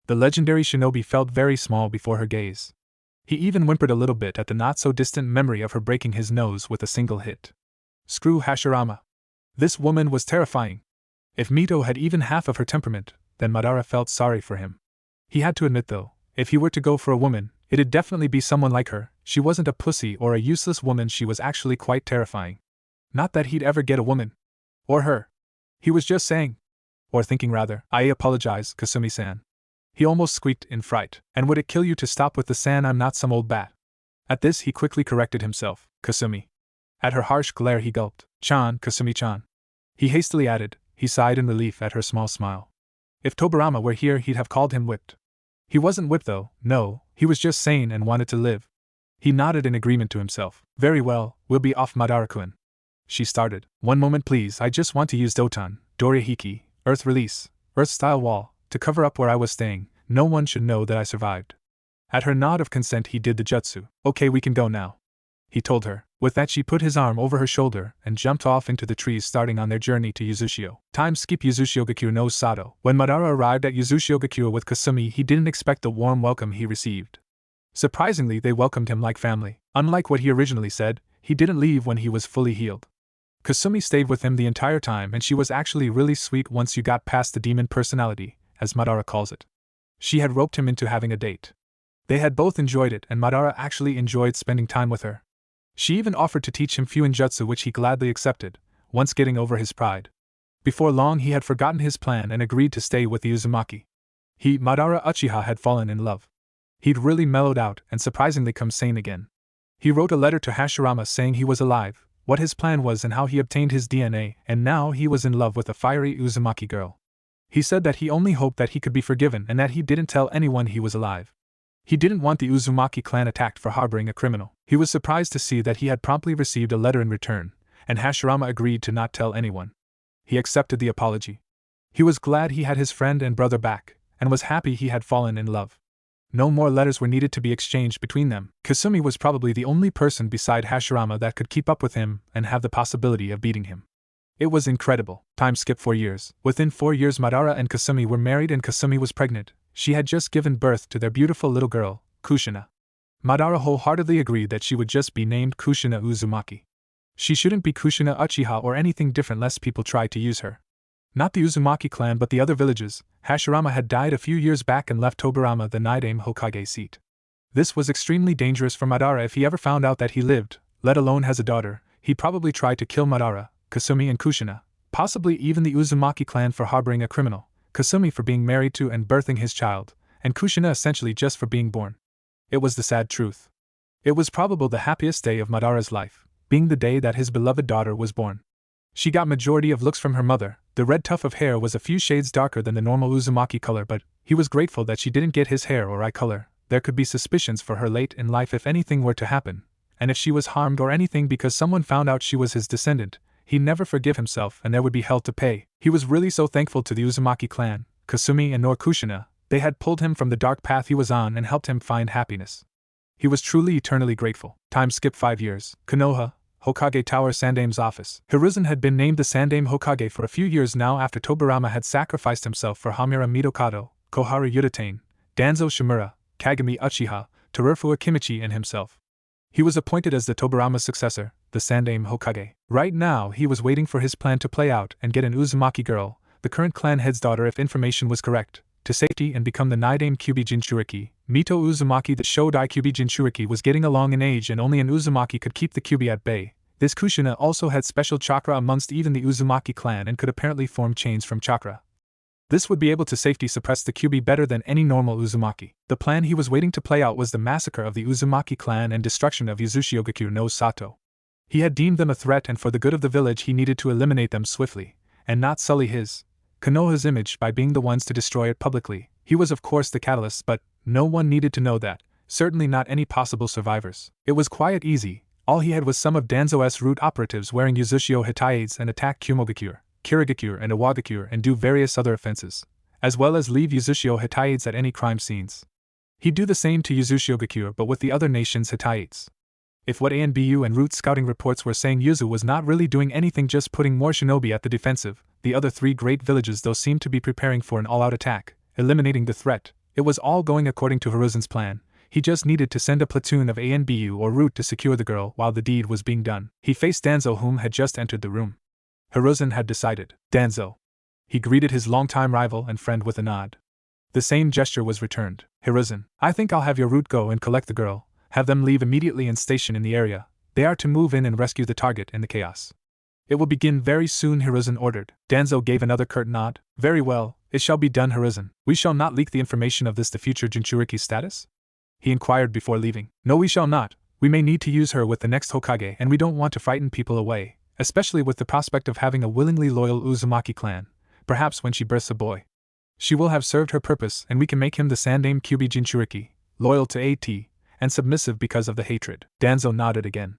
The legendary shinobi felt very small before her gaze. He even whimpered a little bit at the not-so-distant memory of her breaking his nose with a single hit. Screw Hashirama. This woman was terrifying. If Mito had even half of her temperament, then Madara felt sorry for him. He had to admit, though, if he were to go for a woman, it'd definitely be someone like her. She wasn't a pussy or a useless woman, she was actually quite terrifying. Not that he'd ever get a woman. Or her. He was just saying. Or thinking, rather. I apologize, Kasumi-san. He almost squeaked in fright. And would it kill you to stop with the san? I'm not some old bat. At this he quickly corrected himself. Kasumi. At her harsh glare he gulped. Chan, Kasumi-chan. He hastily added. He sighed in relief at her small smile. If Tobirama were here, he'd have called him whipped. He wasn't whipped, though. No, he was just sane and wanted to live. He nodded in agreement to himself. Very well, we'll be off, Madara-kun. She started. One moment please, I just want to use Doton, Dorihiki, Earth Release, Earth-style wall, to cover up where I was staying. No one should know that I survived. At her nod of consent he did the jutsu. Okay, we can go now, he told her. With that she put his arm over her shoulder and jumped off into the trees, starting on their journey to Yuzushio. Time skip Yuzushiogakure no Sato. When Madara arrived at Yuzushiogakure with Kasumi, he didn't expect the warm welcome he received. Surprisingly, they welcomed him like family. Unlike what he originally said, he didn't leave when he was fully healed. Kasumi stayed with him the entire time, and she was actually really sweet once you got past the demon personality, as Madara calls it. She had roped him into having a date. They had both enjoyed it, and Madara actually enjoyed spending time with her. She even offered to teach him Fuinjutsu, which he gladly accepted, once getting over his pride. Before long he had forgotten his plan and agreed to stay with the Uzumaki. He, Madara Uchiha, had fallen in love. He'd really mellowed out and surprisingly come sane again. He wrote a letter to Hashirama saying he was alive, what his plan was and how he obtained his DNA, and now he was in love with a fiery Uzumaki girl. He said that he only hoped that he could be forgiven and that he didn't tell anyone he was alive. He didn't want the Uzumaki clan attacked for harboring a criminal. He was surprised to see that he had promptly received a letter in return, and Hashirama agreed to not tell anyone. He accepted the apology. He was glad he had his friend and brother back, and was happy he had fallen in love. No more letters were needed to be exchanged between them. Kasumi was probably the only person beside Hashirama that could keep up with him and have the possibility of beating him. It was incredible. Time skipped 4 years. Within 4 years, Madara and Kasumi were married and Kasumi was pregnant. She had just given birth to their beautiful little girl, Kushina. Madara wholeheartedly agreed that she would just be named Kushina Uzumaki. She shouldn't be Kushina Uchiha or anything different lest people try to use her. Not the Uzumaki clan but the other villages. Hashirama had died a few years back and left Tobirama the Nidaime Hokage seat. This was extremely dangerous for Madara if he ever found out that he lived, let alone has a daughter. He'd probably try to kill Madara, Kasumi and Kushina, possibly even the Uzumaki clan for harboring a criminal, Kasumi for being married to and birthing his child, and Kushina essentially just for being born. It was the sad truth. It was probably the happiest day of Madara's life, being the day that his beloved daughter was born. She got majority of looks from her mother. The red tuft of hair was a few shades darker than the normal Uzumaki color, but he was grateful that she didn't get his hair or eye color. There could be suspicions for her late in life if anything were to happen, and if she was harmed or anything because someone found out she was his descendant, he'd never forgive himself and there would be hell to pay. He was really so thankful to the Uzumaki clan, Kasumi and Kushina. They had pulled him from the dark path he was on and helped him find happiness. He was truly eternally grateful. Time skipped 5 years. Konoha, Hokage Tower Sandaime's office. Hiruzen had been named the Sandaime Hokage for a few years now after Tobirama had sacrificed himself for Hamura Mitokado, Koharu Yutane, Danzo Shimura, Kagami Uchiha, Terufua Kimichi and himself. He was appointed as the Tobirama successor, the Sandaime Hokage. Right now he was waiting for his plan to play out and get an Uzumaki girl, the current clan head's daughter if information was correct, to safety and become the Nidaime Kyubi Jinchuriki. Mito Uzumaki, the Shodai Kyubi Jinchuriki, was getting along in age and only an Uzumaki could keep the Kyubi at bay. This Kushina also had special chakra amongst even the Uzumaki clan and could apparently form chains from chakra. This would be able to safety suppress the Kyubi better than any normal Uzumaki. The plan he was waiting to play out was the massacre of the Uzumaki clan and destruction of Yuzushiogakure no Sato. He had deemed them a threat and for the good of the village he needed to eliminate them swiftly, and not sully his, Konoha's image by being the ones to destroy it publicly. He was of course the catalyst, but no one needed to know that, certainly not any possible survivors. It was quite easy. All he had was some of Danzo's root operatives wearing Yuzushio Hitaides and attack Kumogakure, Kirigakure and Awagakure and do various other offenses, as well as leave Yuzushio Hitaides at any crime scenes. He'd do the same to Yuzushiogakure but with the other nations' Hitaides. If what ANBU and root scouting reports were saying Yuzu was not really doing anything just putting more shinobi at the defensive, the other 3 great villages though seemed to be preparing for an all-out attack, eliminating the threat. It was all going according to Hiruzen's plan. He just needed to send a platoon of ANBU or root to secure the girl while the deed was being done. He faced Danzo whom had just entered the room. Hiruzen had decided. Danzo. He greeted his longtime rival and friend with a nod. The same gesture was returned. Hiruzen, I think I'll have your root go and collect the girl. Have them leave immediately and station in the area. They are to move in and rescue the target in the chaos. It will begin very soon, Hiruzen ordered. Danzo gave another curt nod. Very well, it shall be done, Hiruzen. We shall not leak the information of this to future Jinchuriki's status? He inquired before leaving. No, we shall not. We may need to use her with the next Hokage and we don't want to frighten people away, especially with the prospect of having a willingly loyal Uzumaki clan. Perhaps when she births a boy, she will have served her purpose and we can make him the Sandaime Kyubi Jinchuriki, loyal to AT, and submissive because of the hatred. Danzo nodded again.